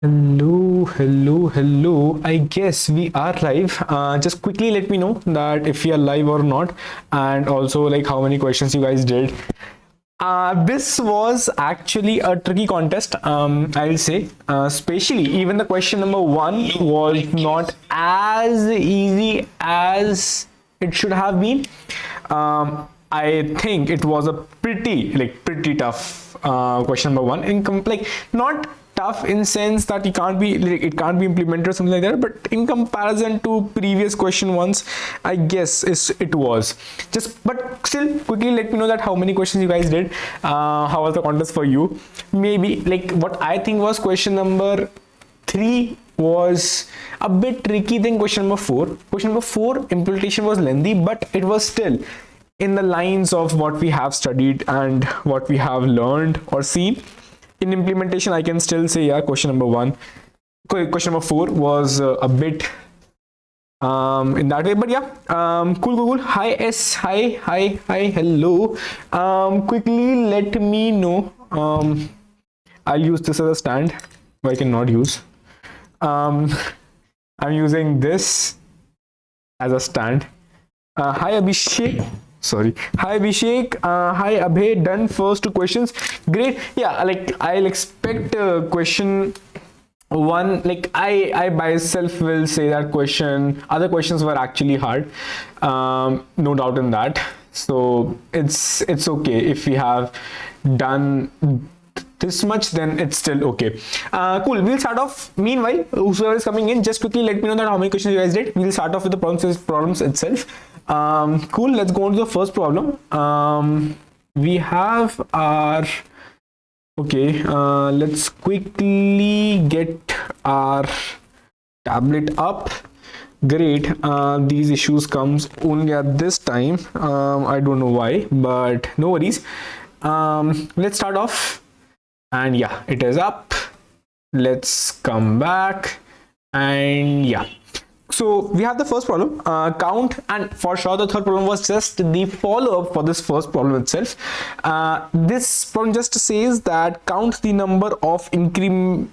Hello. I guess we are live. Just quickly let me know that if we are live or not, and also like how many questions you guys did. This was actually a tricky contest, I'll say. Especially even the question number 1 was not as easy as it should have been. I think it was a pretty tough question number 1. Like not tough in sense that it can't be implemented or something like that, but in comparison to previous question ones, I guess it was but still quickly let me know that how many questions you guys did. How was the contest for you? Maybe like what I think was question number 3 was a bit tricky than question number 4. Question number 4 implementation was lengthy, but it was still in the lines of what we have studied and what we have learned or seen. In implementation, I can still say, yeah, question number 4 was a bit in that way, but yeah, cool. Hi S, hi, hello. Quickly let me know. I'll use this as a stand. I cannot use. I'm using this as a stand. Hi Abhishek. Hi Abhishek. Hi Abhay. Done first 2 questions. Great. Yeah, like I'll expect question 1. Like I myself will say that other questions were actually hard. No doubt in that. So it's okay if we have done this much, then it's still okay. Cool. We'll start off. Meanwhile, whoever is coming in, just quickly let me know that how many questions you guys did. We'll start off with the problems itself. Cool. Let's go on to the first problem. We have our let's quickly get our tablet up. Great. These issues comes only at this time. I don't know why, but no worries. Let's start off. And yeah, it is up. Let's come back. And yeah, so we have the first problem, count, and for sure the third problem was just the follow-up for this first problem itself. This problem just says that count the number of incremovable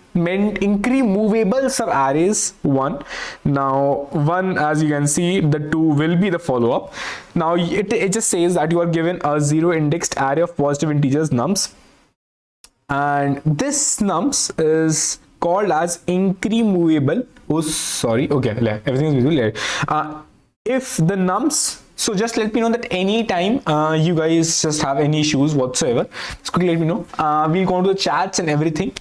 subarrays 1. Now 1, as you can see, the 2 will be the follow-up. Now it just says that you are given a 0 indexed array of positive integers nums, and this nums is called as incremovable. Everything is visible here. If the nums, so just let me know that anytime you guys just have any issues whatsoever, just quickly let me know. We'll go into the chats and everything,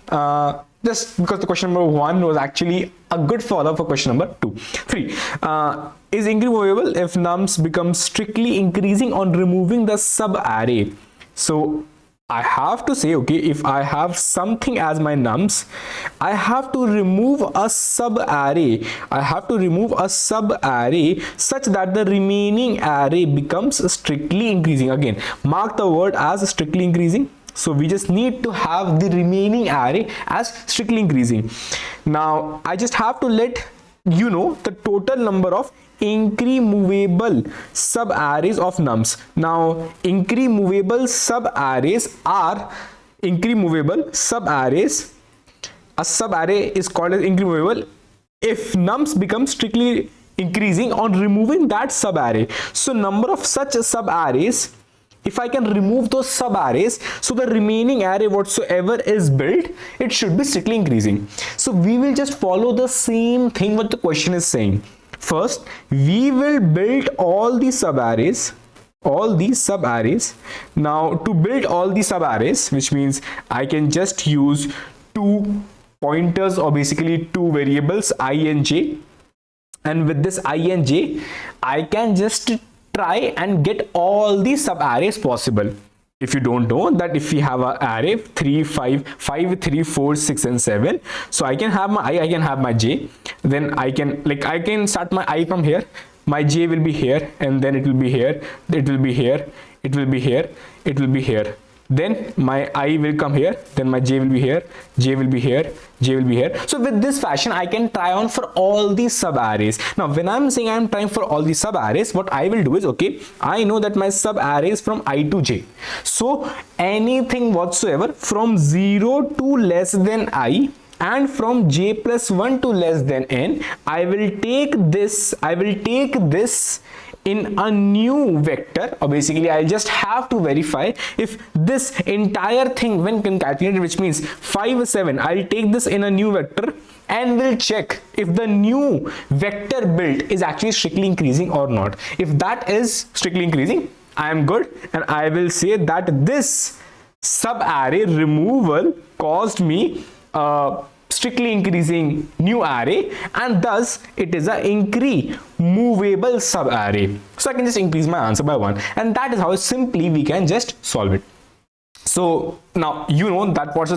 just because the question number 1 was actually a good follow-up for question number 2. 3 is incremovable if nums become strictly increasing on removing the subarray. So I have to say, okay, if I have something as my nums, I have to remove a subarray. I have to remove a subarray such that the remaining array becomes strictly increasing. Again, mark the word as strictly increasing. So we just need to have the remaining array as strictly increasing. Now I just have to let you know the total number of incremovable subarrays of nums. Now incremovable subarrays are incremovable subarrays. A subarray is called as incremovable if nums become strictly increasing on removing that subarray. So number of such subarrays, if I can remove those subarrays, so the remaining array whatsoever is built, it should be strictly increasing. So we will just follow the same thing what the question is saying. First, we will build all these subarrays. Now to build all these subarrays, which means I can just use 2 pointers, or basically 2 variables, I and j, and with this I and j I can just try and get all the subarrays possible. If you don't know that, if we have an array 3 5 5 3 4 6 and 7, so I can have my I can have my j, then I can start my I from here, my j will be here, and then it will be here, it will be here, it will be here, it will be here. Then my I will come here, then my j will be here, j will be here, j will be here. So with this fashion, I can try on for all these subarrays. Now when I'm saying I'm trying for all these subarrays, what I will do is, okay, I know that my subarray is from I to j. So anything whatsoever from 0 to less than I, and from j plus 1 to less than n, I will take this in a new vector, or basically I'll just have to verify if this entire thing when calculated, which means 5 7, I'll take this in a new vector and will check if the new vector built is actually strictly increasing or not. If that is strictly increasing, I am good, and I will say that this subarray removal caused me strictly increasing new array, and thus it is a incremovable subarray. So I can just increase my answer by 1, and that is how simply we can just solve it. So now you know that what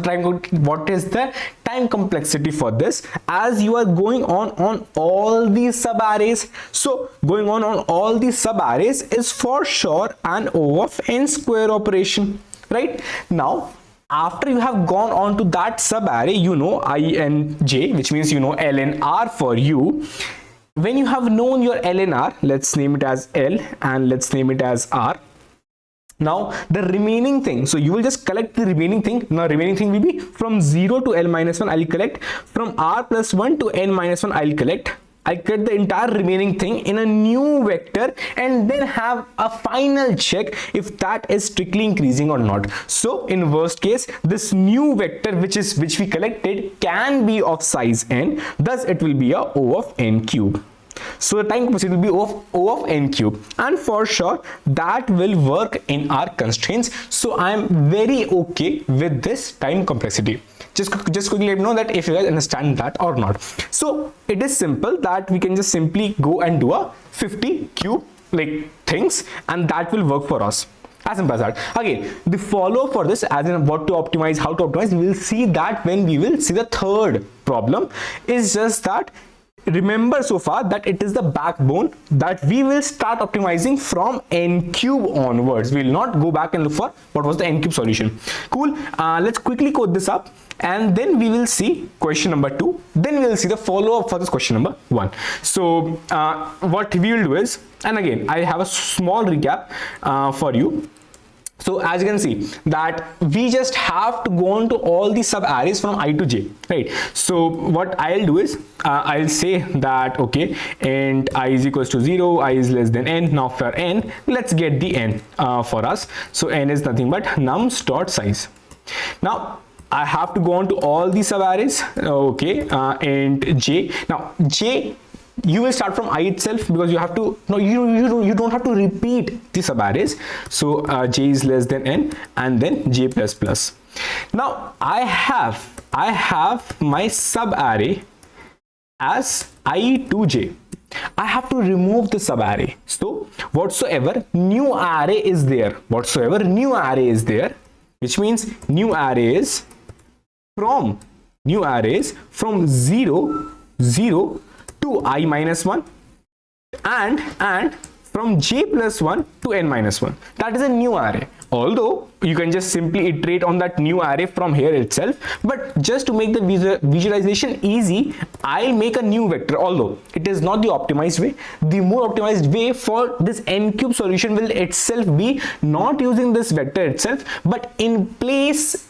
is the time complexity for this, as you are going on all these subarrays. So going on all these subarrays is for sure an O of n square operation, right? Now after you have gone on to that subarray, you know I and j, which means you know L and R for you. When you have known your L and R, let's name it as L and let's name it as R. Now the remaining thing, so you will just collect the remaining thing. Now remaining thing will be from 0 to L minus 1 I'll collect, from R plus 1 to N minus 1 I'll collect the entire remaining thing in a new vector, and then have a final check if that is strictly increasing or not. So in worst case, this new vector which we collected can be of size n, thus it will be a O of n cube. So the time complexity will be O of n cube, and for sure that will work in our constraints. So I am very okay with this time complexity. Just quickly let me know that if you guys understand that or not. So it is simple that we can just simply go and do a 50 cube like things, and that will work for us. As simple as that. Again, the follow for this, as in what to optimize, how to optimize, we will see that when we will see the third problem. Is just that remember so far that it is the backbone that we will start optimizing from n cube onwards. We will not go back and look for what was the n cube solution. Cool. Let's quickly code this up, and then we will see question number 2. Then we will see the follow up for this question number 1. So what we will do is, and again I have a small recap for you. So as you can see that we just have to go on to all the sub arrays from I to j, right? So what I'll do is I'll say that okay, and I is equals to 0, I is less than n. Now for n, let's get the n for us. So n is nothing but nums dot size. Now I have to go on to all the sub arrays, okay, and j. Now j, you will start from I itself, because you have to, no, you don't have to repeat the subarrays. So j is less than n, and then j plus plus. Now I have my subarray as I to j. I have to remove the subarray. So whatsoever new array is there, which means new arrays from 0 to I minus 1 and from j plus 1 to n minus 1. That is a new array. Although you can just simply iterate on that new array from here itself, but just to make the visualization easy, I'll make a new vector. Although it is not the optimized way, the more optimized way for this n cube solution will itself be not using this vector itself, but in place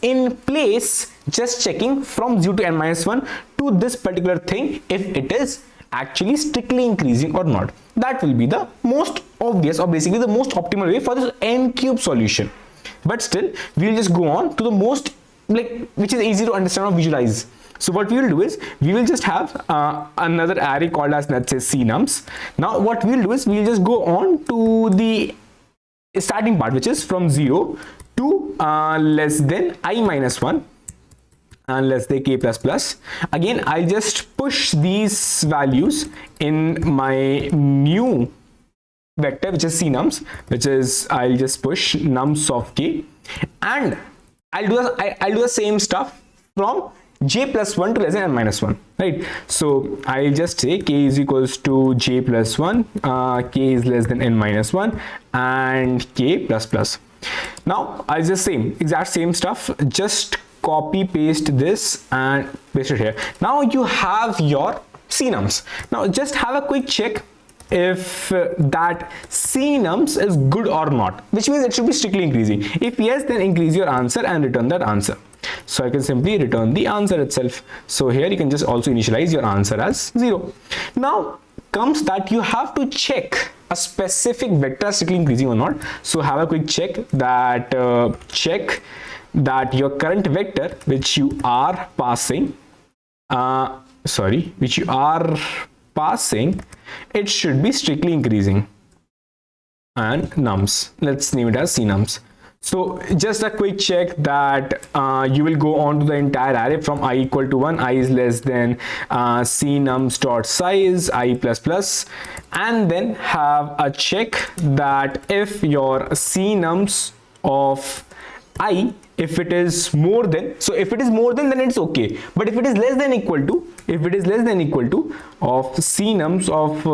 just checking from 0 to n minus 1 to this particular thing if it is actually strictly increasing or not. That will be the most obvious, or basically the most optimal way for this n cube solution. But still we will just go on to the most, like, which is easy to understand or visualize. So what we will do is we will just have another array called as, let's say, cnums. Now what we will do is we will just go on to the starting part, which is from 0 to less than I minus 1 and let's say k plus plus. Again, I'll just push these values in my new vector, which is cnums, which is I'll just push nums of k, and I'll do the same stuff from j plus 1 to less than n minus 1, right? So I'll just say k is equals to j plus 1, k is less than n minus 1, and k plus plus. Now I'll just exact same stuff, just copy paste this and paste it here. Now you have your cnums. Now just have a quick check if that cnums is good or not, which means it should be strictly increasing. If yes, then increase your answer and return that answer. So I can simply return the answer itself. So here you can just also initialize your answer as 0. Now comes that you have to check a specific vector strictly increasing or not. So have a quick check that your current vector which you are passing, it should be strictly increasing, and nums, let's name it as cnums. So just a quick check that you will go on to the entire array from I equal to 1, I is less than cnums dot size I plus plus, and then have a check that if your cnums of I, if it is more than, so if it is more than, then it's okay, but if it is less than equal to, of cnums of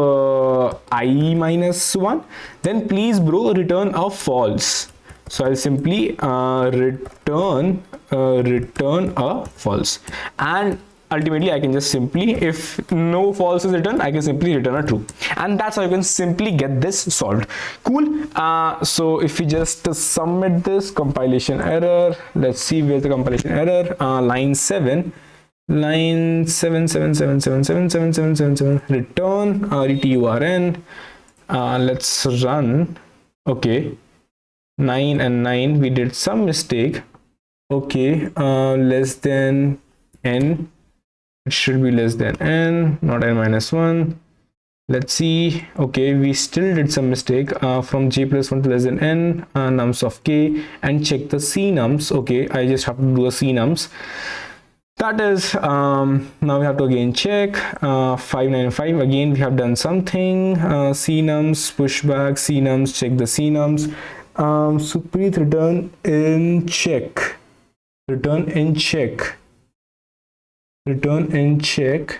I minus 1, then please bro return a false. So I'll simply return a false, and ultimately I can just simply, if no false is returned, I can simply return a true, and that's how you can simply get this solved. Cool. So if we just submit this, compilation error, let's see where's the compilation error. Line 7, return return. Let's run. Okay, 9 and 9, we did some mistake. Okay, less than n, it should be less than n, not n minus 1. Let's see. Okay, we still did some mistake. From j plus 1 to less than n, nums of k, and check the cnums. Okay, I just have to do a cnums. That is, now we have to again check 595. Again we have done something. Cnums, pushback, cnums, check the cnums. Supreet, return in check.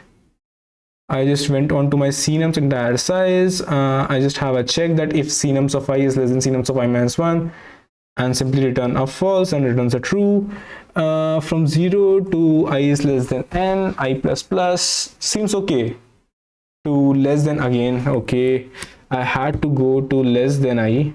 I just went on to my cnums entire size. I just have a check that if cnums of I is less than cnums of I minus 1, and simply return a false and returns a true. From 0 to I is less than n, I plus plus seems okay. To less than, again, okay, I had to go to less than I.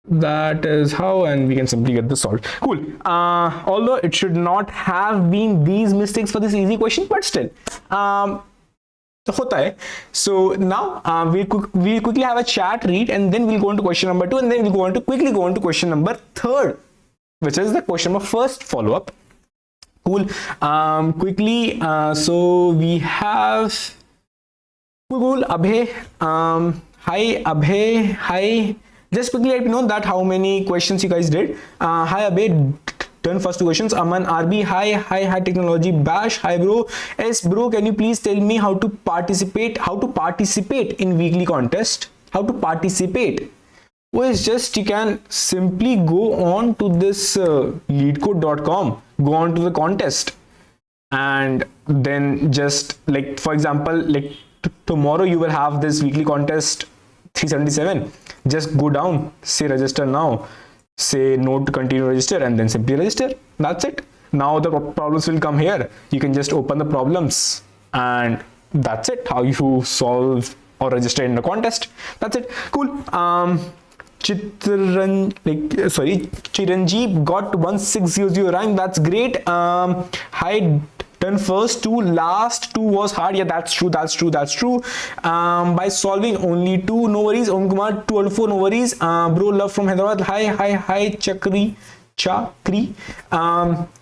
That is how, and we can simply get this solved. Cool. Although it should not have been these mistakes for this easy question, but still hota hai. So now we'll quickly have a chat read, and then we'll go on to question number 2, and then we'll quickly go on to question number 3, which is the question number first follow-up. Cool. Quickly, so we have cool Abhay. Hi Abhay. Hi. Just quickly let me know that how many questions you guys did. Hi Abhay, done first 2 questions. Aman RB, hi technology bash, hi bro. Yes bro, can you please tell me how to participate in weekly contest? How to participate? Well, it's just you can simply go on to this leetcode.com, go on to the contest, and then just like, for example, like tomorrow you will have this weekly contest 377. Just go down, say register now, say no to continue register, and then simply register. That's it. Now the problems will come here. You can just open the problems, and that's it. How you solve or register in the contest. That's it. Cool. Chiranjeev got 1600 rank. That's great. Hi. Done first 2, last 2 was hard. Yeah, that's true. By solving only 2, no worries. Om Kumar 204, no worries. Bro, love from Hyderabad. Hi Chakri.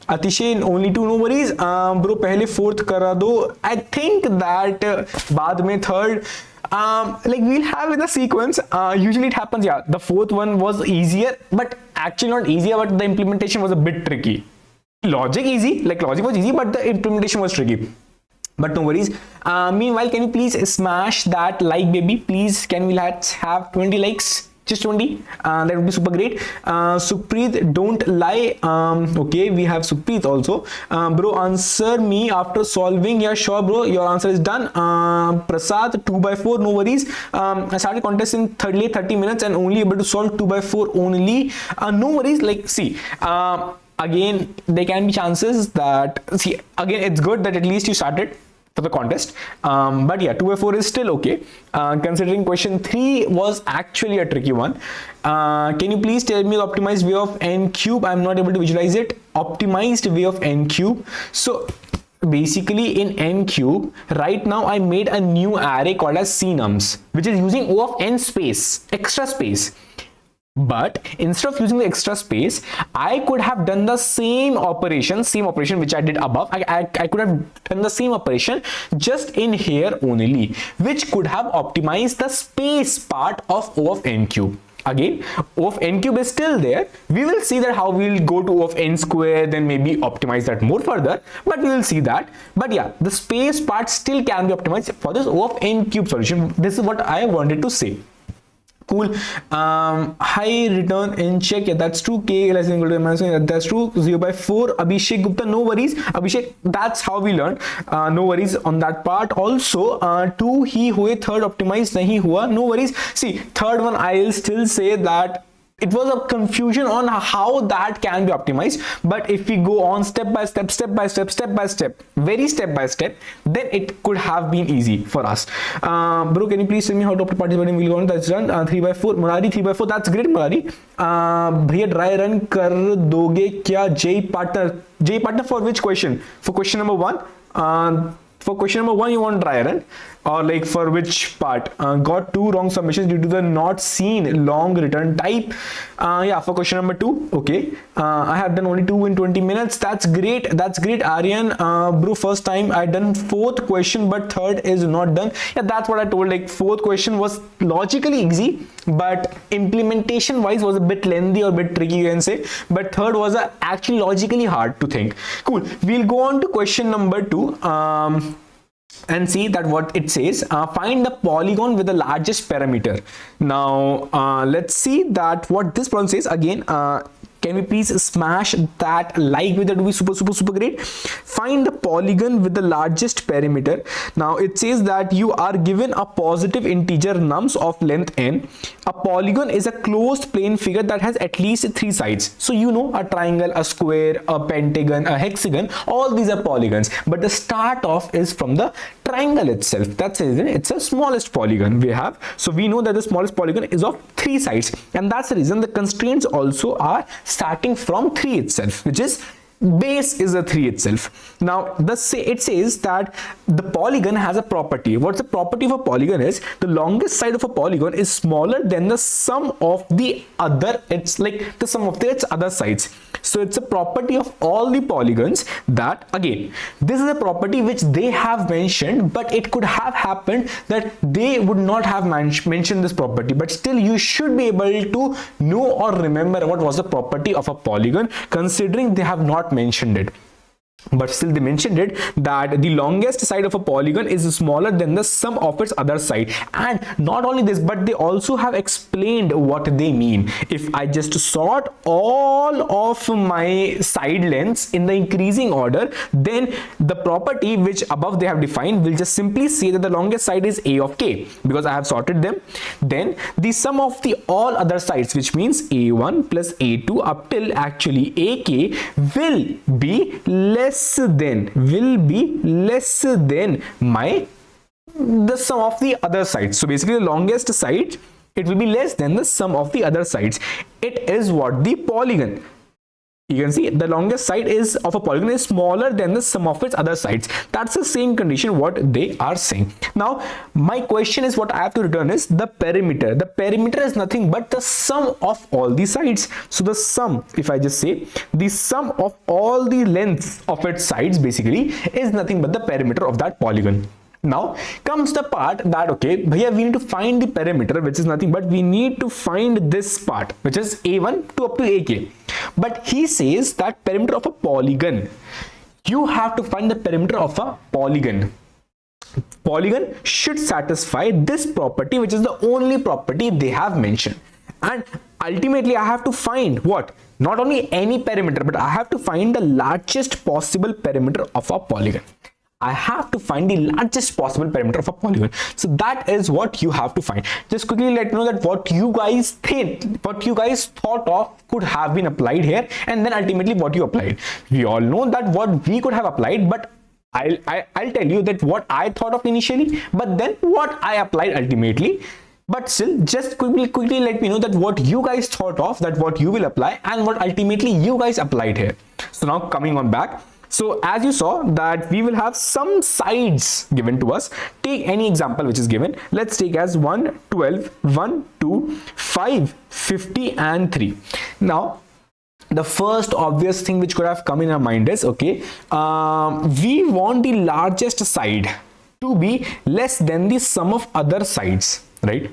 Atishay, only 2, no worries. Bro, pehle 4th kara do. I think that baad mein 3rd, like we'll have in the sequence. Usually it happens, yeah, the 4th one was easier, but actually not easier, but the implementation was a bit tricky. Logic was easy, but the implementation was tricky. But no worries. Meanwhile, can you please smash that like, baby? Please, can we have 20 likes? Just 20. That would be super great. Supreet, don't lie. Okay, we have Supreet also. Bro, answer me after solving. Yeah, sure, bro. Your answer is done. Prasad, 2x4, no worries. I started contest in 30 minutes and only able to solve 2x4 only. No worries. Like, see. Again, there can be chances that, see, again, it's good that at least you started. for the contest. But yeah, 2/4 is still okay, considering question 3 was actually a tricky one. Can you please tell me the optimized way of n cube? I'm not able to visualize it. Optimized way of n cube. So basically in n cube, right now I made a new array called as cnums, which is using O of n space, extra space. But instead of using the extra space, I could have done the same operation which I did above. I could have done the same operation just in here only, which could have optimized the space part of O of n cube. Again, O of n cube is still there. We will see that how we will go to O of n square, then maybe optimize that more further, but we will see that. But yeah, the space part still can be optimized for this O of n cube solution. This is what I wanted to say. Cool. High return in check. Yeah, that's true. K less than equal to minus 1. That's true. 0/4. Abhishek Gupta. No worries. Abhishek, that's how we learn. No worries on that part. Also, 2 ही हुए, third optimized नहीं हुआ. No worries. See, third one I'll still say that it was a confusion on how that can be optimized, but if we go on step by step, very step by step, then it could have been easy for us. Bro, can you please tell me how to participate in Polygon? That's done. 3/4. Murari, 3/4. That's great, Murari. भैया dry run कर दोगे क्या? J partner for which question? For question number 1. For question number 1, you want dry run, or like for which part? Got 2 wrong submissions due to the not seen long return type. Yeah, for question number 2, okay. I have done only 2 in 20 minutes. That's great. That's great, Aryan. Bro, first time I done 4th question, but 3rd is not done. Yeah, that's what I told. Like 4th question was logically easy, but implementation wise was a bit lengthy or a bit tricky, you can say. But 3rd was actually logically hard to think. Cool. We'll go on to question number 2. And see that what it says. Find the polygon with the largest parameter. Now let's see that what this problem says. Again, can we please smash that like with that? Would be super great. Find the polygon with the largest parameter. Now it says that you are given a positive integer nums of length n. A polygon is a closed plane figure that has at least 3 sides. So you know, a triangle, a square, a pentagon, a hexagon, all these are polygons, but the start off is from the triangle itself. That's it. It's the smallest polygon we have. So we know that the smallest polygon is of 3 sides, and that's the reason the constraints also are starting from 3 itself, which is base is a 3 itself. Now it says that the polygon has a property. What's the property of a polygon is the longest side of a polygon is smaller than the sum of the other. It's like the sum of its other sides. So it's a property of all the polygons that, again, this is a property which they have mentioned, but it could have happened that they would not have mentioned this property, but still you should be able to know or remember what was the property of a polygon, considering they have not mentioned it. But still they mentioned it, that the longest side of a polygon is smaller than the sum of its other side. And not only this, but they also have explained what they mean. If I just sort all of my side lengths in the increasing order, then the property which above they have defined will just simply say that the longest side is a of k, because I have sorted them. Then the sum of the all other sides, which means a1 plus a2 up till actually ak, will be less than the sum of the other sides. So basically the longest side, it will be less than the sum of the other sides. It is what the polygon, you can see the longest side is of a polygon is smaller than the sum of its other sides. That's the same condition what they are saying. Now my question is, what I have to return is the perimeter. The perimeter is nothing but the sum of all the sides. So the sum, if I just say the sum of all the lengths of its sides basically is nothing but the perimeter of that polygon. Now comes the part that, okay, bhaiya, we need to find the perimeter, which is nothing but we need to find this part, which is a1 to up to ak. But he says that perimeter of a polygon, you have to find the perimeter of a polygon. Polygon should satisfy this property, which is the only property they have mentioned. And ultimately I have to find what? Not only any perimeter, but I have to find the largest possible perimeter of a polygon. I have to find the largest possible perimeter of a polygon. So that is what you have to find. Just quickly let me know that what you guys think, what you guys thought of could have been applied here, and then ultimately what you applied. We all know that what we could have applied, but I'll tell you that what I thought of initially, but then what I applied ultimately. But still, just quickly let me know that what you guys thought of, that what you will apply, and what ultimately you guys applied here. So now coming on back. So as you saw that we will have some sides given to us. Take any example which is given. Let's take as 1, 12, 1, 2, 5, 50 and 3. Now the first obvious thing which could have come in our mind is, okay, we want the largest side to be less than the sum of other sides, right?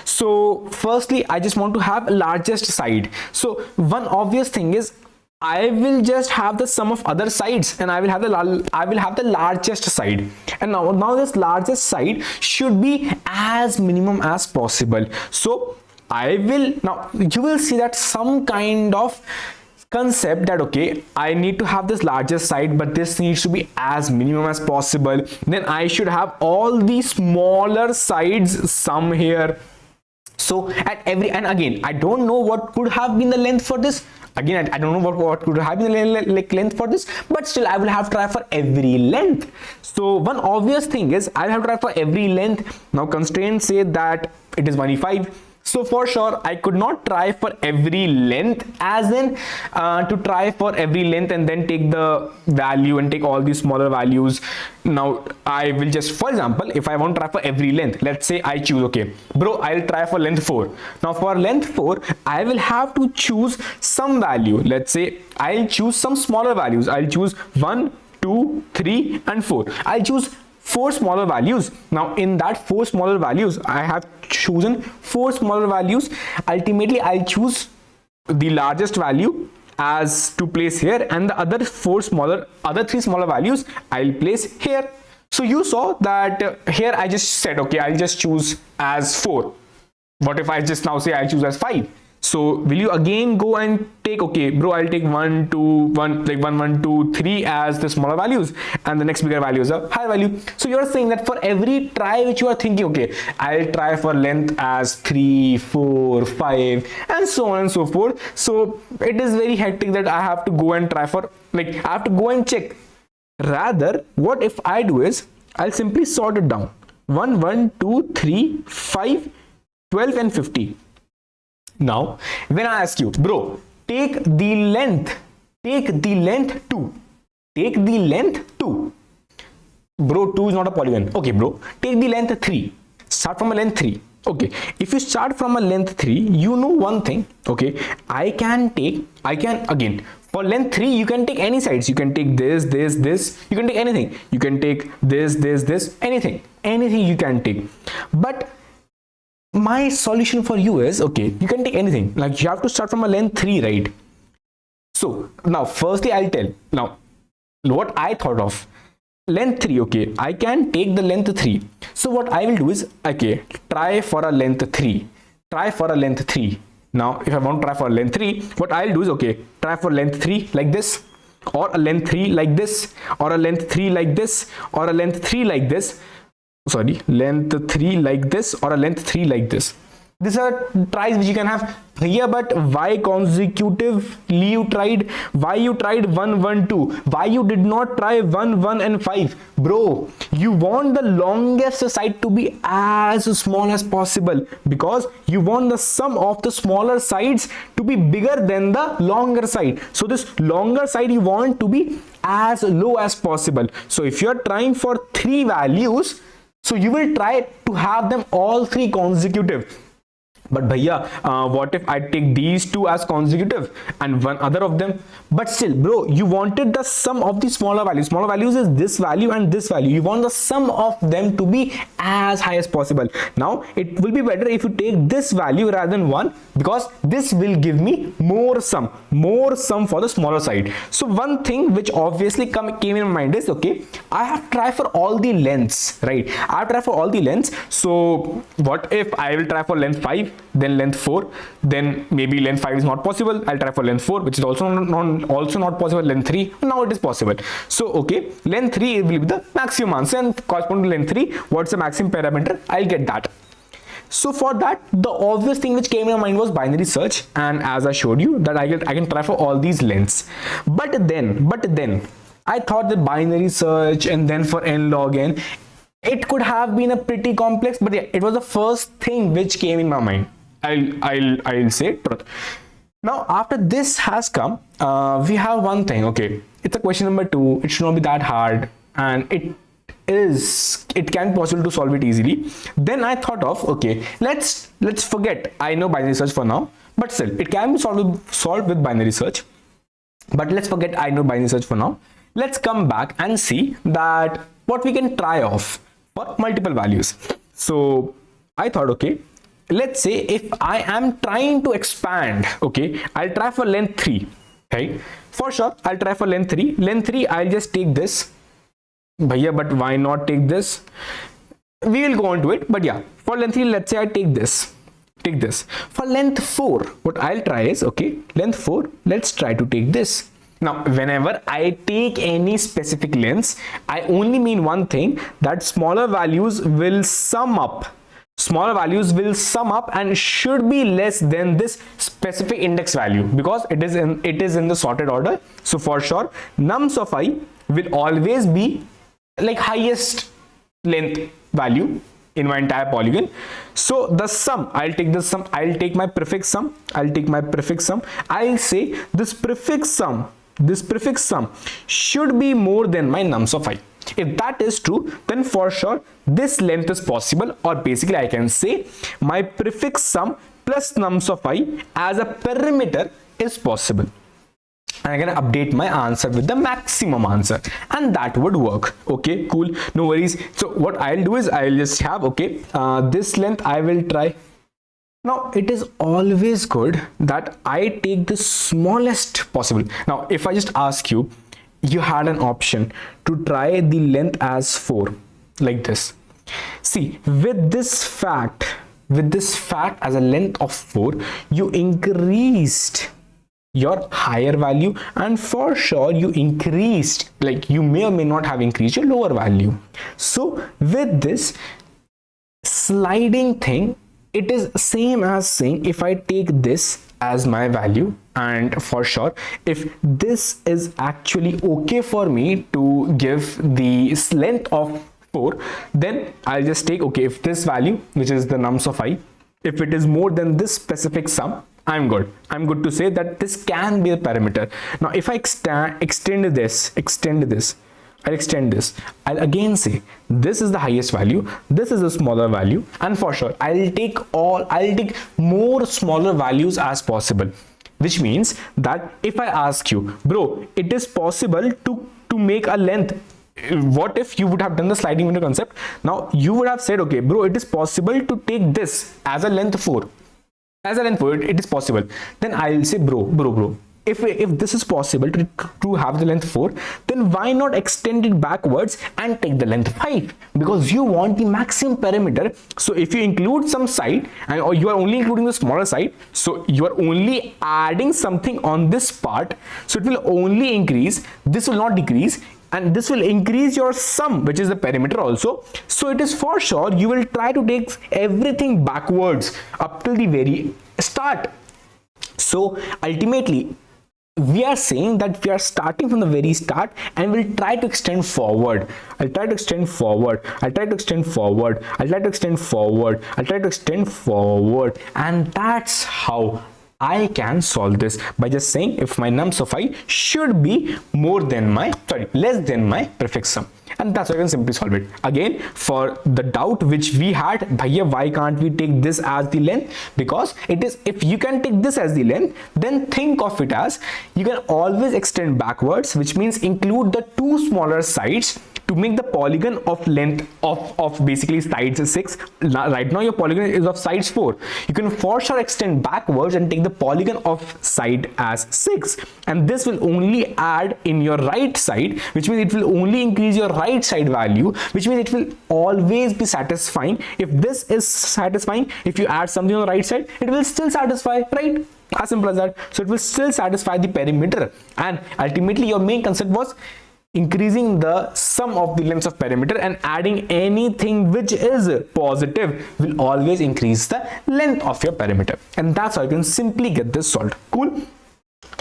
So firstly, I just want to have largest side. So one obvious thing is, I will just have the sum of other sides, and I will have the largest side. And now this largest side should be as minimum as possible. So I will, now you will see that some kind of concept that, okay, I need to have this largest side, but this needs to be as minimum as possible. Then I should have all these smaller sides, some here. So at every, and again, I don't know what could have been the length for this. Again, I don't know what could have been the length for this, but still I will have to try for every length. So one obvious thing is, I'll have to try for every length. Now constraints say that it is 1e5. So for sure, I could not try for every length, as in to try for every length and then take the value and take all these smaller values. Now I will just, for example, if I want to try for every length, let's say I choose, okay, bro, I'll try for length 4. Now for length 4, I will have to choose some value. Let's say I'll choose some smaller values. I'll choose 1, 2, 3 and 4. I'll choose 4 smaller values. Now in that 4 smaller values, I have chosen 4 smaller values. Ultimately, I'll choose the largest value as to place here, and the other 3 smaller values I'll place here. So you saw that here I just said, okay, I'll just choose as 4. What if I just now say I'll choose as 5? So will you again go and take, okay, bro, I'll take 1, 2, 1, like 1, 1, 2, 3 as the smaller values, and the next bigger value is a higher value. So you're saying that for every try which you are thinking, okay, I'll try for length as 3, 4, 5 and so on and so forth. So it is very hectic that I have to go and try for, like, I have to go and check. Rather, what if I do is, I'll simply sort it down. 1, 1, 2, 3, 5, 12 and 50. Now, when I ask you, bro, take the length 2. Take the length 2. Bro, 2 is not a polygon. Okay, bro, take the length 3. Start from a length 3. Okay, if you start from a length 3, you know one thing. Okay, I can again, for length 3, you can take any sides. You can take this. You can take anything. You can take this, anything you can take. But my solution for you is, okay, you can take anything. Like, you have to start from a length 3, right? So now firstly, I'll tell now what I thought of. Length 3, okay, I can take the length 3. So what I will do is, okay, try for a length 3. Now if I want to try for a length 3, what I'll do is, okay, try for length 3 like this, or a length 3 like this, or a length 3 like this, or a length 3 like this. Sorry, length 3 like this, or a length 3 like this. These are tries which you can have here. But why consecutively you tried? Why you tried 1, 1, 2? Why you did not try 1, 1 and 5? Bro, you want the longest side to be as small as possible, because you want the sum of the smaller sides to be bigger than the longer side. So this longer side you want to be as low as possible. So if you are trying for 3 values, so you will try to have them all 3 consecutive. But bhaiya, what if I take these 2 as consecutive and one other of them? But still, bro, you wanted the sum of the smaller values. Smaller values is this value and this value. You want the sum of them to be as high as possible. Now it will be better if you take this value rather than 1, because this will give me more sum for the smaller side. So one thing which obviously came in my mind is, okay, I have to try for all the lengths, right? I have to try for all the lengths. So what if I will try for length 5, then length 4, then maybe length 5 is not possible, I'll try for length 4, which is also not possible, length 3, now it is possible. So okay, length 3 will be the maximum answer, and corresponding to length 3, what's the maximum parameter, I'll get that. So for that, the obvious thing which came in my mind was binary search, and as I showed you that I can try for all these lengths. But then I thought the binary search and then for n log n, it could have been a pretty complex, but yeah, it was the first thing which came in my mind. I'll say truth. Now after this has come, we have one thing. Okay, it's a question number 2. It should not be that hard, and it can be possible to solve it easily. Then I thought of, okay, let's forget I know binary search for now, but still it can be solved with binary search. But let's forget I know binary search for now. Let's come back and see that what we can try off for multiple values. So I thought, okay, let's say if I am trying to expand, okay, I'll try for length 3. Okay, for sure I'll try for length 3. Length 3, I'll just take this. Bhaiya, but why not take this? We will go on to it, but yeah, for length 3, let's say I take this. For length 4, what I'll try is, okay, length 4, let's try to take this. Now whenever I take any specific lengths, I only mean one thing, that smaller values will sum up and should be less than this specific index value, because it is in the sorted order. So for sure nums of I will always be like highest length value in my entire polygon. So the sum, I'll take the sum, I'll take my prefix sum, I'll say this prefix sum should be more than my nums of I. If that is true, then for sure this length is possible, or basically I can say my prefix sum plus nums of I as a parameter is possible. And I'm gonna update my answer with the maximum answer, and that would work. Okay, cool, no worries. So what I'll do is I'll just have, okay, this length I will try. Now it is always good that I take the smallest possible. Now if I just ask you, you had an option to try the length as 4 like this. See, with this fact as a length of 4, you increased your higher value, and for sure you increased, like you may or may not have increased your lower value. So with this sliding thing, it is same as saying if I take this as my value, and for sure if this is actually okay for me to give the length of 4, then I'll just take, okay, if this value, which is the nums of I, if it is more than this specific sum, I'm good to say that this can be a parameter. Now if I extend this, I'll again say this is the highest value, this is a smaller value, and for sure I'll take more smaller values as possible, which means that if I ask you, bro, it is possible to make a length, what if you would have done the sliding window concept? Now you would have said, okay, bro, it is possible to take this as a length 4. It is possible. Then I'll say, bro, if this is possible to have the length 4, then why not extend it backwards and take the length 5? Because you want the maximum parameter. So if you include some side, or you are only including the smaller side, so you are only adding something on this part, so it will only increase, this will not decrease, and this will increase your sum, which is the parameter also. So it is for sure you will try to take everything backwards up till the very start. So ultimately we are saying that we are starting from the very start, and we'll try to extend forward. I'll try to extend forward, and that's how I can solve this, by just saying if my nums of I should be less than my prefix sum, and that's how I can simply solve it. Again, for the doubt which we had, bhaiya, why can't we take this as the length? Because it is, if you can take this as the length, then think of it as you can always extend backwards, which means include the two smaller sides to make the polygon of length of basically sides 6. Right now your polygon is of sides 4. You can for sure extend backwards and take the polygon of side as 6, and this will only add in your right side, which means it will only increase your right side value, which means it will always be satisfying. If this is satisfying, if you add something on the right side, it will still satisfy, right? As simple as that. So it will still satisfy the perimeter, and ultimately your main concept was increasing the sum of the lengths of perimeter, and adding anything which is positive will always increase the length of your perimeter, and that's how you can simply get this solved. Cool.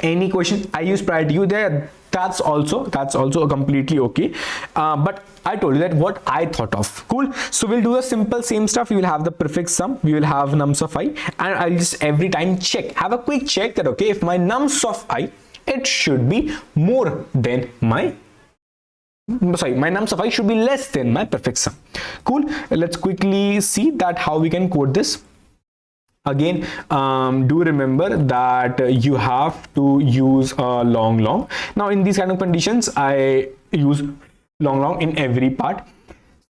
Any question? I use prior to you there. that's also completely okay. But I told you that what I thought of. Cool. So we'll do the simple same stuff. We will have the prefix sum, we will have nums of I, and I'll just every time check, have a quick check that okay, if my nums of I, it should be more than my nums of I should be less than my prefix sum. Cool. Let's quickly see that how we can code this. Again, do remember that you have to use a long. Now in these kind of conditions, I use long in every part.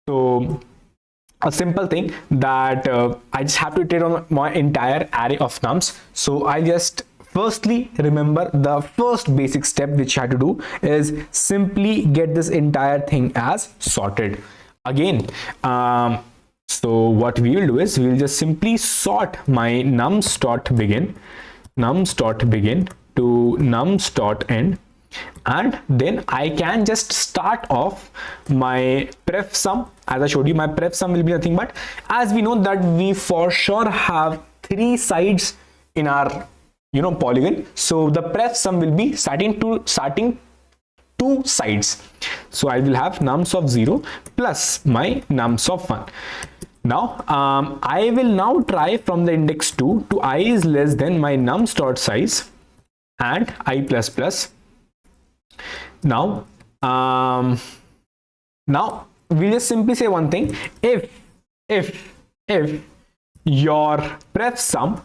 So a simple thing that I just have to iterate on my entire array of nums. So I just firstly remember the first basic step which I had to do is simply get this entire thing as sorted. Again, so what we will do is we will just simply sort my nums.begin to nums.end, and then I can just start off my pref sum. As I showed you, my pref sum will be nothing but, as we know that we for sure have 3 sides in our polygon, so the pref sum will be starting 2 sides. So I will have nums of 0 plus my nums of 1. Now I will now try from the index 2 to I is less than my nums dot size and I plus plus. Now we just simply say one thing: if your pref sum,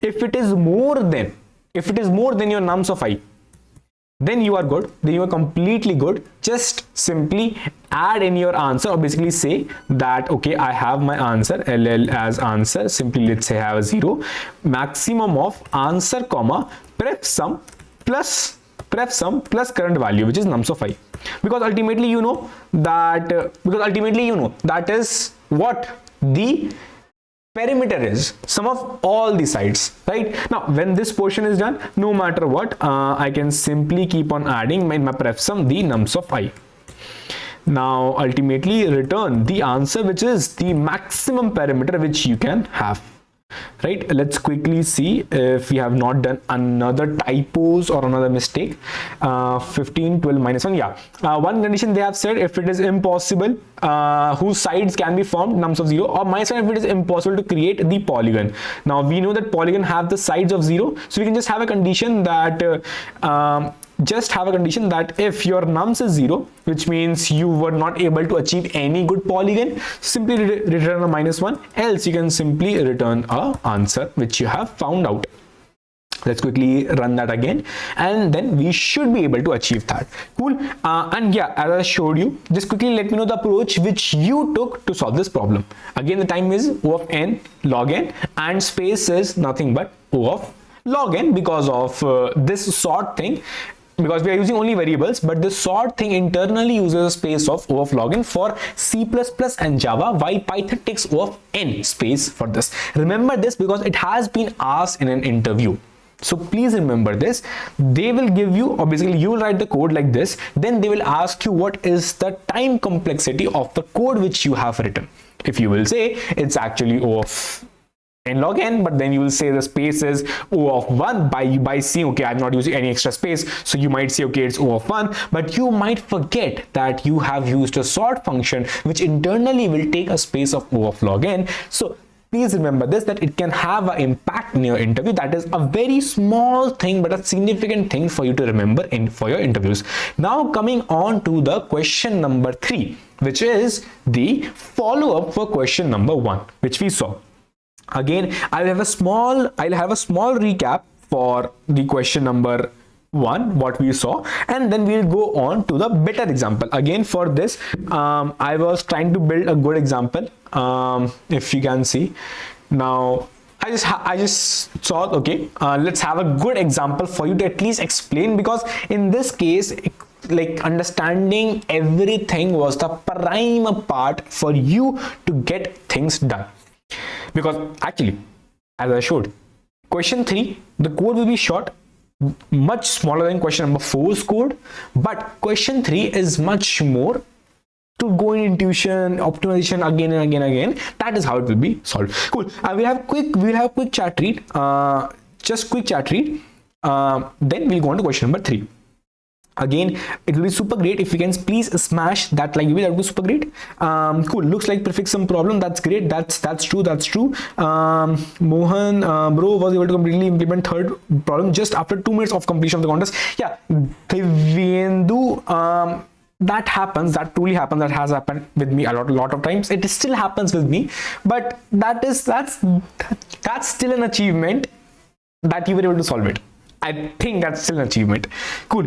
if it is more than your nums of I, then you are good, then you are completely good. Just simply add in your answer, or basically say that okay, I have my answer LL as answer, simply let's say I have a 0, maximum of answer comma pref sum plus current value, which is nums of I, because ultimately you know that is what the perimeter is, sum of all the sides, right? Now when this portion is done, no matter what, I can simply keep on adding in my pref sum the nums of I. Now ultimately return the answer, which is the maximum perimeter which you can have, right? Let's quickly see if we have not done another typos or another mistake. 15 12 minus 1, yeah, one condition they have said, if it is impossible whose sides can be formed nums of 0, or minus 1 if it is impossible to create the polygon. Now we know that polygon have the sides of 0, so we can just have a condition that if your nums is 0, which means you were not able to achieve any good polygon, simply return a minus 1, else you can simply return a answer which you have found out. Let's quickly run that again, and then we should be able to achieve that. Cool. And yeah, as I showed you, just quickly let me know the approach which you took to solve this problem. Again, the time is O of n log n, and space is nothing but O of log n, because of this sort thing. Because we are using only variables, but the sort thing internally uses a space of O of log n for C++ and Java, while Python takes O of n space for this. Remember this because it has been asked in an interview. So please remember this. They will give you, or basically you will write the code like this, then they will ask you what is the time complexity of the code which you have written. If you will say it's actually O of n log n, but then you will say the space is O of 1 by seeing okay, I'm not using any extra space, so you might say okay, it's O of 1, but you might forget that you have used a sort function which internally will take a space of O of log n. So please remember this, that it can have an impact in your interview. That is a very small thing, but a significant thing for you to remember for your interviews. Now coming on to the question number 3, which is the follow-up for question number 1, which we saw. Again, I'll have a small recap for the question number 1, what we saw, and then we'll go on to the better example. Again, for this, I was trying to build a good example. If you can see, now I just thought, okay, let's have a good example for you to at least explain, because in this case, like understanding everything was the prime part for you to get things done. Because actually, as I showed, question 3, the code will be short, much smaller than question number 4's code, but question 3 is much more to go in intuition, optimization again and again. That is how it will be solved. Cool. We'll have quick chat read, just quick chat read. Then we'll go on to question number 3. Again, it will be super great if you can please smash that like that would be super great. Cool, looks like prefix some problem. That's great. That's true. Mohan bro was able to completely implement third problem just after 2 minutes of completion of the contest. Yeah, Devendu, that happens, that truly happens, that has happened with me a lot of times. It still happens with me, but that's still an achievement that you were able to solve it. I think that's still an achievement. Cool.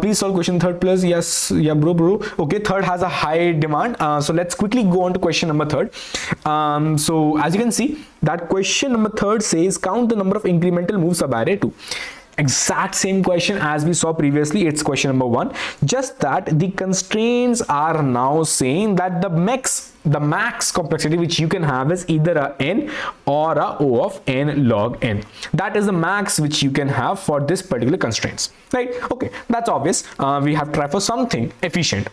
Please solve question third plus. Yes, yeah, bro. Okay, third has a high demand. So let's quickly go on to question number third. So as you can see, that question number third says count the number of incremental moves subarray to. Exact same question as we saw previously. It's question number 1, just that the constraints are now saying that the max complexity which you can have is either a n or a O of n log n. That is the max which you can have for this particular constraints, right? Okay, that's obvious. We have to try for something efficient.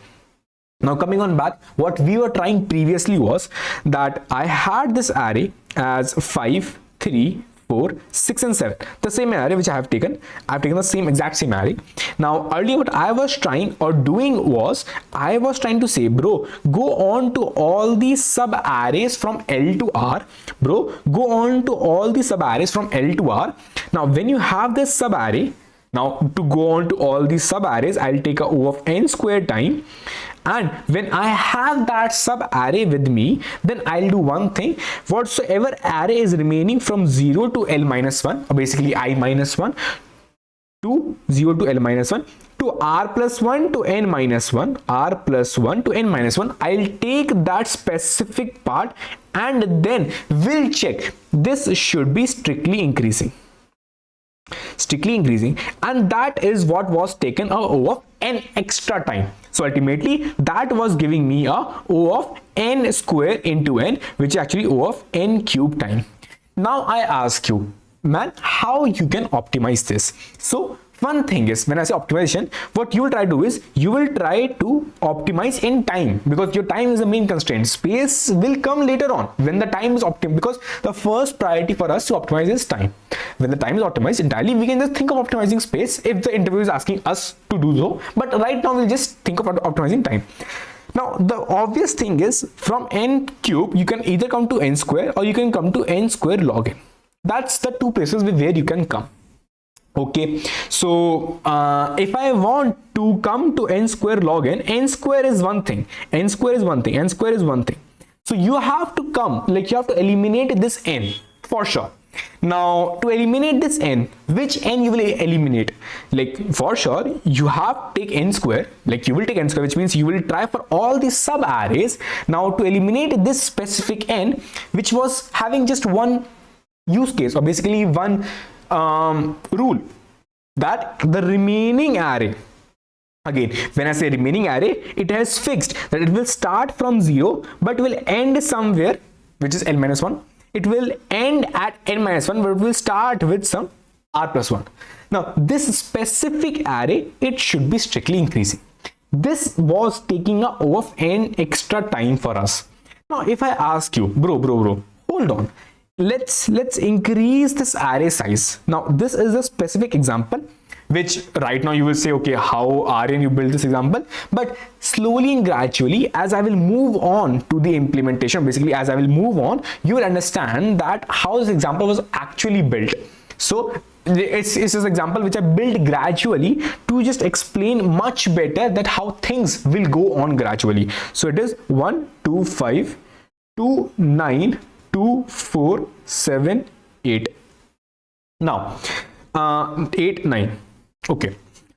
Now coming on back, what we were trying previously was that I had this array as 5, 3, 4, 6 and 7, the same array which I've taken the exact same array. Now earlier what I was trying or doing was I was trying to say, bro, go on to all these sub arrays from L to R. Bro, go on to all the sub arrays from L to R. Now when you have this sub array, now to go on to all these sub arrays, I'll take a O of n square time, and when I have that sub array with me, then I'll do one thing. Whatsoever array is remaining from 0 to L minus 1, or basically I minus 1 to 0 to L minus 1 to R plus 1 to N minus 1, R plus 1 to N minus 1, I'll take that specific part and then we'll check. This should be strictly increasing, and that is what was taken a O of n extra time. So ultimately that was giving me a O of n square into n, which is actually O of n cube time. Now I ask you, man, how you can optimize this? So one thing is, when I say optimization, what you will try to do is you will try to optimize in time, because your time is the main constraint. Space will come later on when the time is optimal, because the first priority for us to optimize is time. When the time is optimized entirely, we can just think of optimizing space if the interview is asking us to do so, but right now we'll just think of optimizing time. Now the obvious thing is, from n cube you can either come to n square or you can come to n square log n. That's the two places where you can come. Okay, so if I want to come to n square log n square is one thing, n square is one thing. So you have to come, like you have to eliminate this n for sure. Now to eliminate this n, which n you will eliminate? Like for sure you have to take n square, like you will take n square, which means you will try for all the sub arrays. Now to eliminate this specific n, which was having just one use case, or basically one rule, that the remaining array, again when I say remaining array, it has fixed that it will start from 0 but will end somewhere which is L minus 1. It will end at n minus 1 but it will start with some R plus 1. Now this specific array, it should be strictly increasing. This was taking a O of n extra time for us. Now if I ask you, bro, hold on, let's increase this array size. Now this is a specific example which right now you will say, okay, how Aryan you build this example? But slowly and gradually, as I will move on to the implementation, basically as I will move on, you will understand that how this example was actually built. So it's this example which I built gradually to just explain much better that how things will go on gradually. So it is 1 2 5 2 9 2 4 7 8. Now 8 9. Okay,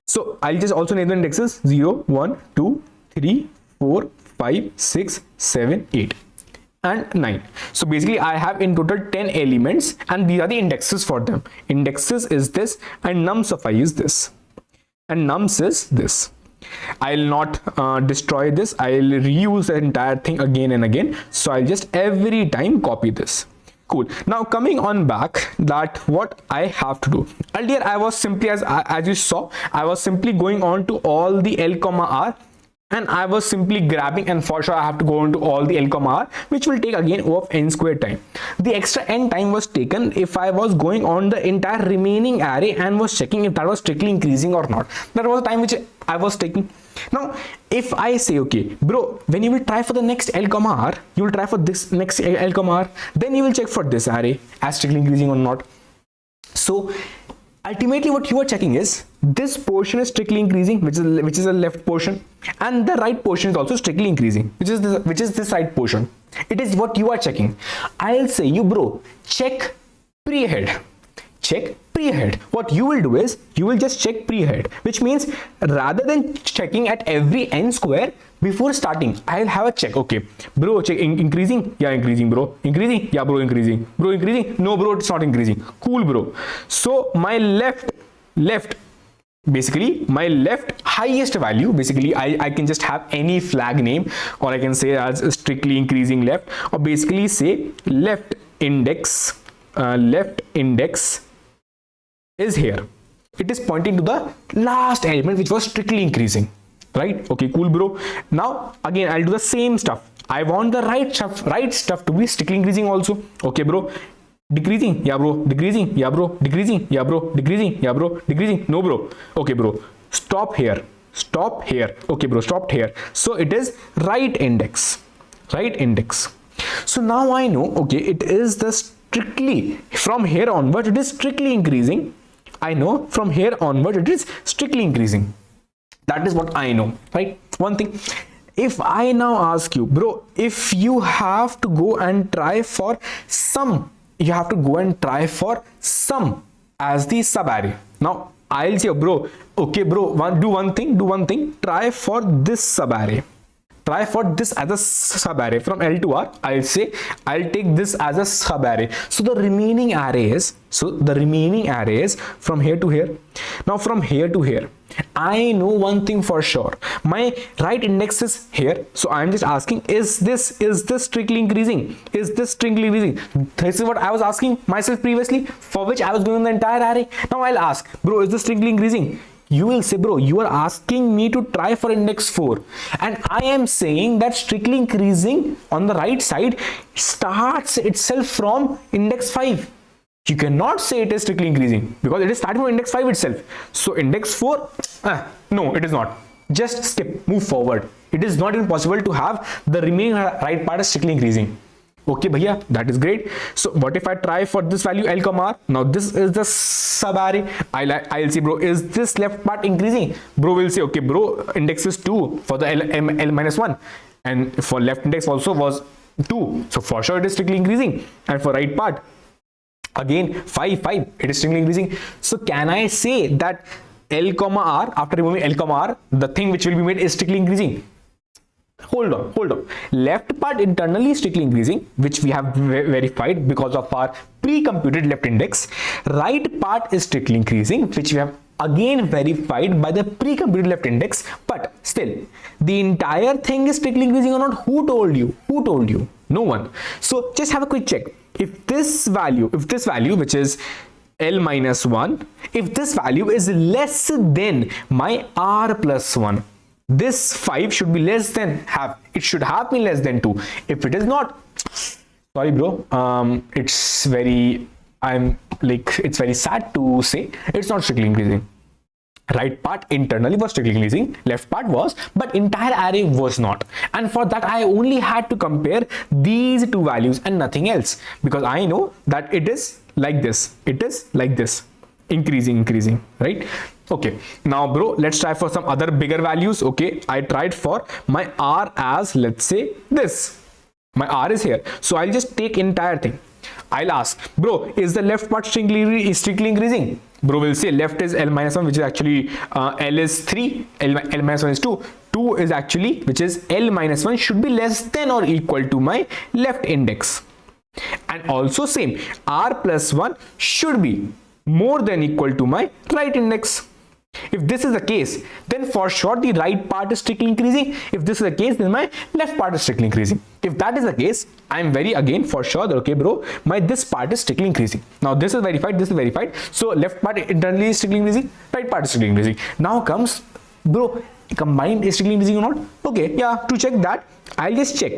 so I'll just also name the indexes 0 1 2 3 4 5 6 7 8 and 9. So basically I have in total 10 elements and these are the indexes for them. Indexes is this and nums of I is this and nums is this. I'll not destroy this, I'll reuse the entire thing again and again. So I'll just every time copy this. Cool. Now coming on back, that what I have to do. Earlier I was simply, as you saw, I was simply going on to all the L comma R and I was simply grabbing, and for sure I have to go into all the L comma R, which will take again O of n squared time. The extra n time was taken if I was going on the entire remaining array and was checking if that was strictly increasing or not. That was the time which I was taking. Now if I say, okay bro, when you will try for the next L comma R, you will try for this next L comma R, then you will check for this array as strictly increasing or not. So ultimately what you are checking is this portion is strictly increasing, which is the left portion, and the right portion is also strictly increasing, which is this right portion. It is what you are checking. I'll say you, bro, check pre-head. Check pre-head. What you will do is you will just check pre-head, which means rather than checking at every n square before starting, I'll have a check. Okay bro, check increasing, yeah increasing bro, increasing, yeah bro increasing, bro increasing, no bro it's not increasing, cool bro. So my left basically my left highest value, basically I can just have any flag name, or I can say as strictly increasing left, or basically say left index is here. It is pointing to the last element which was strictly increasing, right? Okay cool bro. Now again I'll do the same stuff. I want the right stuff to be strictly increasing also. Okay bro, decreasing, yeah bro, decreasing, yeah bro, decreasing, yeah bro, decreasing, yeah bro, decreasing, no bro. Okay bro, stop here, okay bro, stopped here. So it is right index. So now I know, okay, it is the strictly, from here onward it is strictly increasing. I know from here onward it is strictly increasing. That is what I know, right? One thing, if I now ask you, bro, if you have to go and try for some, you have to go and try for some as the subarray. Now I'll say, bro, okay bro, do one thing, try for this subarray. Try for this as a subarray from L to R. I'll say I'll take this as a subarray. So the remaining array is from here to here. Now from here to here, I know one thing for sure. My right index is here. So I'm just asking, is this strictly increasing? Is this strictly increasing? This is what I was asking myself previously, for which I was doing the entire array. Now I'll ask, bro, is this strictly increasing? You will say, bro, you are asking me to try for index 4, and I am saying that strictly increasing on the right side starts itself from index 5. You cannot say it is strictly increasing because it is starting from index 5 itself. So index 4, no, it is not. Just skip, move forward. It is not even possible to have the remaining right part is strictly increasing. Okay bhaiya, that is great. So what if I try for this value L comma R? Now this is the subarray. I'll say, bro, is this left part increasing? Bro will say, okay bro, index is 2 for the L minus 1, and for left index also was 2, so for sure it is strictly increasing. And for right part again 5, it is strictly increasing. So can I say that L comma R, after removing L comma R, the thing which will be made is strictly increasing? Hold on. Left part internally is strictly increasing, which we have verified because of our pre-computed left index. Right part is strictly increasing, which we have again verified by the pre-computed left index. But still, the entire thing is strictly increasing or not? Who told you? No one. So just have a quick check. If this value which is L minus 1, if this value is less than my R plus 1, this 5 should be less than it should have been less than 2. If it is not, sorry bro, it's very sad to say it's not strictly increasing. Right part internally was strictly increasing, left part was, but entire array was not. And for that I only had to compare these two values and nothing else, because I know that it is like this, increasing, right? Okay, now bro, let's try for some other bigger values. Okay, I tried for my R as, let's say this, my R is here, so I'll just take entire thing. I'll ask, bro, is the left part strictly increasing? Bro will say left is L minus 1, which is actually L is 3, L minus 1 is 2, 2 is actually, which is L minus 1, should be less than or equal to my left index. And also same, R plus 1 should be more than equal to my right index. If this is the case, then for sure the right part is strictly increasing. If this is the case, then my left part is strictly increasing. If that is the case, I'm very again for sure that, okay bro, my this part is strictly increasing. Now this is verified, so left part internally is strictly increasing, right part is strictly increasing. Now comes, bro, combined is strictly increasing or not? Okay, yeah, to check that, I'll just check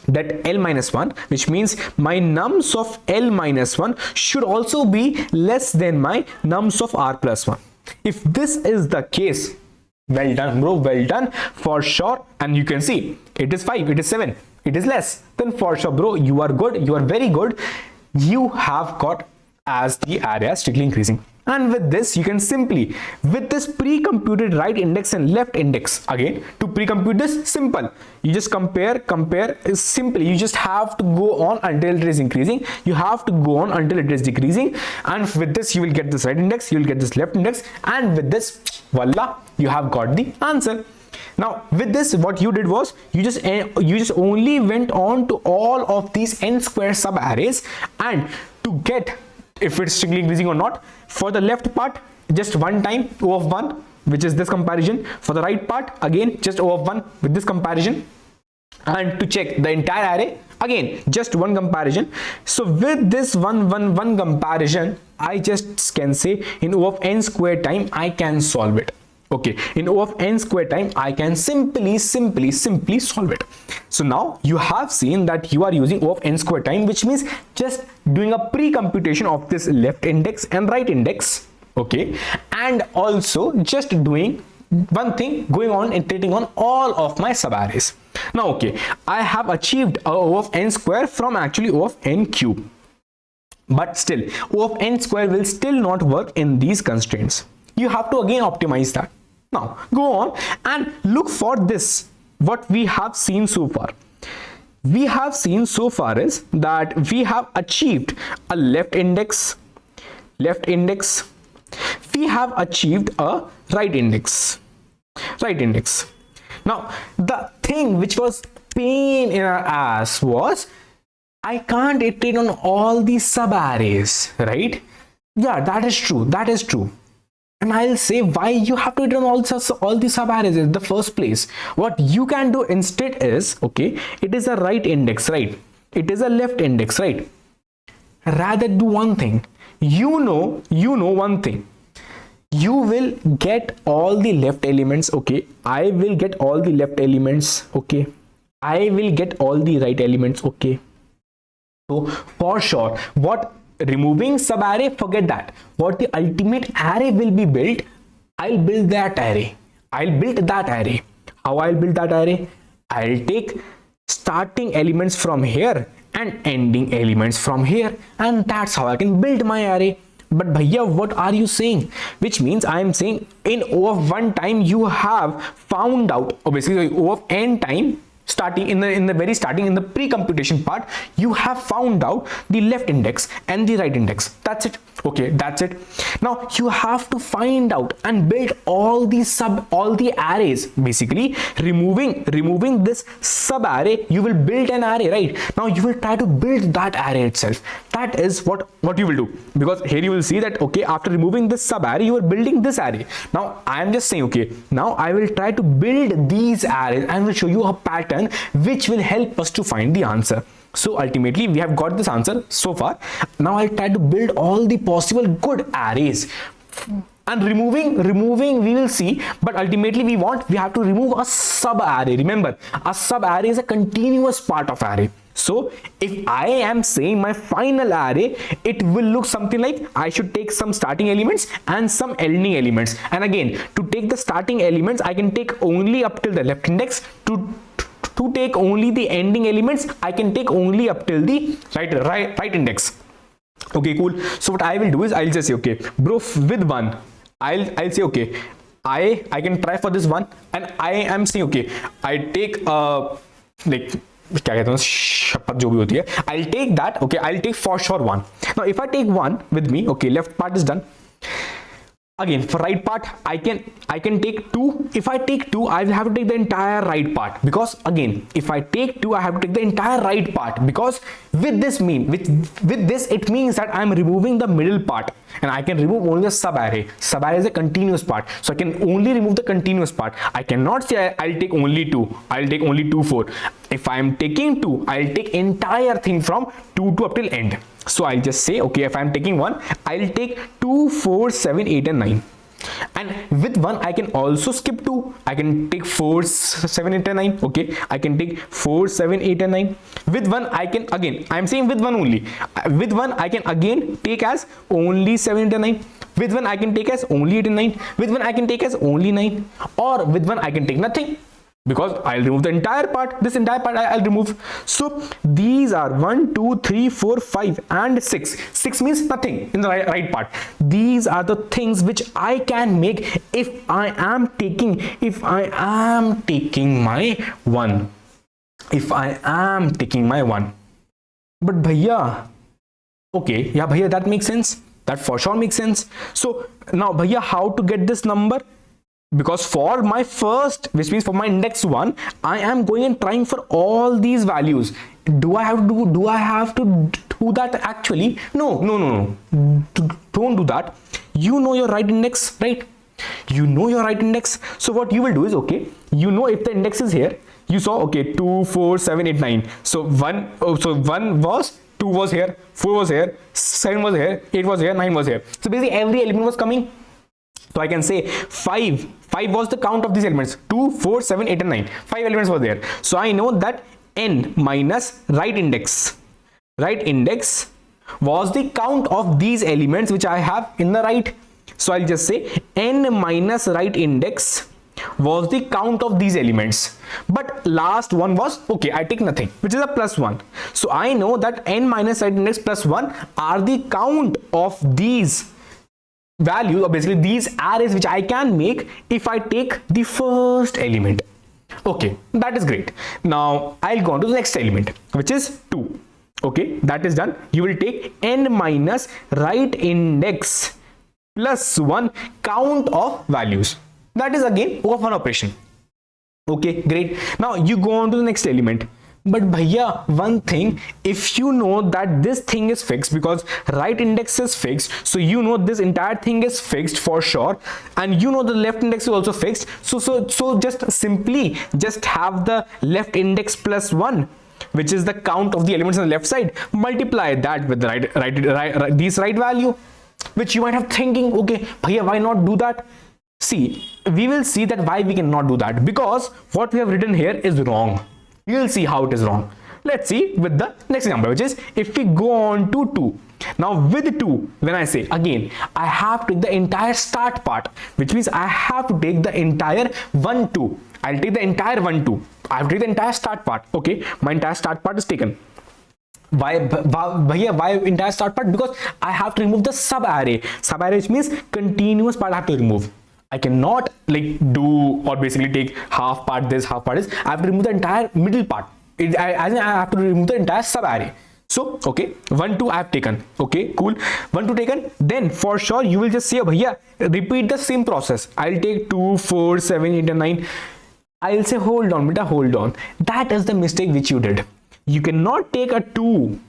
that L minus 1, which means my nums of L minus 1 should also be less than my nums of R plus 1. If this is the case, well done bro, well done for sure. And you can see it is 5, it is 7, it is less, then for sure bro, you are good, you are very good. You have got as the area strictly increasing. And with this, you can simply, with this pre-computed right index and left index, again, to pre-compute this, simple. You just compare is simple. You just have to go on until it is increasing. You have to go on until it is decreasing. And with this, you will get this right index, you will get this left index. And with this, voila, you have got the answer. Now with this, what you did was you just only went on to all of these n square sub arrays, and to get if it's strictly increasing or not, for the left part just one time O of 1, which is this comparison. For the right part, again just O of 1 with this comparison. And to check the entire array, again just one comparison. So with this one comparison, I just can say in O of n square time I can solve it. Okay, in O of n square time I can simply solve it. So now you have seen that you are using O of n square time, which means just doing a pre-computation of this left index and right index. Okay, and also just doing one thing, going on and iterating on all of my subarrays. Now okay, I have achieved a O of n square from actually O of n cube, but still O of n square will still not work in these constraints. You have to again optimize that. Now go on and look for this. What we have seen so far, is that we have achieved a left index, we have achieved a right index. Now the thing which was pain in our ass was I can't iterate on all these subarrays, right? Yeah, that is true. And I'll say why you have to iterate on all the subarrays in the first place. What you can do instead is, okay, it is a right index, right? It is a left index, right? Rather do one thing. You know one thing. You will get all the left elements, okay? I will get all the left elements, okay? I will get all the right elements, okay? So for sure, removing subarray, forget that. What the ultimate array will be built, I'll build that array. How I'll build that array? I'll take starting elements from here and ending elements from here, and that's how I can build my array. But bhaiya, what are you saying? Which means I am saying in O of 1 time you have found out, or basically O of n time, starting in the very starting, in the pre-computation part, you have found out the left index and the right index. That's it. Okay, that's it. Now you have to find out and build all the arrays. Basically removing this sub array, you will build an array, right? Now you will try to build that array itself. That is what you will do, because here you will see that, okay, after removing this sub array, you are building this array. Now I am just saying, okay, now I will try to build these arrays and will show you a pattern which will help us to find the answer. So ultimately we have got this answer so far. Now I'll try to build all the possible good arrays, and removing we will see, but ultimately we have to remove a sub array. Remember, a sub array is a continuous part of array. So if I am saying my final array, it will look something like I should take some starting elements and some ending elements. And again, to take the starting elements, I can take only up till the left index. To take only the ending elements, I can take only up till the right index. Okay, cool. So what I will do is I'll just say, okay, bro, with one, I'll say, okay, I can try for this one, and I am saying, okay, I take like क्या कहते हैं शपथ जो भी होती है, I'll take that. Okay, I'll take for sure one. Now if I take one with me, okay, left part is done. Again, for right part, I can take 2. If I take 2, I will have to take the entire right part, because again, if I take 2, I have to take the entire right part, because with this it means that I am removing the middle part, and I can remove only the sub array. Sub array is a continuous part, so I can only remove the continuous part. I cannot say I'll take only 2. I'll take only 2, 4. If I am taking 2, I'll take entire thing from 2 to up till end. So I'll just say, okay, if I'm taking 1, I'll take 2, 4, 7, 8 and 9. and with 1 I can also skip 2. I can take 4, 7, 8 and 9. Okay, I can take 4, 7, 8 and 9. With 1 I can, again I'm saying with 1 only, with 1 I can again take as only 7, 8 and 9. With 1 I can take as only 8 and 9. With 1 I can take as only 9, or with 1 I can take nothing, because I'll remove the entire part. This entire part I'll remove. So these are 1, 2, 3, 4, 5 and 6. 6 means nothing in the right part. These are the things which I can make if I am taking my 1. If I am taking my 1. But bhaiya, okay, yeah bhaiya, that makes sense. That for sure makes sense. So now bhaiya, how to get this number? Because for my first, which means for my index 1, I am going and trying for all these values. Do I have to do that actually? No. Don't do that. You know your right index, right? You know your right index. So what you will do is, okay, you know if the index is here, you saw, okay, 2, 4, 7, 8, 9. So 1 was, 2 was here, 4 was here, 7 was here, 8 was here, 9 was here. So basically every element was coming. So I can say 5 was the count of these elements. 2, 4, 7, 8 and 9. 5 elements were there. So I know that n minus right index was the count of these elements which I have in the right. So I'll just say n minus right index was the count of these elements. But last one was, okay, I take nothing, which is a plus 1. So I know that n minus right index plus 1 are the count of these values, or basically these arrays which I can make if I take the first element. Okay, that is great. Now I'll go on to the next element, which is 2. Okay, that is done. You will take n minus right index plus 1 count of values. That is again of one operation. Okay, great. Now you go on to the next element. But bhaiya, one thing, if you know that this thing is fixed, because right index is fixed, so you know this entire thing is fixed for sure, and you know the left index is also fixed, so just simply just have the left index plus 1, which is the count of the elements on the left side, multiply that with the this right value, which you might have thinking, okay bhaiya, why not do that? See, we will see that why we cannot do that, because what we have written here is wrong. You will see how it is wrong. Let's see with the next example, which is if we go on to 2. Now with 2, when I say again, I have to take the entire start part, which means I have to take the entire 1, 2. I'll take the entire 1, 2. I have to take the entire start part. Okay, my entire start part is taken. Why entire start part? Because I have to remove the sub array. Sub array, which means continuous part I have to remove. I cannot like do or basically take half part this, half part this. I have to remove the entire middle part. I have to remove the entire sub array. So okay, 1, 2 I have taken. Okay, cool. 1, 2 taken. Then for sure you will just say, bhaiya, repeat the same process. I'll take 2, 4, 7, 8 and 9. I'll say hold on, beta, hold on. That is the mistake which you did. You cannot take a 2.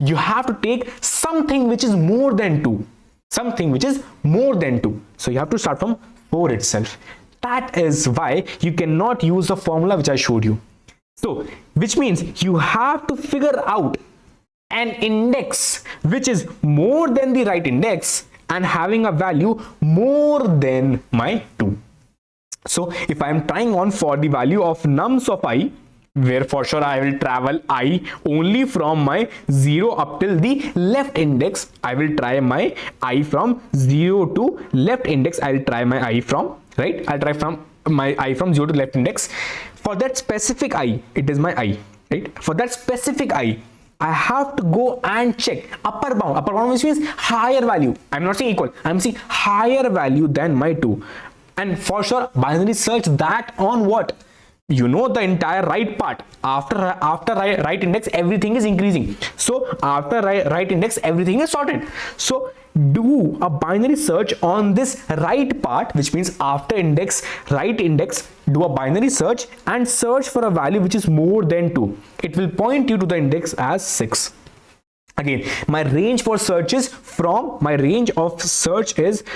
You have to take something which is more than 2. Something which is more than 2. So you have to start from 4 itself. That is why you cannot use the formula which I showed you. So which means you have to figure out an index which is more than the right index and having a value more than my 2. So if I am trying on for the value of nums of I, where for sure I will travel I only from my 0 up till the left index, I will try my I from 0 to left index. I'll try my I from, right? I'll try from my I from 0 to left index. For that specific I, it is my I, right? For that specific I have to go and check upper bound. Upper bound which means higher value. I'm not saying equal. I'm saying higher value than my 2. And for sure binary search that on what? You know the entire right part. After right index everything is increasing. So after right index everything is sorted. So do a binary search on this right part, which means after index, right index, do a binary search and search for a value which is more than 2. It will point you to the index as 6. Again, my range for search is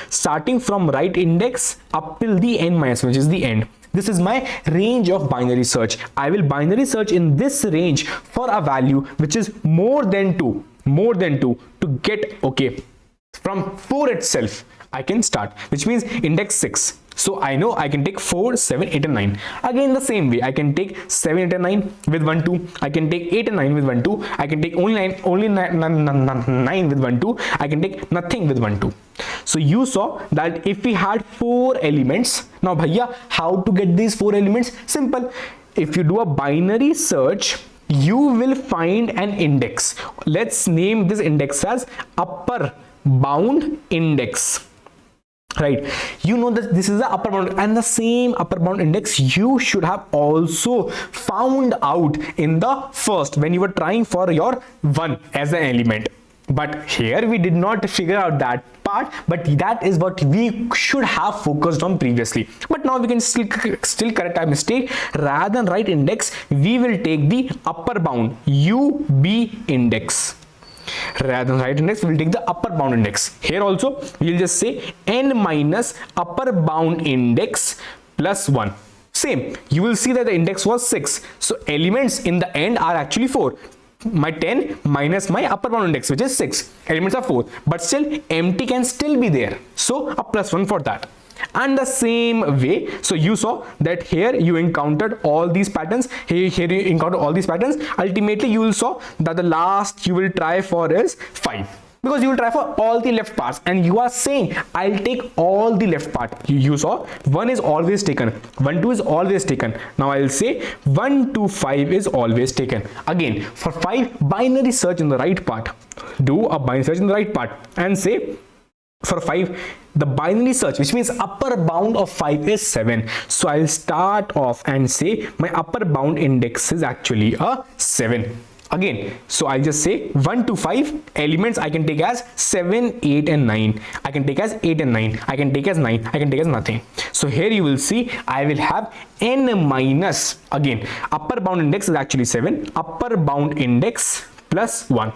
starting from right index up till the n minus, which is the end. This is my range of binary search. I will binary search in this range for a value which is more than 2 to get, okay, from 4 itself. I can start, which means index 6. So I know I can take 4, 7, 8 and 9. Again the same way, I can take 7, 8 and 9 with 1, 2. I can take 8 and 9 with 1, 2. I can take only 9 with 1, 2. I can take nothing with 1, 2. So you saw that if we had 4 elements, now bhaiya, how to get these 4 elements? Simple. If you do a binary search, you will find an index. Let's name this index as upper bound index. Right, you know that this is the upper bound, and the same upper bound index you should have also found out in the first when you were trying for your 1 as an element. But here we did not figure out that part, but that is what we should have focused on previously. But now we can still correct our mistake. Rather than write index, we will take the upper bound UB index. Rather than write index, we will take the upper bound index. Here also we will just say n minus upper bound index plus 1. Same, you will see that the index was 6. So elements in the end are actually 4. My 10 minus my upper bound index, which is 6. Elements are 4, but still empty can still be there. So a plus 1 for that. And the same way, so you saw that here you encountered all these patterns, here you encounter all these patterns. Ultimately you will saw that the last you will try for is 5, because you will try for all the left parts, and you are saying I'll take all the left part. You saw 1 is always taken, 1, 2 is always taken. Now I'll say 1 to 5 is always taken. Again, for 5, binary search in the right part. Do a binary search in the right part and say for 5, the binary search, which means upper bound of 5 is 7. So I'll start off and say my upper bound index is actually a 7. Again, so I'll just say 1 to 5 elements I can take as 7, 8 and 9. I can take as 8 and 9. I can take as 9. I can take as nothing. So here you will see I will have n minus, again, upper bound index is actually 7. Upper bound index plus 1.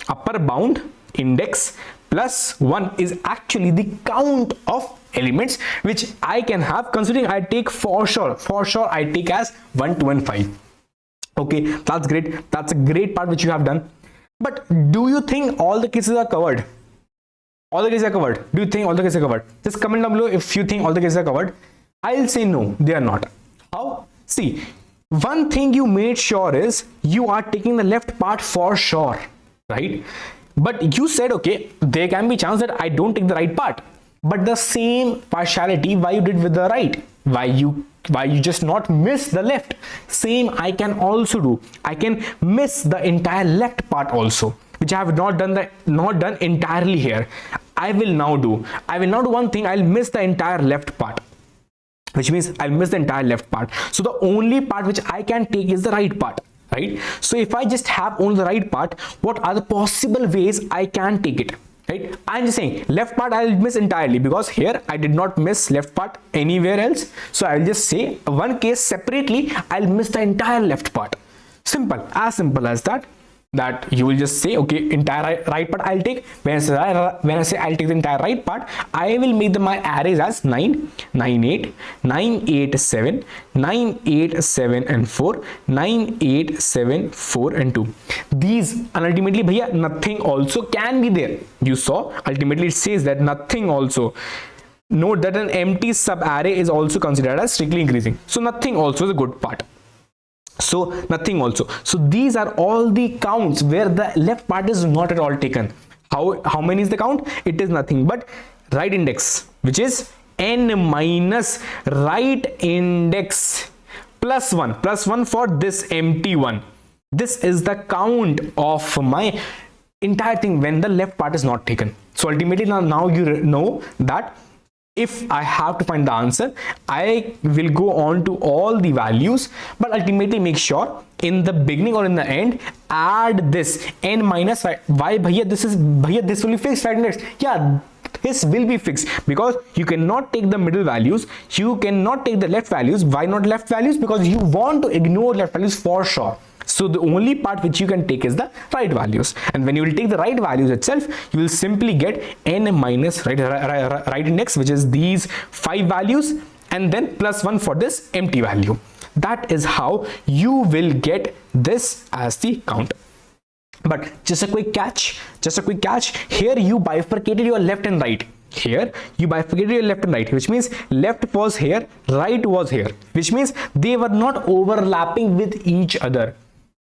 Upper bound index plus 1 is actually the count of elements which I can have, considering I take for sure I take as 1, 2 and 5. Okay, that's great. That's a great part which you have done. But do you think all the cases are covered? All the cases are covered. Do you think all the cases are covered? Just comment down below if you think all the cases are covered. I'll say no, they are not. How? See, one thing you made sure is you are taking the left part for sure, right? But you said, okay, there can be chance that I don't take the right part. But the same partiality why you did with the right, why you just not miss the left, same I can also do. I can miss the entire left part also, which I have not done entirely here. I will now do one thing. I'll miss the entire left part, which means I'll miss the entire left part. So the only part which I can take is the right part, right? So if I just have only the right part, what are the possible ways I can take it? Right, I'm just saying left part I'll miss entirely, because here I did not miss left part anywhere else. So I'll just say one case separately I'll miss the entire left part. Simple as that. That you will just say, okay, entire right part I'll take. When I say I'll take the entire right part, I will make my arrays as 9, 9, 8, 9, 8, 7, 9, 8, 7 and 4, 9, 8, 7, 4 and 2. These, and ultimately bhaiya, nothing also can be there. You saw ultimately it says that nothing also. Note that an empty sub array is also considered as strictly increasing. So nothing also is a good part. So nothing also. So these are all the counts where the left part is not at all taken. How many is the count? It is nothing but right index, which is n minus right index plus 1 for this empty one. This is the count of my entire thing when the left part is not taken. So ultimately now you know that if I have to find the answer, I will go on to all the values, but ultimately make sure in the beginning or in the end add this n minus right. Why bhaiya this will be fixed right index? Yeah, this will be fixed because you cannot take the middle values, you cannot take the left values. Why not left values? Because you want to ignore left values for sure. So the only part which you can take is the right values, and when you will take the right values itself, you will simply get n minus right index, which is these 5 values, and then plus 1 for this empty value. That is how you will get this as the count. But just a quick catch here, you bifurcated your left and right. here, you bifurcated your left and right, which means left was here, right was here, which means they were not overlapping with each other.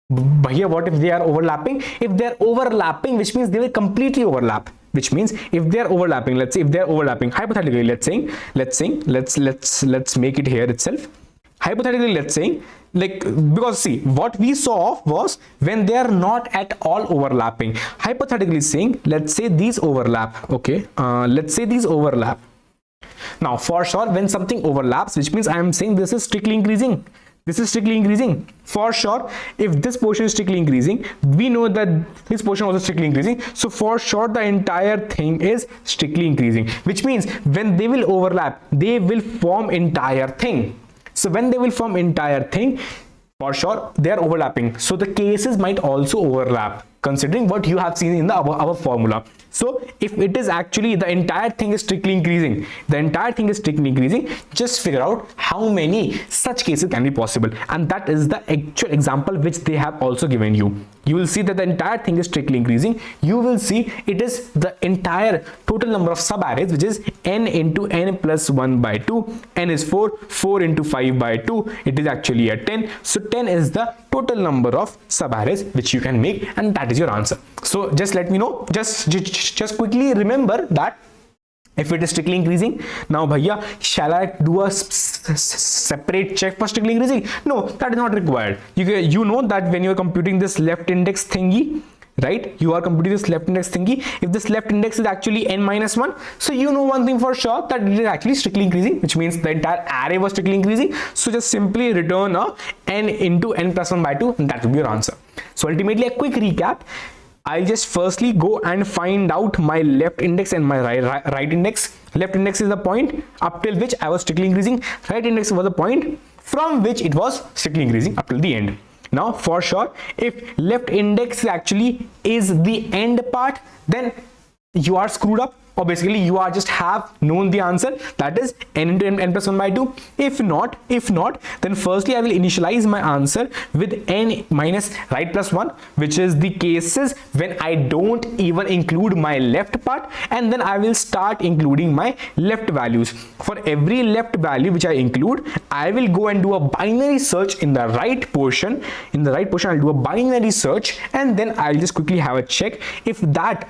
But here, what if they are overlapping? If they are overlapping, which means they will completely overlap. Which means if they are overlapping, let's say if they are overlapping, hypothetically, let's make it here itself. Hypothetically, let's say, like, because see, what we saw was when they are not at all overlapping. Hypothetically saying, let's say these overlap. Okay, let's say these overlap. Now, for sure, when something overlaps, which means I am saying this is strictly increasing. This is strictly increasing. For sure, if this portion is strictly increasing, we know that this portion also strictly increasing. So for sure, the entire thing is strictly increasing, which means when they will overlap, they will form entire thing. So when they will form entire thing, for sure, they are overlapping. So the cases might also overlap, considering what you have seen in the our formula. So if it is actually the entire thing is strictly increasing, just figure out how many such cases can be possible. And that is the actual example which they have also given you. You will see that the entire thing is strictly increasing. You will see it is the entire total number of subarrays, which is n into n plus 1 by 2. N is 4, 4 into 5 by 2. It is actually a 10. So 10 is the total number of subarrays which you can make, and that is your answer. So just let me know, just quickly remember that if it is strictly increasing. Now bhaiya, shall I do a separate check for strictly increasing? No, that is not required. You know that when you are computing this left index thingy, right, you are computing this left index thingy, if this left index is actually n minus 1, so you know one thing for sure, that it is actually strictly increasing, which means the entire array was strictly increasing. So just simply return a n into n plus 1 by 2, and that will be your answer. So ultimately, a quick recap, I'll just firstly go and find out my left index and my right index. Left index is the point up till which I was strictly increasing. Right index was the point from which it was strictly increasing up till the end. Now, for sure, if left index actually is the end part, then you are screwed up, or basically you are just have known the answer, that is n into n plus 1 by 2. If not, then firstly I will initialize my answer with n minus right plus 1, which is the cases when I don't even include my left part, and then I will start including my left values. For every left value which I include, I will go and do a binary search in the right portion. In the right portion, I'll do a binary search, and then I'll just quickly have a check if that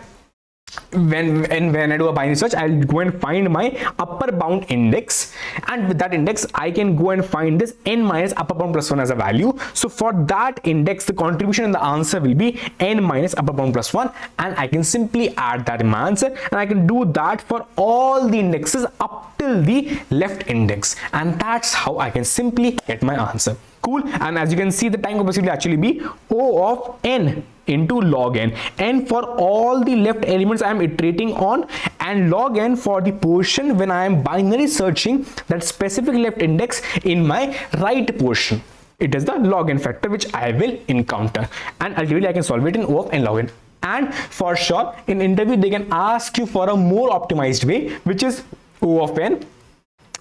when I do a binary search, I'll go and find my upper bound index, and with that index I can go and find this n minus upper bound plus 1 as a value. So for that index, the contribution in the answer will be n minus upper bound plus 1, and I can simply add that in my answer, and I can do that for all the indexes up till the left index, and that's how I can simply get my answer. Cool. And as you can see, the time complexity will actually be O of n into log n. N for all the left elements I am iterating on, and log n for the portion when I am binary searching that specific left index in my right portion. It is the log n factor which I will encounter, and ultimately I can solve it in O of n log n. And for sure, in interview they can ask you for a more optimized way, which is O of n,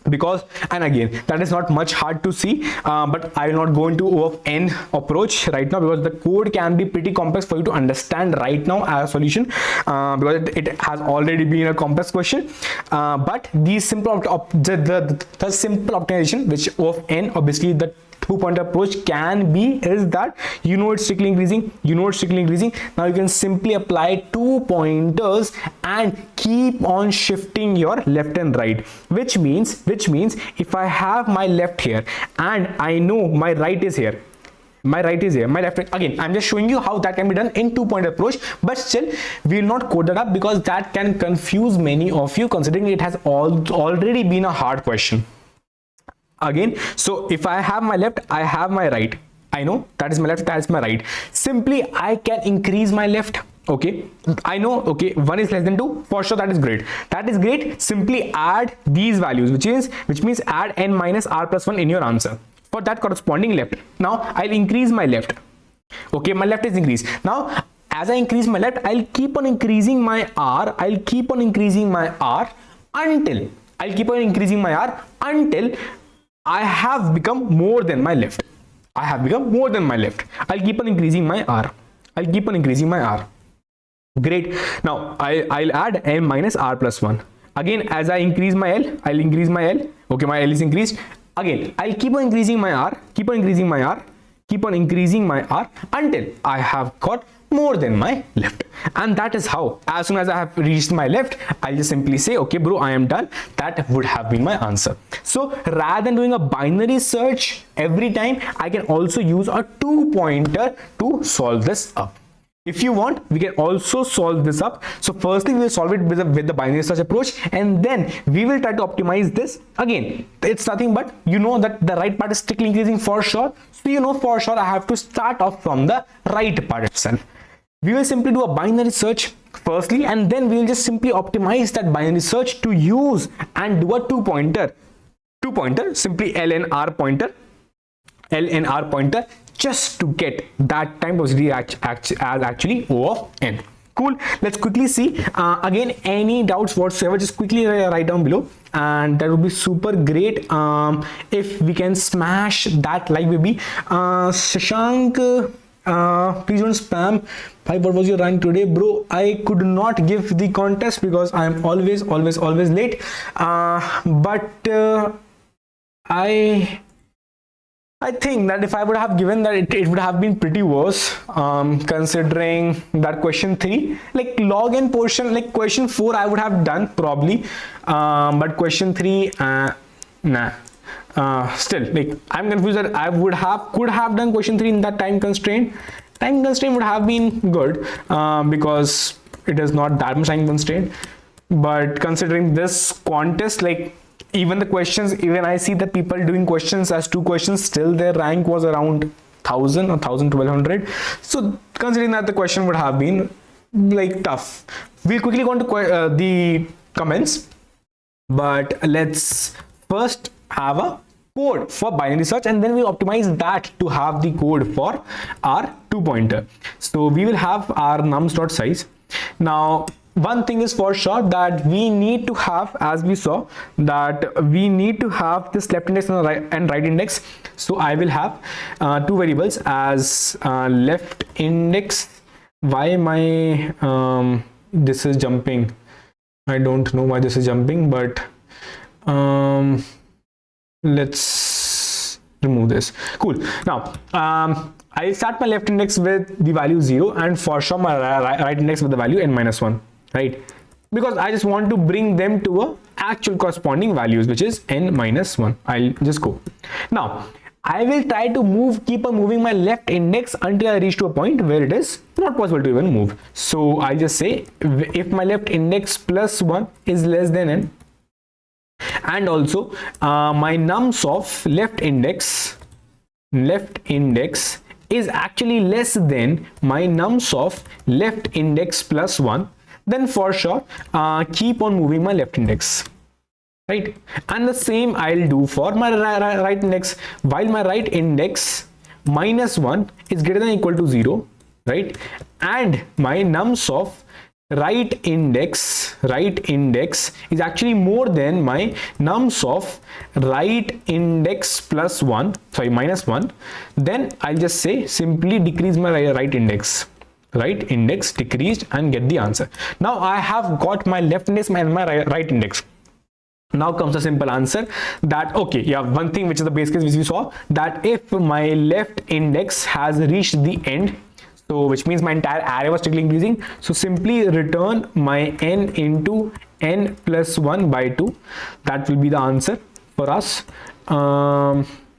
because, and again, that is not much hard to see, but I will not go into O of n approach right now, because the code can be pretty complex for you to understand right now as a solution, because it has already been a complex question. But the simple the simple optimization which O of n, obviously the two-point approach can be, is that you know it's strictly increasing, now you can simply apply 2 pointers and keep on shifting your left and right, which means if I have my left here and I know my right is here, my left, again I'm just showing you how that can be done in 2-point approach, but still we will not code that up because that can confuse many of you, considering it has already been a hard question. Again, so if I have my left, I have my right, I know that is my left, that is my right. Simply I can increase my left. Okay, I know, okay, 1 is less than 2, for sure, that is great. Simply add these values, which means add n minus r plus 1 in your answer for that corresponding left. Now I'll increase my left. Okay, my left is increased. Now as I increase my left, I'll keep on increasing my r, until I have become more than my left. I'll keep on increasing my r. Great. Now I'll add n minus r plus 1. Again, as I increase my L, I'll increase my L. Okay, my L is increased. Again, I'll keep on increasing my R, keep on increasing my R, keep on increasing my R until I have got more than my left. And that is how, as soon as I have reached my left, I'll just simply say, okay bro, I am done. That would have been my answer. So rather than doing a binary search every time, I can also use a 2-pointer to solve this up. If you want, we can also solve this up. So firstly, we will solve it with the binary search approach, and then we will try to optimize this. Again, it's nothing but, you know that the right part is strictly increasing for sure. So you know for sure I have to start off from the right part itself. We will simply do a binary search firstly, and then we will just simply optimize that binary search to use and do a 2-pointer. 2-pointer, simply L and R pointer, L and R pointer, just to get that time positivity as actually O of n. Cool. Let's quickly see. Again, any doubts whatsoever, just quickly write down below, and that would be super great. If we can smash that like baby. Shashank, please don't spam. Bhai, what was your rank today, bro? I could not give the contest because I am always late. But I think that if I would have given that, it would have been pretty worse, considering that question 3, like log n portion, like question 4 I would have done probably, but question 3, nah. Still, like I'm confused that I could have done question 3 in that time constraint. Time constraint would have been good, because it is not that much time constraint. But considering this contest, like even the questions, even I see that people doing questions as 2 questions, still their rank was around 1000 or 1200. So considering that, the question would have been like tough. We'll quickly go into the comments, but let's first have a code for binary search, and then we'll optimize that to have the code for our 2-pointer. So we will have our nums.size. Now one thing is for sure that we need to have, as we saw, that we need to have this left index and right index. So I will have 2 variables as left index. Why my this is jumping? I don't know why this is jumping, but let's remove this. Cool. Now I'll start my left index with the value 0, and for sure my right index with the value n-1, right? Because I just want to bring them to a actual corresponding values, which is n-1. I'll just go. Now I will try to keep on moving my left index until I reach to a point where it is not possible to even move. So I'll just say if my left index plus 1 is less than n, and also my nums of left index is actually less than my nums of left index plus 1, then for sure keep on moving my left index, right? And the same I'll do for my right index. While my right index -1 is greater than or equal to 0, right, and my nums of right index is actually more than my nums of right index plus 1, sorry, -1, then I'll just say simply decrease my right index decreased, and get the answer. Now I have got my left index and my right index. Now comes a simple answer that, okay, yeah, one thing which is the base case which we saw, that if my left index has reached the end, so which means my entire array was strictly increasing, so simply return my n into n plus 1 by 2. That will be the answer for us.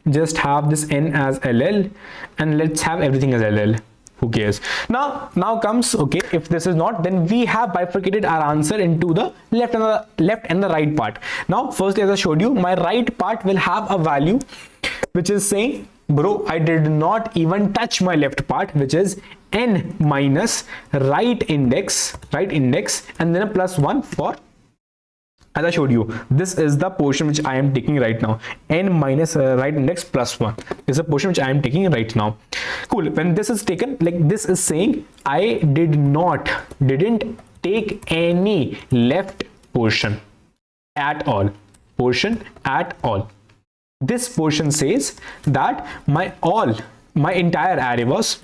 Just have this n as ll, and let's have everything as ll. Who cares? Now comes, okay, if this is not, then we have bifurcated our answer into the left and the right part. Now firstly, as I showed you, my right part will have a value which is saying, bro, I did not even touch my left part, which is n minus right index, and then a plus 1 for, as I showed you, this is the portion which I am taking right now. N minus right index plus 1 is the portion which I am taking right now. Cool. When this is taken, like this is saying, I didn't take any left portion at all. This portion says that my entire array was,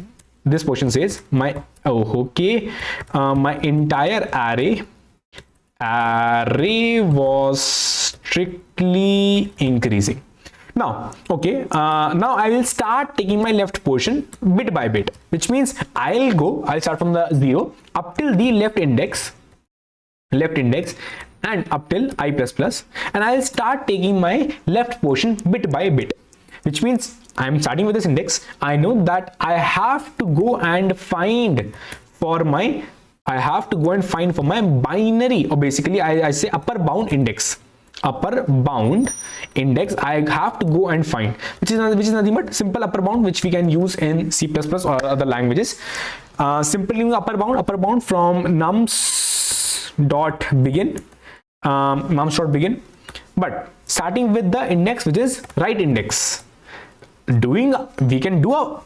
this portion says my entire array array was strictly increasing. Now, okay, now I will start taking my left portion bit by bit, which means I'll start from the 0 up till the left index and up till I++, and I'll start taking my left portion bit by bit, which means I'm starting with this index. I know that I have to go and find for my binary, or basically I say upper bound index. I have to go and find, which is nothing but simple upper bound, which we can use in C++ or other languages. Simply upper bound from nums.begin, but starting with the index which is right index. We can do a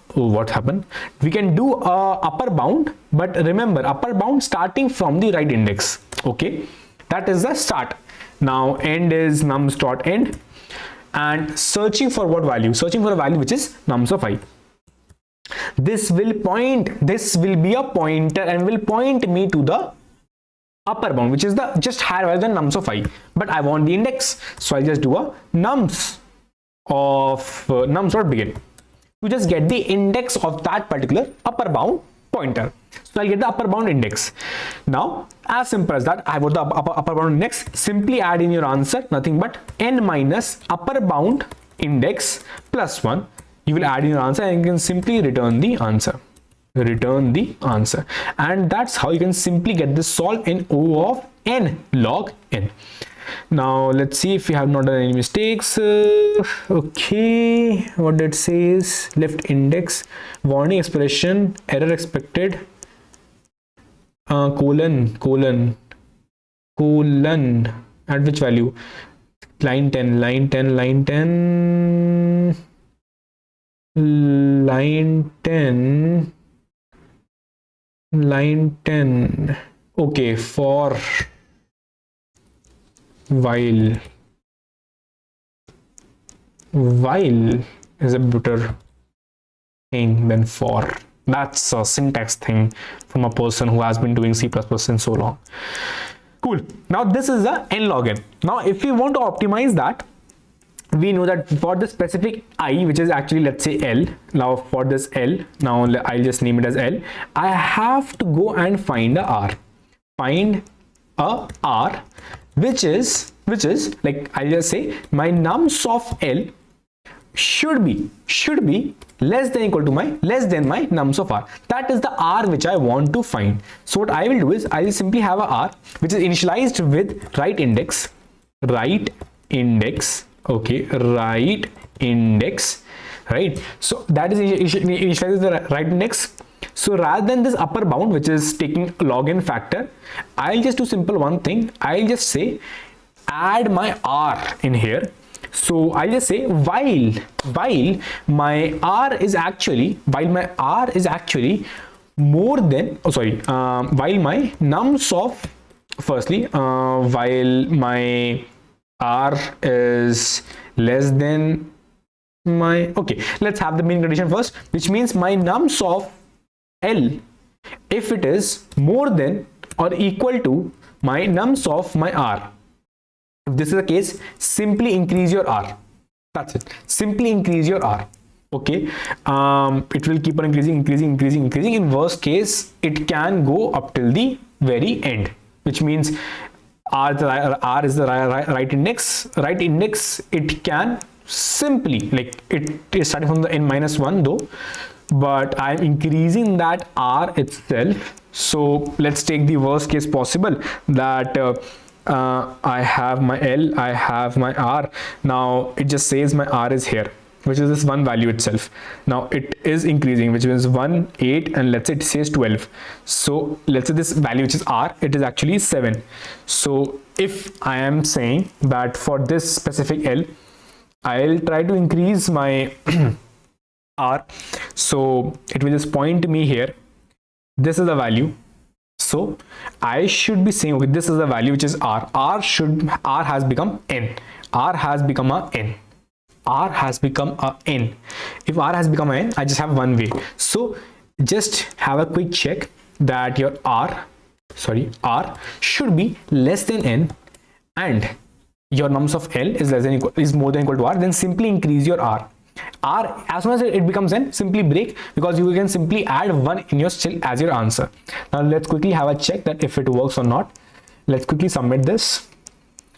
upper bound, but remember, upper bound starting from the right index. Okay, that is the start. Now end is nums.end, and searching for what value? Searching for a value which is nums of I. This will be a pointer and will point me to the upper bound, which is the just higher value than nums of I, but I want the index, so I'll just do a nums of nums.begin to just get the index of that particular upper bound pointer. So I'll get the upper bound index. Now, as simple as that, I want the upper bound index. Simply add in your answer, nothing but n minus upper bound index plus 1. You will add in your answer and you can simply return the answer. And that's how you can simply get this solved in O of n log n. Now let's see if we have not done any mistakes. Okay, what it says, left index, warning expression, error expected, colon, at which value? Line 10. Okay, for while is a better thing than for. That's a syntax thing from a person who has been doing C++ in so long. Cool. Now this is the n log n. Now if we want to optimize that, we know that for the specific I, which is actually, let's say L, now for this L, now I'll just name it as L, I have to go and find a R. Find a R, which is like, I'll just say my nums of L should be less than my nums of R. That is the R which I want to find. So what I will do is I'll simply have a R which is initialized with right index, okay, right index, right? So that is initialized with the right index. So rather than this upper bound, which is taking log n factor, I'll just do simple one thing. I'll just say add my R in here. So I'll just say while my R is actually more than, while my nums of, while my R is less than my, okay, let's have the main condition first, which means my nums of L, if it is more than or equal to my nums of my R. If this is the case, simply increase your R. That's it. Simply increase your R. Okay. It will keep on increasing. In worst case, it can go up till the very end, which means R is the right index. Right index, it can simply, like, it is starting from the n-1 though, but I'm increasing that R itself. So let's take the worst case possible, that I have my L, I have my R. Now it just says my R is here, which is this one value itself. Now it is increasing, which means 1, 8, and let's say it says 12. So let's say this value, which is R, it is actually 7. So if I am saying that for this specific L, I'll try to increase my R, so it will just point me here. This is the value. So I should be saying, okay, this is the value which is R. R has become N. R has become a N. R has become a N. If R has become a N, I just have one way. So just have a quick check that your R r should be less than n, and your nums of L is more than equal to r, then simply increase your r. As soon as it becomes n, simply break, because you can simply add 1 in your still as your answer. Now let's quickly have a check that if it works or not. Let's quickly submit this,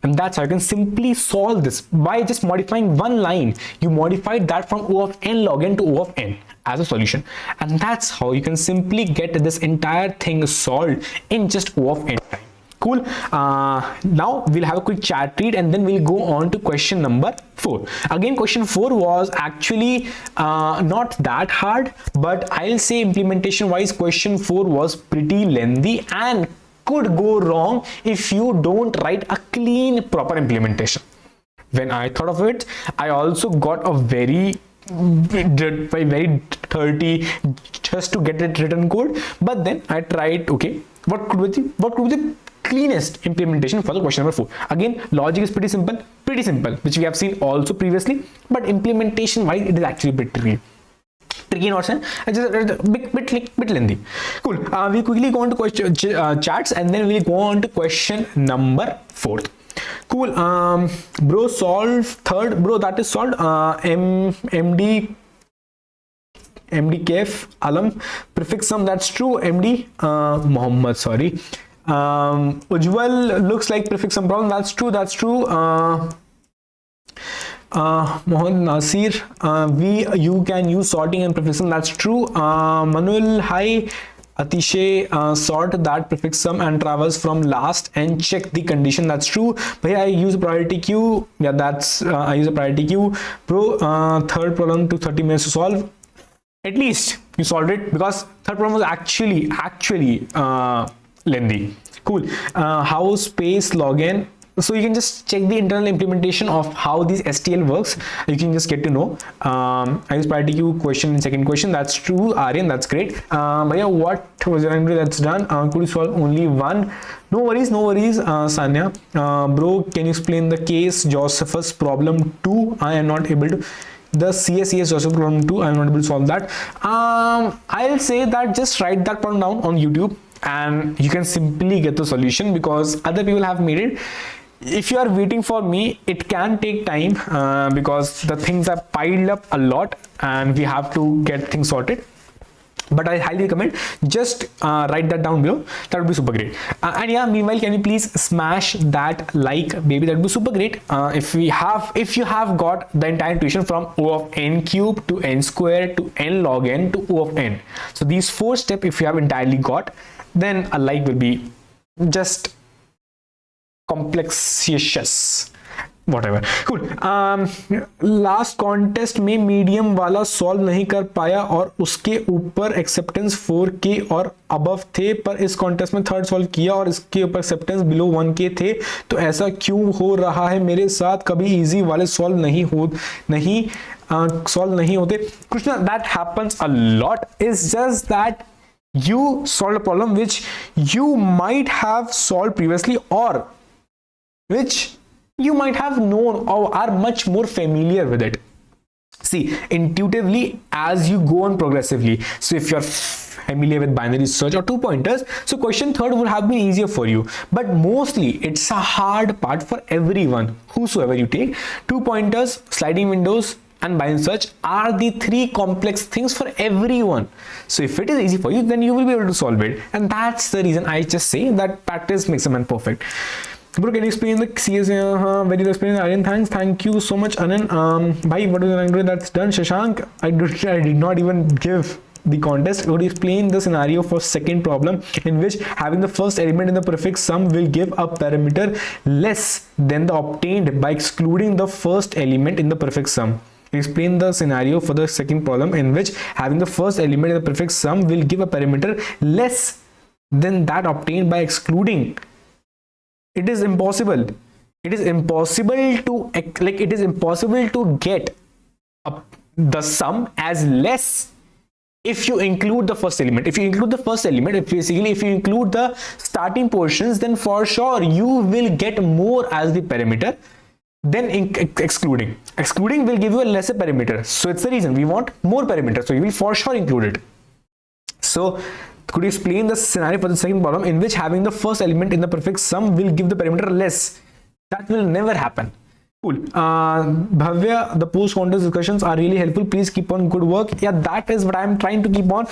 and that's how you can simply solve this by just modifying one line. You modified that from O of n log n to O of n as a solution, and that's how you can simply get this entire thing solved in just O of n time. Cool. Now we'll have a quick chat read, and then we'll go on to question number 4. Again, question 4 was actually not that hard, but I'll say implementation wise question 4 was pretty lengthy and could go wrong if you don't write a clean proper implementation. When I thought of it, I also got a very dirty just to get it written code, but then I tried, okay, what could be the cleanest implementation for the question number 4. Again, logic is pretty simple, which we have seen also previously, but implementation wise it is actually a bit tricky in our sense, just a bit lengthy. Cool. We quickly go on to question chats, and then we'll go on to question number 4. Cool. Bro, solve third. Bro, that is solved. MD Kef Alam prefix sum, that's true. MD Muhammad, sorry. Ujwal looks like prefix sum problem, that's true. Mohan Nasir, you can use sorting and prefix sum, that's true. Manuel, hi. Atishay, sort that prefix sum and traverse from last and check the condition, that's true. But I use a priority queue, yeah, that's I use a priority queue. Bro, third problem took 30 minutes to solve. At least you solved it, because third problem was actually lengthy. Cool. How space login, so you can just check the internal implementation of how this STL works. You can just get to know. I use priority queue question in second question, that's true. Aryan, that's great. But yeah, what was your angry that's done? Could you solve only one? No worries, Sanya. Bro, can you explain the case Josephus problem 2? I am not able to. The CSES Joseph problem 2, I am not able to solve that. I'll say that just write that problem down on YouTube, and you can simply get the solution, because other people have made it. If you are waiting for me, it can take time, because the things are piled up a lot and we have to get things sorted. But I highly recommend just write that down below. That would be super great. And yeah, meanwhile, can you please smash that like, baby? That would be super great. If you have got the entire intuition from O of n cube to n square to n log n to O of n, so these 4 steps, if you have entirely got, then a like will be just complexious, whatever. Cool. Last contest में medium वाला solve नहीं कर पाया और उसके ऊपर acceptance 4K और above थे, पर इस कॉन्टेस्ट में थर्ड सॉल्व किया और इसके ऊपर एक्सेप्टेंस बिलो 1K थे, तो ऐसा क्यों हो रहा है मेरे साथ? कभी इजी वाले सॉल्व नहीं होते। Krishna, that happens a lot. Is just that you solved a problem which you might have solved previously, or which you might have known or are much more familiar with it. See, intuitively, as you go on progressively, so if you're familiar with binary search or 2 pointers, so question 3 would have been easier for you, but mostly it's a hard part for everyone, whosoever you take. 2 pointers, sliding windows and binary search are the 3 complex things for everyone. So if it is easy for you, then you will be able to solve it, and that's the reason I just say that practice makes a man perfect. Bro, can you explain the CS? Very well explained, Aryan. Thank you so much, Anand. Bhai, what is the language that's done? Shashank, I did not even give the contest. Would you explain the scenario for second problem in which having the first element in the prefix sum will give a parameter less than the obtained by excluding the first element in the prefix sum? Explain the scenario for the second problem in which having the first element in the prefix sum will give a parameter less than that obtained by excluding. It is impossible. It is impossible to get the sum as less if you include the first element. If you include the first element, if you include the starting portions, then for sure you will get more as the parameter than excluding. Excluding will give you a lesser parameter. So it's the reason we want more parameters. So you will for sure include it. So Could you explain the scenario for the second problem in which having the first element in the prefix sum will give the parameter less? That will never happen. Cool. Bhavya, the post contest discussions are really helpful. Please keep on good work. Yeah, that is what I'm trying to keep on.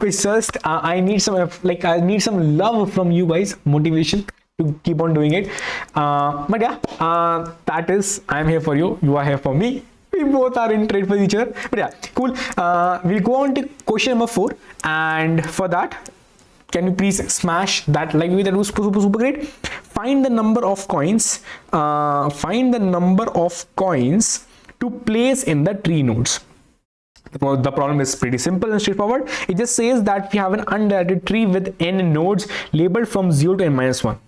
It's just I need some love from you guys, motivation to keep on doing it. But yeah, that is, I'm here for you. You are here for me. We both are in trade for each other. But yeah, cool. We'll go on to question number 4, and for that, can you please smash that like video? That was super great. Find the number of coins. Find the number of coins to place in the tree nodes. The problem is pretty simple and straightforward. It just says that we have an undirected tree with n nodes labeled from 0 to n-1.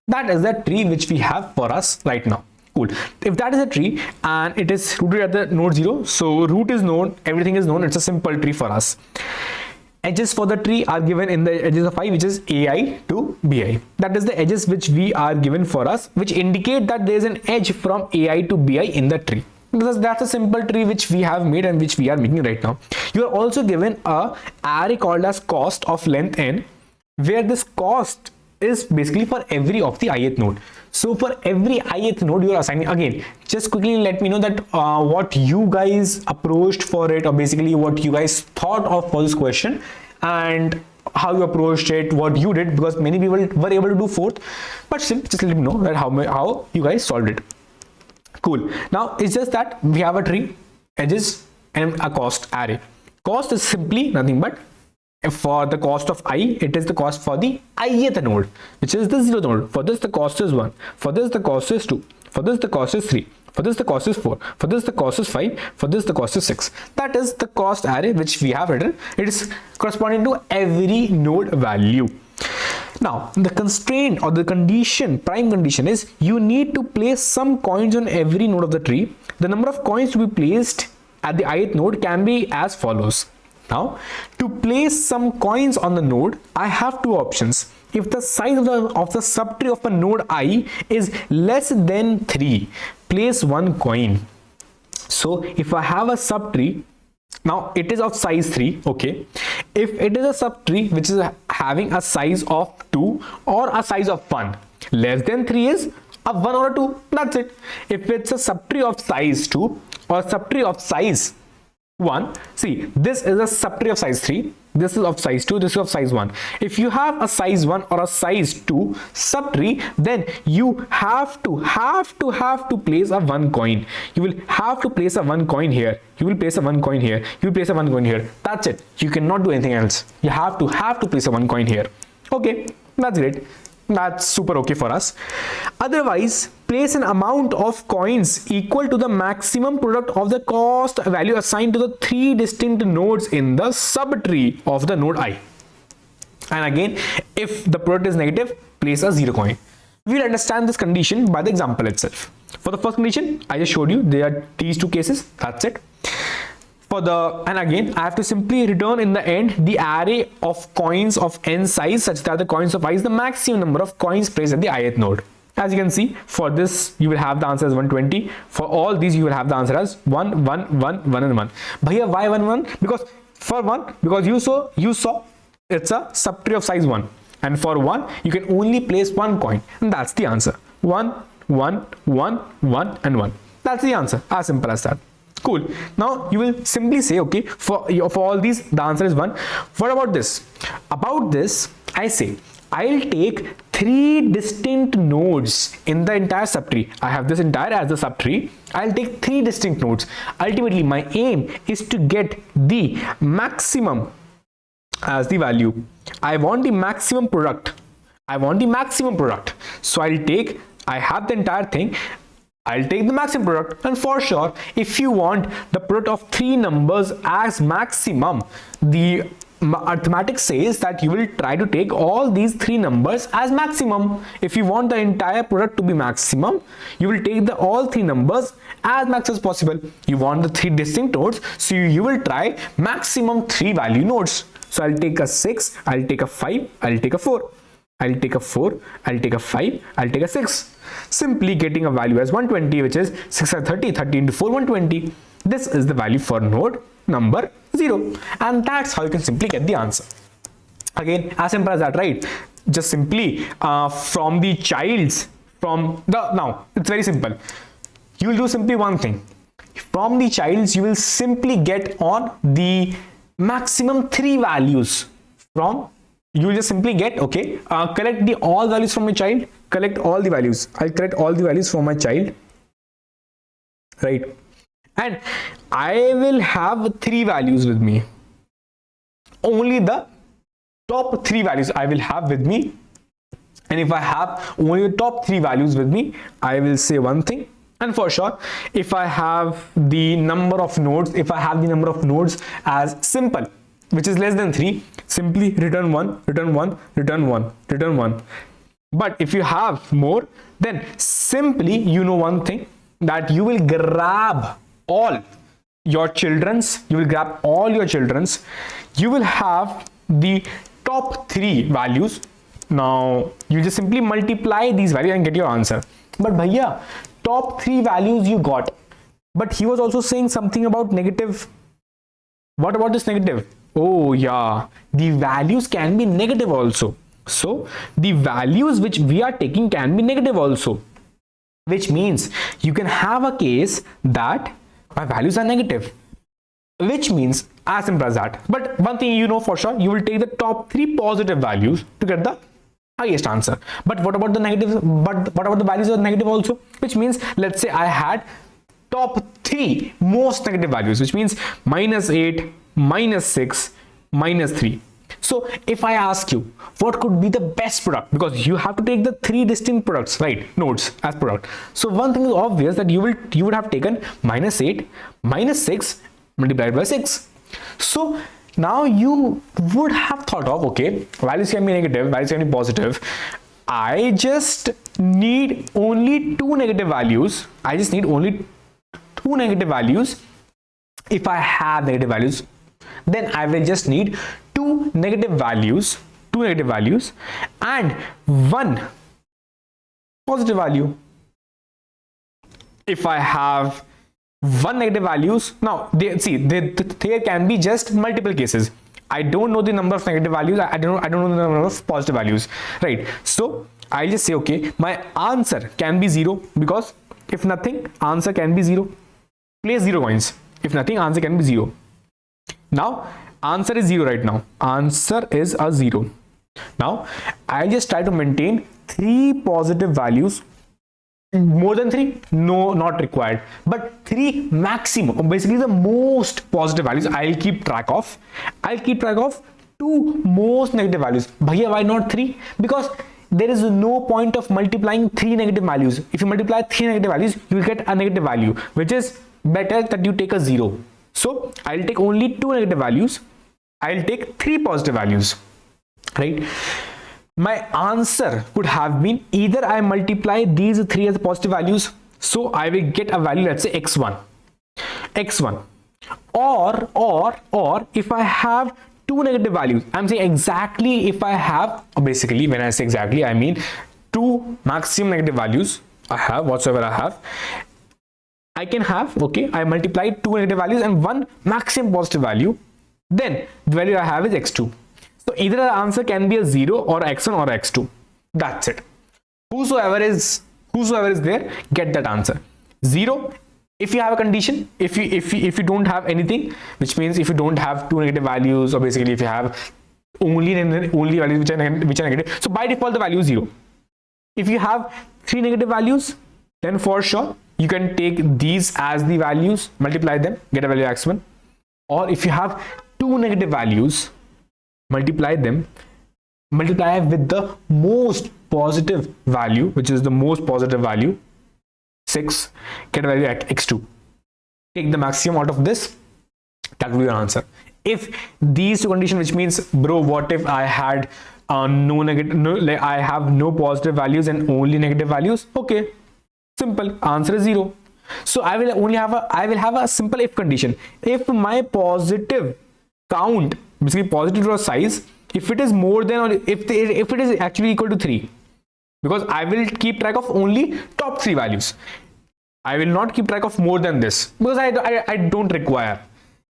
That is the tree which we have for us right now. Cool. If that is a tree and it is rooted at the node 0, so root is known, everything is known. It's a simple tree for us. Edges for the tree are given in the edges of I, which is AI to BI. That is the edges which we are given for us, which indicate that there is an edge from AI to BI in the tree. That's a simple tree which we have made and which we are making right now. You are also given a array called as cost of length n, where this cost is basically for every of the ith node. So for every ith node you are assigning, again, just quickly let me know that what you guys approached for it, or basically what you guys thought of for this question and how you approached it, what you did, because many people were able to do 4th, but still just let me know that how you guys solved it. Cool. Now it's just that we have a tree, edges, and a cost array. Cost is simply nothing but for the cost of I, it is the cost for the ith node, which is the 0th node. For this the cost is 1, for this the cost is 2, for this the cost is 3, for this the cost is 4, for this the cost is 5, for this the cost is 6. That is the cost array which we have written. It is corresponding to every node value. Now the constraint or the condition, prime condition, is you need to place some coins on every node of the tree. The number of coins to be placed at the ith node can be as follows. Now, to place some coins on the node, I have two options. If the size of the subtree of a node I is less than 3, place 1 coin. So if I have a subtree, now it is of size 3, okay. If it is a subtree which is having a size of 2 or a size of 1, less than 3 is a 1 or a 2, that's it. If it's a subtree of size 2 or a subtree of size 1, see, this is a subtree of size 3, this is of size 2, this is of size 1. If you have a size 1 or a size 2 subtree, then you have to place a 1 coin. You will have to place a 1 coin here. You will place a 1 coin here. You will place a 1 coin here. That's it. You cannot do anything else. You have to place a 1 coin here. Okay, that's great. That's super okay for us. Otherwise, place an amount of coins equal to the maximum product of the cost value assigned to the 3 distinct nodes in the subtree of the node I. And again, if the product is negative, place a 0 coin. We'll understand this condition by the example itself. For the first condition, I just showed you there are these 2 cases. That's it. And again, I have to simply return in the end the array of coins of n size such that the coins of I is the maximum number of coins placed at the ith node. As you can see, for this you will have the answer as 120. For all these you will have the answer as 1, 1, 1, 1 and 1. Bhaiya, why 1, 1? Because for 1, because you saw it's a subtree of size 1, and for 1 you can only place 1 coin, and that's the answer. 1, 1, 1, 1 and 1. That's the answer. As simple as that. Cool. Now you will simply say, okay, for all these the answer is 1. What about this? About this, I say I'll take 3 distinct nodes in the entire subtree. I have this entire as the subtree. I'll take 3 distinct nodes. Ultimately, my aim is to get the maximum as the value. I want the maximum product. So I have the entire thing. I'll take the maximum product, and for sure, if you want the product of 3 numbers as maximum, the arithmetic says that you will try to take all these 3 numbers as maximum. If you want the entire product to be maximum, you will take all 3 numbers as max as possible. You want the 3 distinct nodes, so you will try maximum 3 value nodes. So I'll take a 6, I'll take a 5, I'll take a 4. I'll take a 4, I'll take a 5, I'll take a 6. Simply getting a value as 120, which is 6 are 30, 30 into 4, 120. This is the value for node number 0. And that's how you can simply get the answer. Again, as simple as that, right? Just simply from the child's, now it's very simple. You will do simply one thing. From the child's, you will simply get on the maximum 3 values. You will just simply get, okay, collect all values from my child, collect all the values. I'll collect all the values from my child, right? And I will have 3 values with me. Only the top 3 values I will have with me. And if I have only the top 3 values with me, I will say one thing. And for sure, if I have the number of nodes, as simple, which is less than 3, simply return 1, return 1, return 1, return 1. But if you have more, then simply you know one thing, that you will grab all your children's, you will have the top 3 values. Now you just simply multiply these values and get your answer. But bhaiya, top 3 values you got, but he was also saying something about negative. What about this negative? Oh yeah, the values can be negative also. So the values which we are taking can be negative also, which means you can have a case that my values are negative, which means as simple as that. But one thing you know for sure, you will take the top 3 positive values to get the highest answer. But what about the negative? But what about the values are negative also? Which means, let's say I had top 3 most negative values, which means -8, -6, -3. So if I ask you what could be the best product, because you have to take the 3 distinct products, right, nodes as product. So one thing is obvious, that you would have taken -8 -6 multiplied by 6. So now you would have thought of, okay, values can be negative, values can be positive. I just need only 2 negative values. If I have negative values, then I will just need 2 negative values and 1 positive value. If I have 1 negative values, now there can be just multiple cases. I don't know the number of negative values, I don't know the number of positive values, right? So I'll just say, okay, my answer can be 0, because if nothing, answer can be 0. Place 0 coins. If nothing, answer can be 0. Now answer is 0 right now. Answer is a 0. Now I'll just try to maintain 3 positive values. More than 3? No, not required. But 3 maximum, basically the most positive values I'll keep track of. 2 most negative values. Bhaiya, why not 3? Because there is no point of multiplying 3 negative values. If you multiply 3 negative values, you will get a negative value, which is better that you take a 0. So I'll take only 2 negative values. I'll take 3 positive values, right? My answer could have been, either I multiply these 3 as positive values, so I will get a value, let's say x1, or if I have 2 negative values, I'm saying exactly if I have, basically when I say exactly, I mean 2 maximum negative values I have, whatsoever I have, I can have, okay, I multiplied 2 negative values and 1 maximum positive value, then the value I have is x2. So either the answer can be a 0 or x1 or x2. That's it. Whosoever is there, get that answer. 0 if you have a condition, if you don't have anything, which means if you don't have 2 negative values, or basically if you have only values which are negative, so by default the value is 0. If you have 3 negative values, then for sure you can take these as the values, multiply them, get a value x1. Or if you have 2 negative values, multiply with the most positive value, which is the most positive value, 6, get a value at x2. Take the maximum out of this, that will be your answer. If these 2 conditions, which means, bro, what if I had I have no positive values and only negative values? Okay, simple, answer is 0. So I will have a simple if condition. If my positive count, basically positive row size, if it is more than, or if it is actually equal to 3, because I will keep track of only top 3 values. I will not keep track of more than this, because I don't require.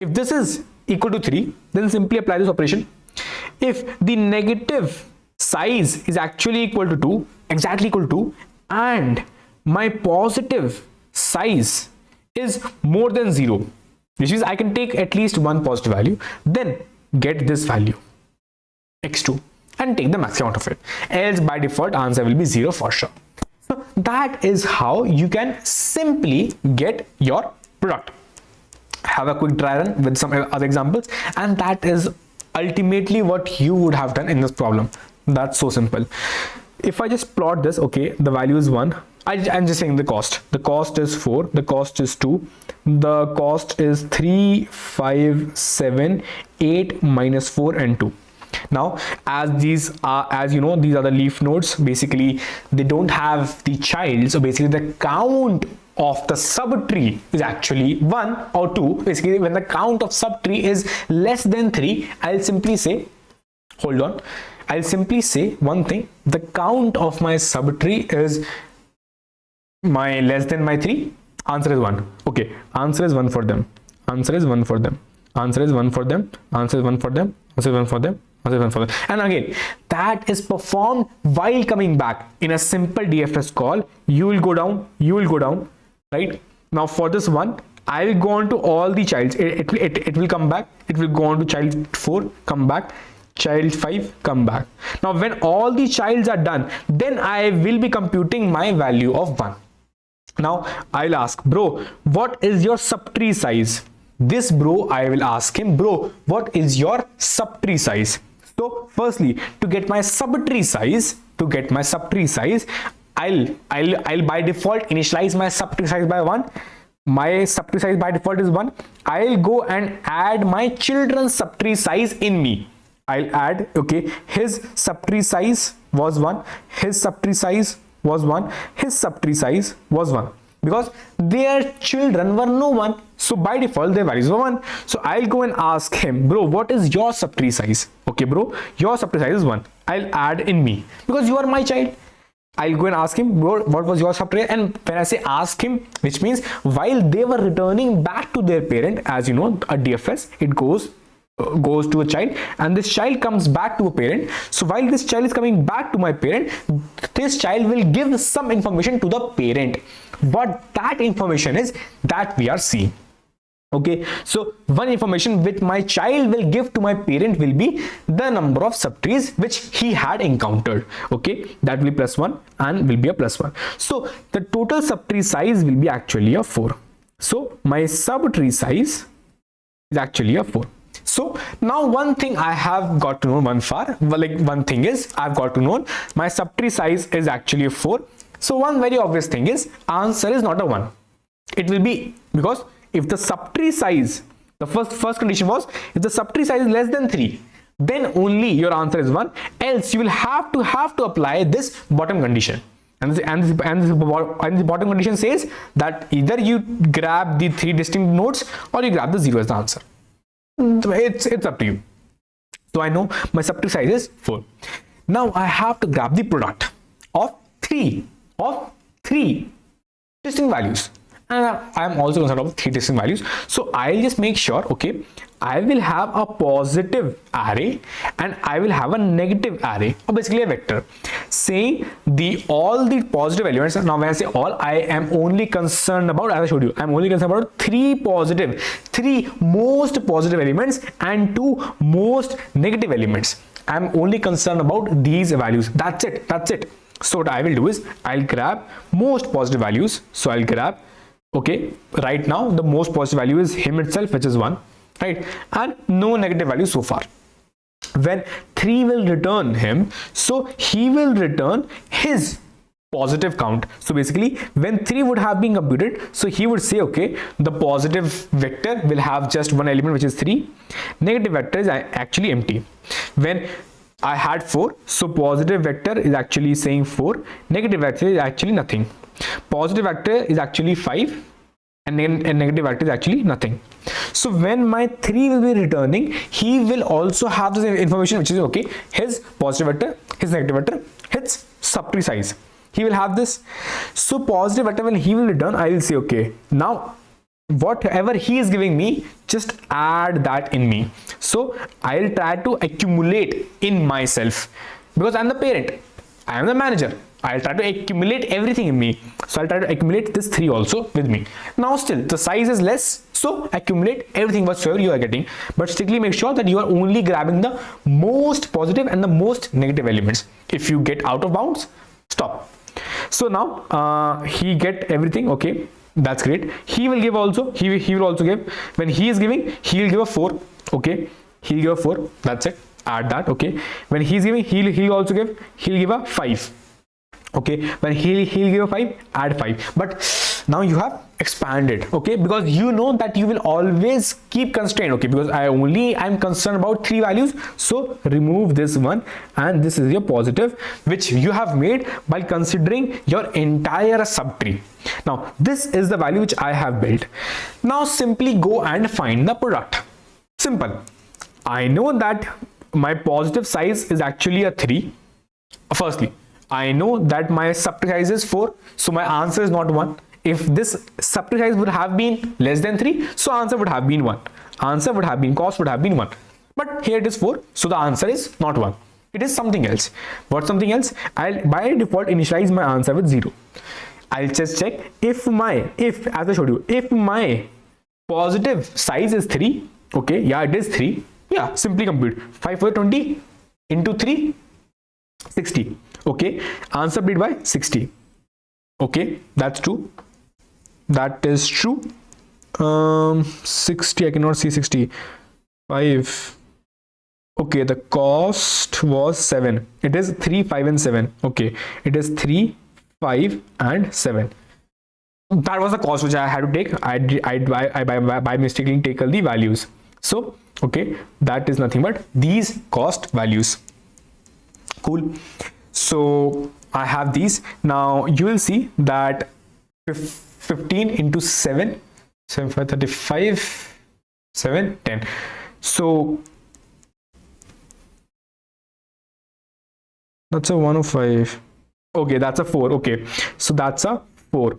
If this is equal to 3, then simply apply this operation. if the negative size is actually equal to 2, exactly equal to 2, and my positive size is more than 0, which means I can take at least one positive value, then get this value x2 and take the maximum out of it. Else by default answer will be 0 for sure. So that is how you can simply get your product. Have a quick try run with some other examples, and that is ultimately what you would have done in this problem. That's so simple. If I just plot this, okay, the value is 1. I'm just saying the cost. The cost is 4, the cost is 2, the cost is 3, 5, 7, 8, minus 4 and 2. Now, as these are, as you know, these are the leaf nodes. Basically, they don't have the child. So basically the count of the subtree is actually 1 or 2. Basically, when the count of subtree is less than 3, I'll simply say, hold on, I'll simply say one thing. The count of my subtree is my less than my 3. Answer is 1. Okay, answer is 1 for them. Answer is 1 for them. Answer is 1 for them. Answer is 1 for them. Answer is 1 for them. And again, that is performed while coming back in a simple DFS call. You will go down, right? Now for this one, I will go on to all the childs. It will come back. It will go on to child 4, come back, child 5, come back. Now when all the childs are done, then I will be computing my value of 1. Now I'll ask, bro, what is your subtree size? This bro, I will ask him, bro, what is your subtree size? So firstly, to get my subtree size, I'll by default initialize my subtree size by 1. My subtree size by default is 1. I'll go and add my children's subtree size in me. I'll add, okay, his subtree size was 1, his subtree size was 1, his subtree size was 1, because their children were no one. So by default their values were 1. So I'll go and ask him, bro, what is your subtree size? Okay, bro, your subtree size is 1. I'll add in me because you are my child. I'll go and ask him, bro, what was your subtree? And when I say ask him, which means while they were returning back to their parent, as you know, a DFS, it goes to a child, and this child comes back to a parent. So while this child is coming back to my parent, this child will give some information to the parent. What that information is, that we are seeing. Okay, so one information which my child will give to my parent will be the number of subtrees which he had encountered. Okay, that will be +1 and will be a +1. So the total subtree size will be actually a 4. So my subtree size is actually a 4. So now one thing I have got to know one thing is I've got to know my subtree size is actually a 4. So one very obvious thing is answer is not a 1. It will be, because if the subtree size, the first condition was if the subtree size is less than 3, then only your answer is 1. Else you will have to apply this bottom condition. And the bottom condition says that either you grab the 3 distinct nodes or you grab the 0 as the answer. It's up to you. So I know my subtree size is 4. Now I have to grab the product of 3 distinct values, and I am also concerned about 3 distinct values. So I'll just make sure, okay, I will have a positive array and I will have a negative array, or basically a vector, saying all the positive elements. Now when I say all, I am only concerned about, as I showed you, I'm only concerned about 3 most positive elements and 2 most negative elements. I'm only concerned about these values. That's it. So what I will do is I'll grab most positive values. So I'll grab, okay, right now the most positive value is him itself, which is 1, right, and no negative value so far. When 3 will return him, so he will return his positive count. So basically when 3 would have been computed, so he would say, okay, the positive vector will have just one element, which is 3. Negative vector is actually empty. When I had 4, so positive vector is actually saying 4, negative vector is actually nothing. Positive vector is actually 5, and negative vector is actually nothing. So when my 3 will be returning, he will also have this information, which is, okay, his positive vector, his negative vector, his subtree size. He will have this. So positive vector, when he will return, I will say, okay, now whatever he is giving me, just add that in me. So I'll try to accumulate in myself, because I'm the parent, I am the manager. I'll try to accumulate everything in me. So I'll try to accumulate this 3 also with me. Now still the size is less, so accumulate everything whatsoever you are getting, but strictly make sure that you are only grabbing the most positive and the most negative elements. If you get out of bounds, stop. So now he get everything. Okay, that's great. He will give also, he will also give. When he is giving, he will give a 4. Okay, he'll give a 4. That's it. Add that. Okay, when he's giving, he'll also give, he'll give a 5. Okay, when he'll give a 5, add 5. But now you have expanded. Okay, because you know that you will always keep constrained. Okay, because I'm concerned about 3 values, so remove this one, and this is your positive, which you have made by considering your entire subtree. Now this is the value which I have built. Now simply go and find the product. Simple. I know that my positive size is actually a 3. Firstly, I know that my subtree size is 4, so my answer is not 1. If this subtree size would have been less than 3, so answer would have been 1. Answer would have been, cost would have been 1. But here it is 4, so the answer is not 1. It is something else. What's something else? I'll by default initialize my answer with 0. I'll just check if as I showed you, if my positive size is 3, okay, yeah, it is 3. Yeah, simply compute 5 for 20 into 3, 60. Okay, answer beat by 60. Okay, that's true. That is true. 60, I cannot see 60. 5. Okay, the cost was 7. It is 3, 5 and 7. Okay, it is 3, 5 and 7. That was the cost which I had to take. I by mistakenly take all the values. So okay, that is nothing but these cost values. Cool. So I have these. Now you will see that 15 into 7, 7, 5, 35, 7, 10. So that's a 105. Okay, that's a 4. Okay, so that's a 4.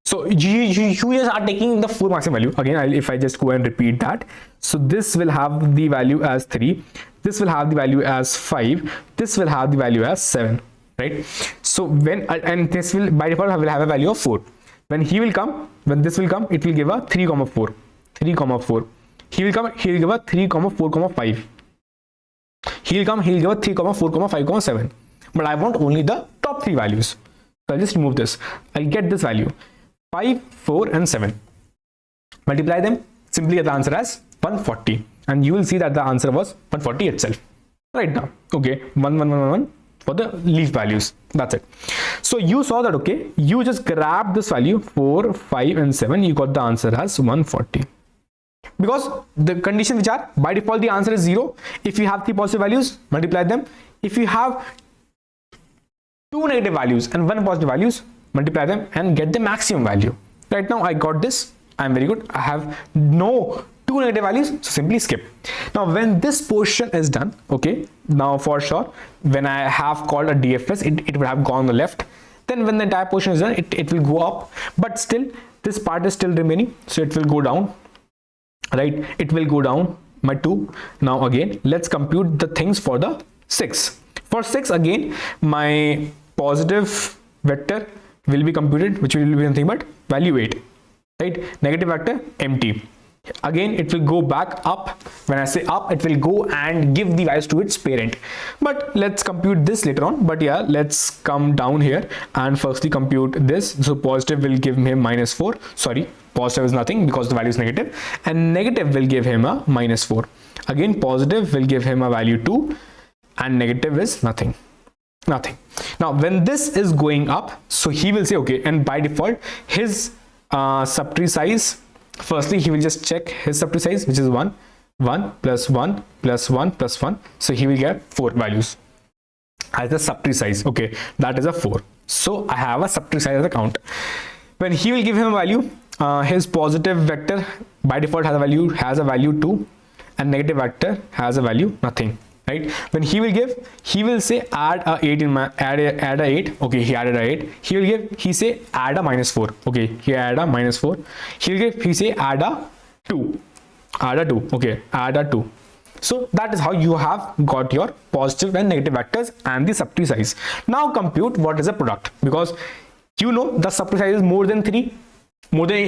So you just are taking the 4 maximum value. Again, if I just go and repeat that. So this will have the value as 3. This will have the value as 5. This will have the value as 7. Right? So when, and this will by default will have a value of 4. When he will come, when this will come, it will give a 3, 4. 3, 4. He will come, he will give a 3, 4, 5. He'll come, he'll give a 3, 4, 5, 7. But I want only the top 3 values. So I'll just remove this. I'll get this value 5, 4 and 7. Multiply them, simply get the answer as 140. And you will see that the answer was 140 itself. Right now. Okay, 1, 1, 1, 1, 1 for the leaf values. That's it. So you saw that, okay, you just grab this value 4, 5 and 7. You got the answer as 140. Because the condition which are by default the answer is 0. If you have 3 positive values, multiply them. If you have 2 negative values and 1 positive values, multiply them and get the maximum value. Right now I got this. I'm very good. I have no 2 negative values, so simply skip. Now when this portion is done, okay, now for sure when I have called a DFS, it would have gone on the left. Then when the entire portion is done, it will go up, but still this part is still remaining, so it will go down. Right, it will go down by 2. Now again, let's compute the things for the 6. For 6 again, my positive vector will be computed, which will be nothing but value 8. Right, negative vector empty. Again, it will go back up. When I say up, it will go and give the values to its parent. But let's compute this later on. But yeah, let's come down here and firstly compute this. So positive will give him -4. Sorry, positive is nothing because the value is negative, and negative will give him a -4. Again, positive will give him a value 2 and negative is nothing. Now when this is going up, so he will say okay, and by default his subtree size, firstly he will just check his subtree size, which is 1, 1 plus 1 plus 1 plus 1. So he will get 4 values as the subtree size. Okay, that is a 4. So I have a subtree size as a count. When he will give him a value, his positive vector by default has a value 2 and negative vector has a value nothing. right? When he will say add a 8 in my add a 8. Okay, he added a 8. He say add a -4. Okay, he add a -4. He say add a 2. Add a 2. Okay, add a 2. So that is how you have got your positive and negative vectors and the subtree size. Now compute what is the product, because you know the subtree size is more than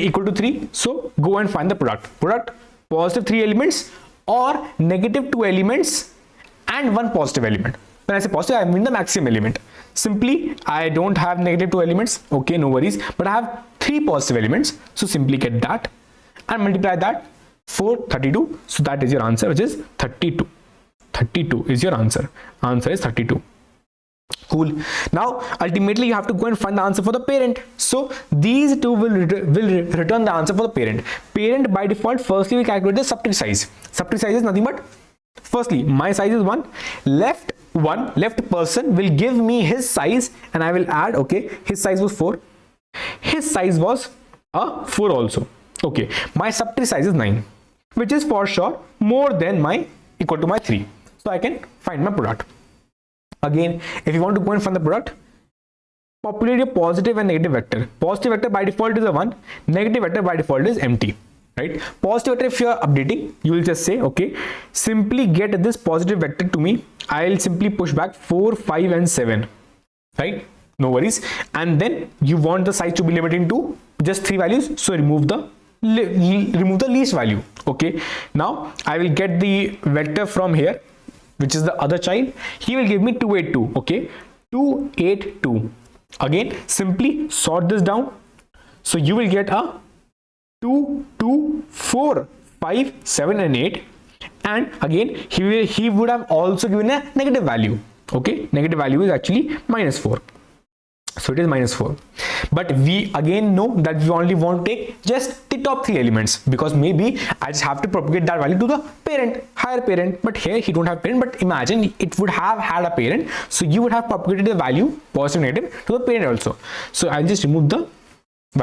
equal to 3. So go and find the product positive 3 elements or negative 2 elements and 1 positive element. When I say positive, I mean the maximum element. Simply, I don't have negative 2 elements. Okay, no worries, but I have 3 positive elements. So simply get that and multiply that for 32. So that is your answer, which is 32. 32 is your answer. Answer is 32. Cool. Now ultimately you have to go and find the answer for the parent. So these two will return the answer for the parent. Parent by default, firstly we calculate the subtree size. Subtree size is nothing but, firstly my size is 1, left person will give me his size and I will add. Okay, his size was 4, his size was 4 also. Okay, my subtree size is 9, which is for sure more than equal to my 3. So I can find my product. Again, if you want to go and find the product, populate your positive and negative vector. Positive vector by default is a 1, negative vector by default is empty, right? Positive vector, if you are updating, you will just say, okay, simply get this positive vector to me. I'll simply push back 4, 5 and 7, right? No worries. And then you want the size to be limited to just 3 values, so remove the least value. Okay, now I will get the vector from here, which is the other child. He will give me 282. Okay, 282. Again, simply sort this down. So you will get a 2, 2, 4, 5, 7 and 8. And again, he would have also given a negative value. Okay, negative value is actually -4. So it is -4. But we again know that we only want to take just the top 3 elements, because maybe I just have to propagate that value to the parent, higher parent. But here he don't have parent, but imagine it would have had a parent, so you would have propagated the value positive negative to the parent also. So I'll just remove the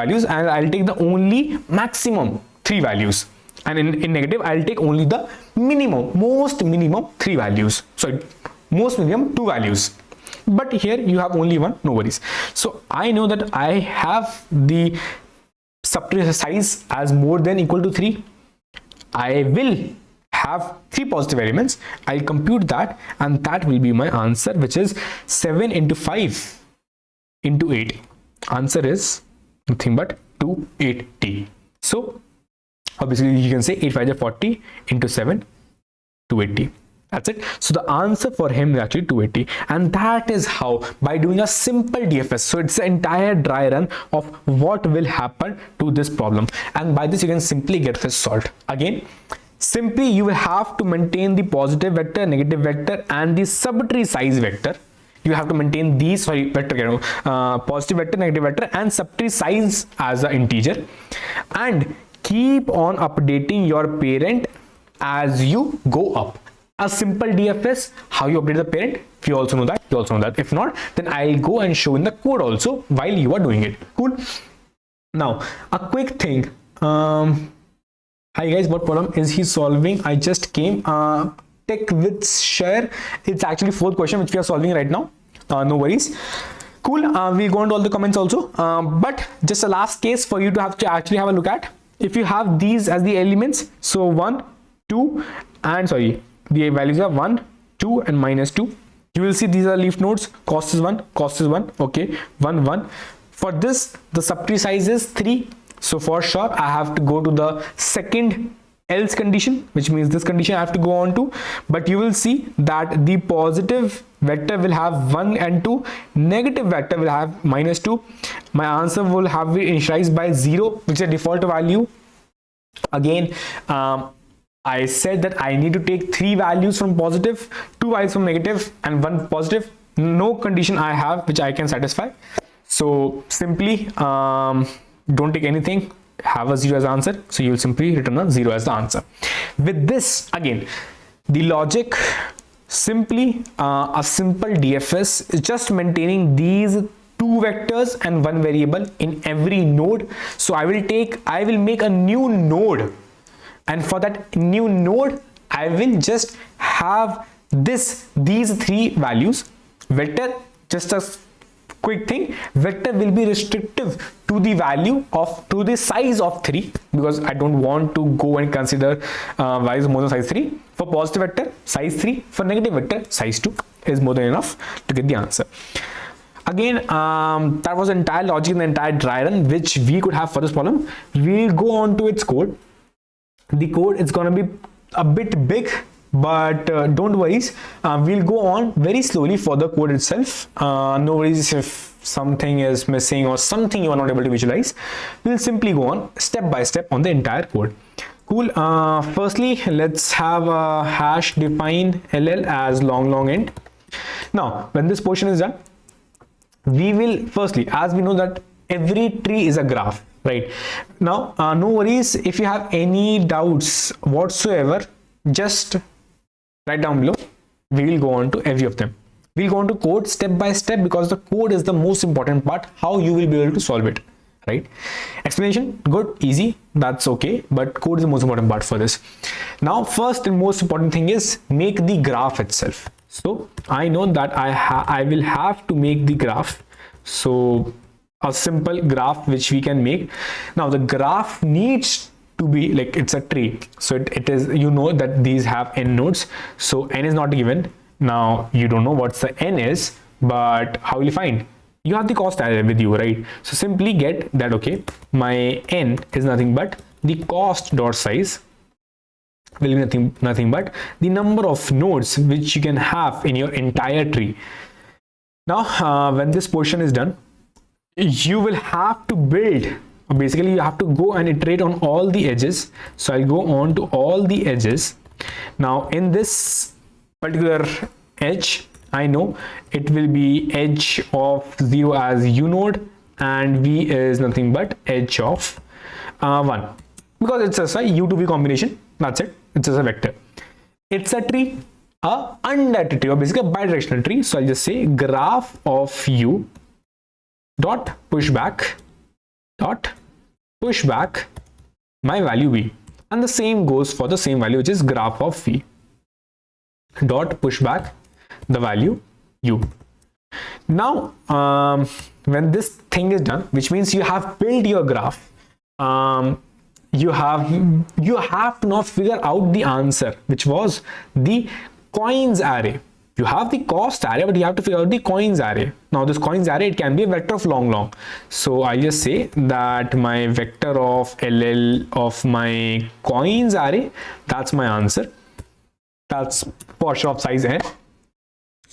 values and I'll take the only maximum 3 values, and in negative I'll take only the most minimum 3 values. Sorry, most minimum 2 values. But here you have only 1, no worries. So I know that I have the subtree size as more than equal to 3. I will have 3 positive elements. I'll compute that, and that will be my answer, which is 7 into 5 into 8. Answer is nothing but 280. So obviously you can say 8 5 is 40 into 7, 280. That's it. So the answer for him is actually 280, and that is how, by doing a simple DFS, so it's the entire dry run of what will happen to this problem, and by this you can simply get this solved. Again, simply you will have to maintain the positive vector, negative vector and the subtree size vector. You have to maintain these, positive vector, negative vector and subtree size as an integer, and keep on updating your parent as you go up. A simple DFS, how you update the parent, we also know that. If not, then I'll go and show in the code also while you are doing it. Cool. Now a quick thing. Hi guys, what problem is he solving? I just came. Tech with share. It's actually 4th question which we are solving right now. No worries. Cool. We'll go into all the comments also. But just a last case for you to actually have a look at. If you have these as the elements, so 1, 2, and sorry, the values are 1, 2 and -2. You will see these are leaf nodes. Cost is 1, okay, 1, 1. For this, the subtree size is 3. So for sure I have to go to the second else condition, which means this condition I have to go on to. But you will see that the positive vector will have 1 and 2, negative vector will have -2. My answer will have been initialized by 0, which is a default value. Again, I said that I need to take 3 values from positive, 2 values from negative and 1 positive. No condition I have which I can satisfy. So simply don't take anything, have a 0 as the answer. So you will simply return a 0 as the answer. With this, again, the logic, simply a simple DFS is just maintaining these 2 vectors and 1 variable in every node. So I will make a new node, and for that new node I will just have these three values, vector, just a quick thing, vector will be restrictive to the value of, to the size of 3, because I don't want to go and consider values more than size 3. For positive vector, size 3. For negative vector, size 2 is more than enough to get the answer. Again, that was the entire logic and the entire dry run which we could have for this problem. We'll go on to its code. The code is going to be a bit big, but don't worry, we'll go on very slowly for the code itself. No worries if something is missing or something you are not able to visualize. We'll simply go on step by step on the entire code. Cool. Firstly, let's have a hash define ll as long int. Now when this portion is done, we will firstly, as we know that every tree is a graph, right? Now no worries, if you have any doubts whatsoever, just write down below. We will go on to every of them. We'll go on to code step by step, because the code is the most important part, how you will be able to solve it, right? Explanation, good, easy, that's okay, but code is the most important part for this. Now first and most important thing is make the graph itself. So I know that I will have to make the graph. So a simple graph which we can make. Now the graph needs to be like, it's a tree, so it is, you know that these have n nodes, so n is not given. Now you don't know what's the n is, but how will you find? You have the cost array with you, right? So simply get that, okay, my n is nothing but the cost dot size will be nothing but the number of nodes which you can have in your entire tree. Now when this portion is done, you will have to build, basically you have to go and iterate on all the edges. So I'll go on to all the edges. Now in this particular edge, I know it will be edge of 0 as u node, and v is nothing but edge of 1, because it's just a u to v combination. That's it, it's just a vector. It's a tree, a undirected tree, or basically a bidirectional tree. So I'll just say graph of u dot pushback my value v, and the same goes for the same value, which is graph of v dot pushback the value u. Now when this thing is done, which means you have built your graph, you have to now figure out the answer, which was the coins array. You have the cost array, but you have to figure out the coins array. Now this coins array, it can be a vector of long. So I just say that my vector of ll of my coins array, that's my answer. That's for sure of size n,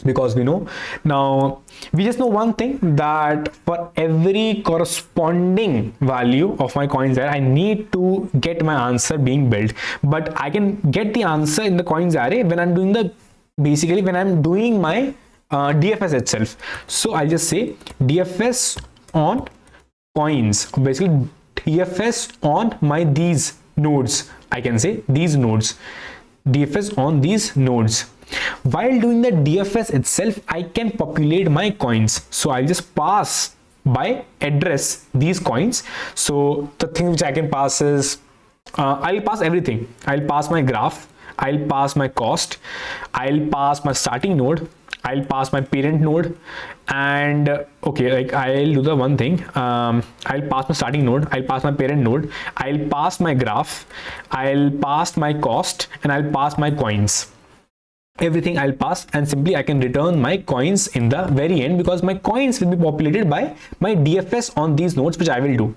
because we know. Now we just know one thing, that for every corresponding value of my coins array, I need to get my answer being built. But I can get the answer in the coins array when I'm doing the, basically when I'm doing my DFS itself. So I'll just say DFS on coins, basically DFS on my these nodes. I can say these nodes, DFS on these nodes. While doing the DFS itself, I can populate my coins. So I'll just pass by address these coins. So the thing which I can pass is, I'll pass everything. I'll pass my graph, I'll pass my cost, I'll pass my starting node, I'll pass my parent node, and okay, like I'll do the one thing, I'll pass my starting node, I'll pass my parent node, I'll pass my graph, I'll pass my cost, and I'll pass my coins. Everything I'll pass, and simply I can return my coins in the very end, because my coins will be populated by my DFS on these nodes, which I will do.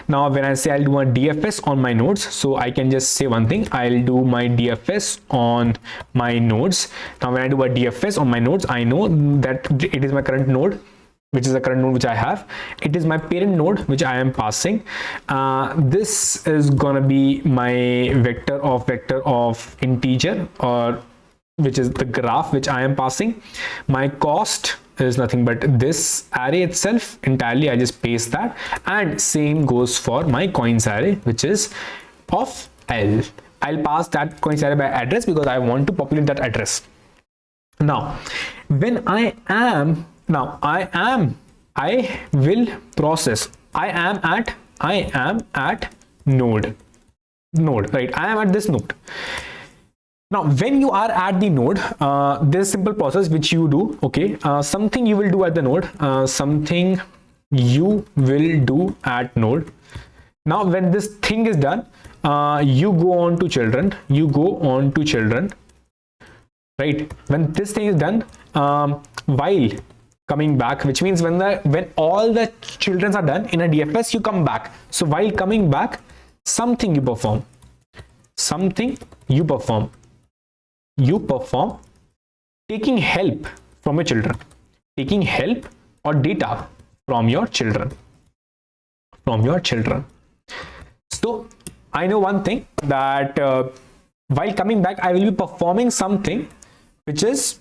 Now when I say I'll do a DFS on my nodes, so I can just say one thing, I'll do my DFS on my nodes. Now when I do a DFS on my nodes, I know that it is my current node, which is the current node which I have. It is my parent node which I am passing. This is gonna be my vector of integer, or which is the graph which I am passing. My cost is nothing but this array itself entirely. I just paste that, and same goes for my coins array, which is of L. I'll pass that coins array by address because I want to populate that address. Now when I will process, I am at node, right? I am at this node. Now, when you are at the node, there's a simple process which you do. Okay, something you will do at the node, something you will do at node. Now, when this thing is done, you go on to children. You go on to children, right? When this thing is done, while coming back, which means when all the children are done in a DFS, you come back. So while coming back, something you perform. Something you perform. You perform taking help from your children, taking help or data from your children, So I know one thing, that while coming back, I will be performing something which is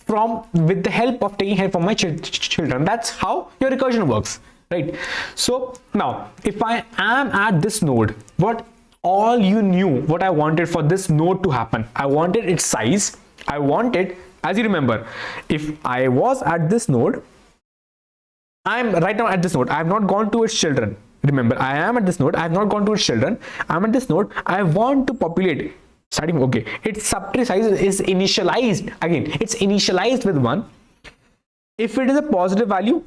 with the help of taking help from my children. That's how your recursion works, right? So now, if I am at this node, what all you knew what I wanted for this node to happen, I wanted its size. I wanted, as you remember, if I was at this node, I'm right now at this node, I have not gone to its children. Remember, I am at this node, I have not gone to its children. I'm at this node, I want to populate starting. Okay, its subtree size is initialized. Again, it's initialized with 1. If it is a positive value,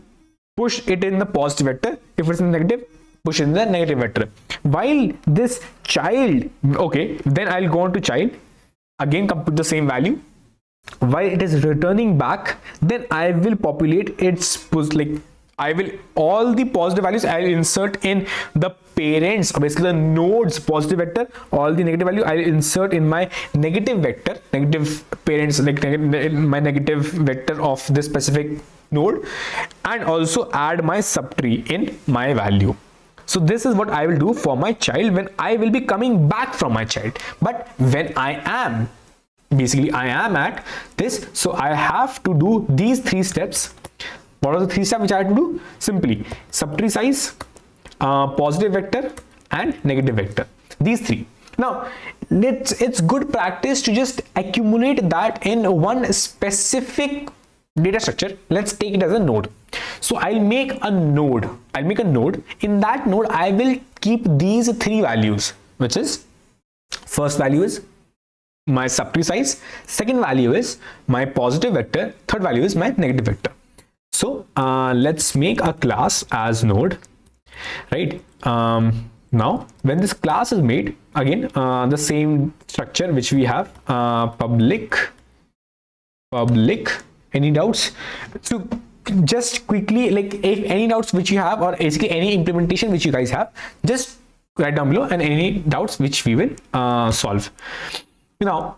push it in the positive vector. If it's negative, push in the negative vector. While this child, okay, then I'll go on to child, again compute the same value. While it is returning back, then I will populate its all the positive values I'll insert in the parents, or basically the nodes positive vector. All the negative value I'll insert in my negative vector, negative parents, like my negative vector of this specific node, and also add my subtree in my value. So this is what I will do for my child when I will be coming back from my child. But when I am at this, so I have to do these 3 steps. What are the 3 steps which I have to do? Simply subtree size, positive vector, and negative vector. These 3. Now, it's good practice to just accumulate that in one specific data structure. Let's take it as a node. So I'll make a node. In that node, I will keep these 3 values, which is, first value is my subtree size, second value is my positive vector, third value is my negative vector. So let's make a class as node, right? Now, when this class is made, again, the same structure which we have, public, any doubts? So just quickly, like, if any doubts which you have, or basically any implementation which you guys have, just write down below, and any doubts which we will solve. Now,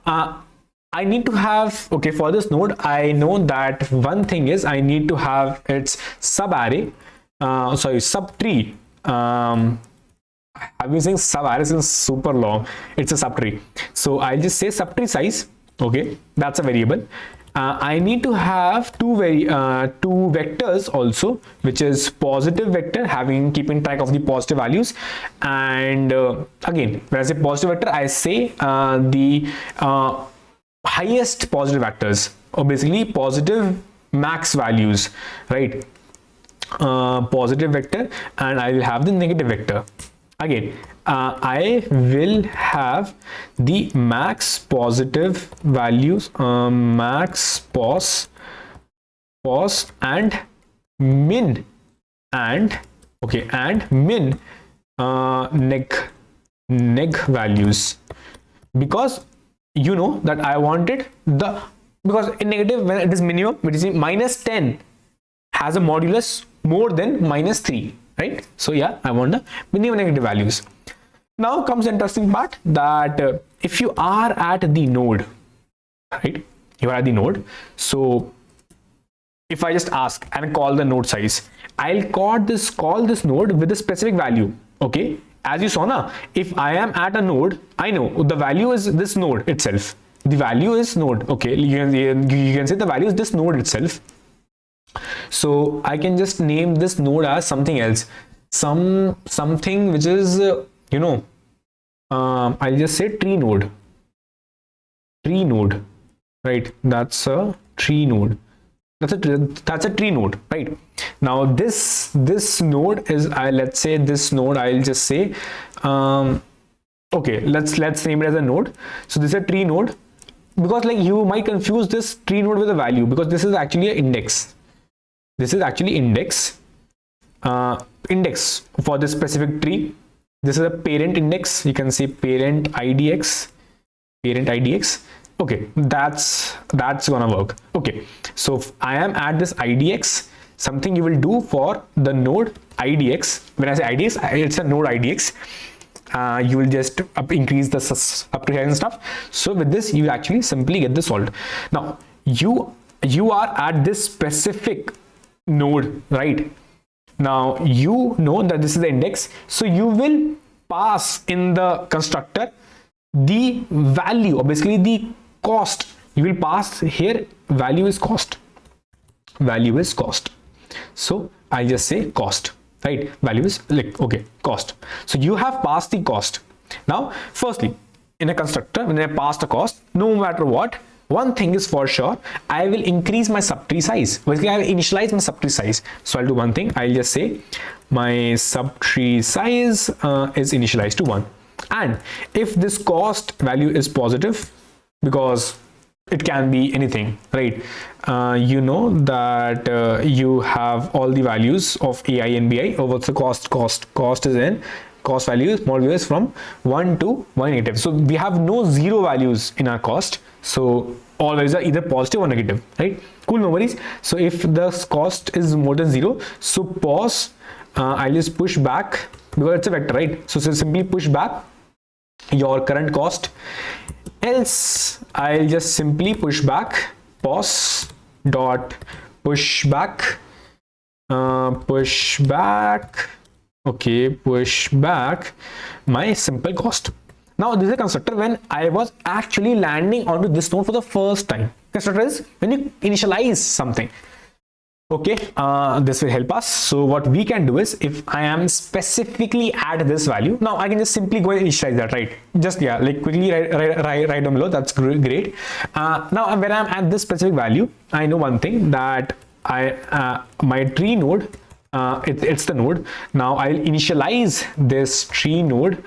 I need to have, okay, for this node, I know that one thing is I need to have its subarray, subtree. I've been saying subarray since super long. It's a subtree. So I'll just say subtree size. Okay, that's a variable. I need to have two vectors also, which is positive vector, keeping track of the positive values, and again, when I say positive vector, I say the highest positive vectors, or basically positive max values, right? Positive vector, and I will have the negative vector. Again, I will have the max positive values, max pos, and min, and okay, and min neg values, because you know that I wanted because in negative, when it is minimum, which is -10, has a modulus more than -3, right? So yeah, I want the minimum negative values. Now comes the interesting part, that if you are at the node, right? You are at the node. So if I just ask and call the node size, I'll call this node with a specific value. Okay, as you saw now, if I am at a node, I know the value is this node itself. The value is node. Okay, you can say the value is this node itself. So I can just name this node as something else, something which is I'll just say tree node, right? That's a tree node. That's a tree node, right? Now this node is, let's say this node, I'll just say okay, let's name it as a node. So this is a tree node, because like you might confuse this tree node with a value, because this is actually an index. This is actually index for this specific tree. This is a parent index. You can say parent idx, okay, that's gonna work. Okay, so if I am at this idx, something you will do for the node idx. When I say idx, it's a node idx. You will just increase the subtree and stuff. So with this, you will actually simply get this solved. Now you are at this specific node, right? Now you know that this is the index, so you will pass in the constructor the value, or basically the cost. You will pass here, value is cost. So I'll just say cost, right? Value is like, okay, cost. So you have passed the cost. Now firstly, in a constructor, when I passed a cost, no matter what, one thing is for sure, I will increase my subtree size. Basically, I will initialize my subtree size. So I'll do one thing. I'll just say my subtree size is initialized to 1. And if this cost value is positive, because it can be anything, right? You know that you have all the values of AI and BI. Oh, what's the cost? Cost is in cost value, small value is from 1 to 1 negative. So we have no zero values in our cost. So all values are either positive or negative, right? Cool, no worries. So if the cost is more than 0, so pause. I'll just push back, because it's a vector, right? So simply push back your current cost. Else I'll just simply push back, pause dot push back, okay, push back my simple cost. Now this is a constructor when I was actually landing onto this node for the first time. Constructor is when you initialize something. Okay, this will help us. So what we can do is, if I am specifically at this value, now I can just simply go and initialize that, right? Just, yeah, like quickly write down below. That's great. Now when I'm at this specific value, I know one thing, that my tree node, it's the node. Now I'll initialize this tree node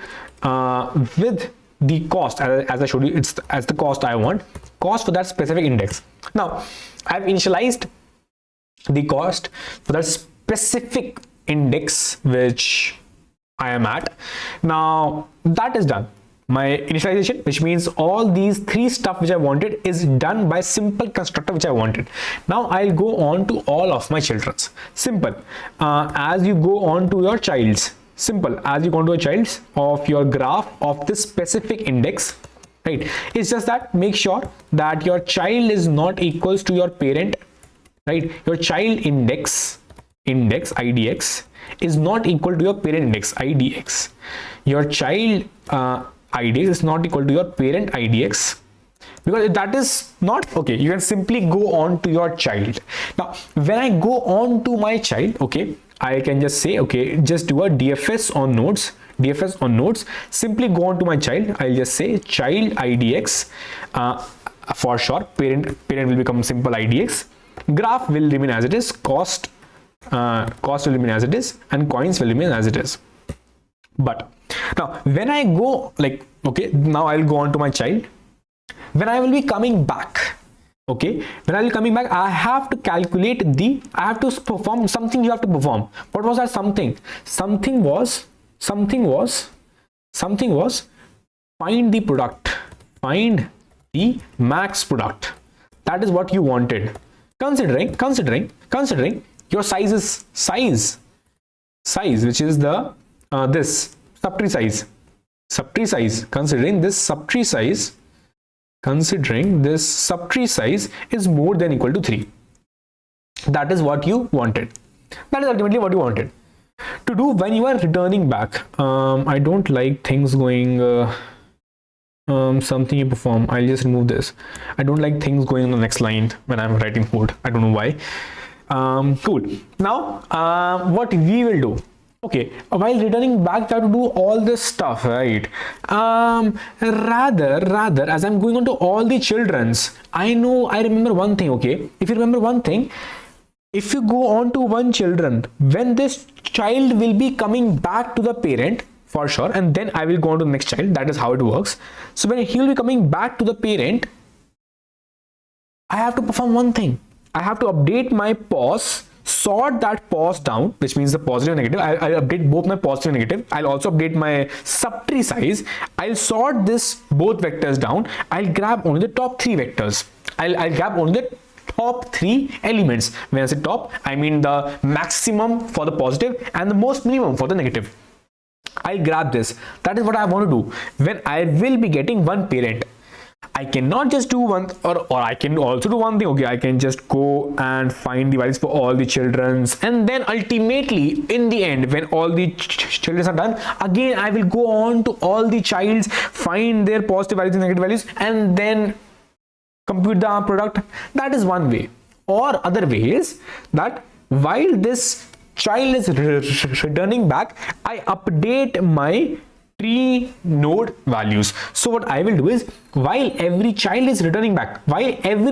with the cost, as I showed you, it's as the cost I want, cost for that specific index. Now I've initialized the cost for that specific index which I am at. Now that is done. My initialization, which means all these 3 stuff which I wanted, is done by simple constructor which I wanted. Now I'll go on to all of my children's. Simple. As you go on to your child's, simple, as you go on to a child's of your graph of this specific index, right? It's just that make sure that your child is not equals to your parent, right? Your child index idx is not equal to your parent index idx. Your child idx is not equal to your parent idx, because if that is not okay, you can simply go on to your child. Now when I go on to my child, okay, I can just say, okay, just do a DFS on nodes, simply go on to my child. I'll just say child idx, for sure parent will become simple idx, graph will remain as it is, cost will remain as it is, and coins will remain as it is. But now when I go, like, okay, now I'll go on to my child. When I will be coming back, okay, when I will coming back, I have to calculate I have to perform something. You have to perform. What was that something? Something was find the product, find the max product. That is what you wanted. Considering your size is size, which is the this subtree size. Considering this subtree size is more than equal to 3. That is what you wanted. That is ultimately what you wanted to do when you are returning back. I don't like things going something you perform. I'll just remove this. I don't like things going on the next line when I'm writing code. I don't know why. Cool. Now what we will do, okay, while returning back, I have to do all this stuff, right? Rather as I'm going on to all the children's, I remember one thing. Okay, if you remember one thing, if you go on to one children, when this child will be coming back to the parent, for sure, and then I will go on to the next child. That is how it works. So when he will be coming back to the parent, I have to perform one thing. I have to update my pos, sort that pos down, which means the positive and negative. I'll update both my positive and negative. I'll also update my subtree size. I'll sort this both vectors down. I'll grab only the top 3 vectors. I'll grab only the top 3 elements. When I say top, I mean the maximum for the positive and the most minimum for the negative. I'll grab this. That is what I want to do. When I will be getting one parent, I cannot just do one, or I can also do one thing. Okay, I can just go and find the values for all the childrens, and then ultimately in the end, when all the children are done, again I will go on to all the childs, find their positive values and negative values, and then compute the product. That is one way. Or other way is that while this child is returning back, I update my tree node values. So what I will do is, while every child is returning back, I'm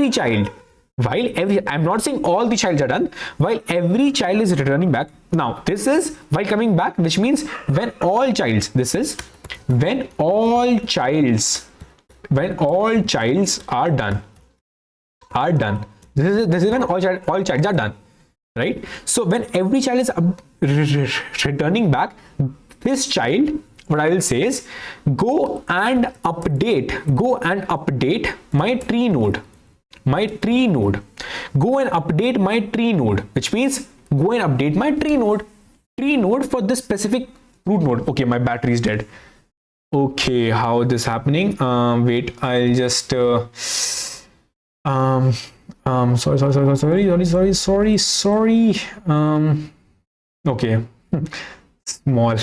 not saying all the childs are done, while every child is returning back. Now this is while coming back, which means when all childs, this is when all childs are done. This is when all childs are done, right? So when every child is returning back, this child, what I will say is, go and update my tree node. Go and update my tree node, which means go and update my tree node for this specific root node. Okay, my battery is dead. Okay, how is this happening? Wait, I'll just sorry. Okay, small.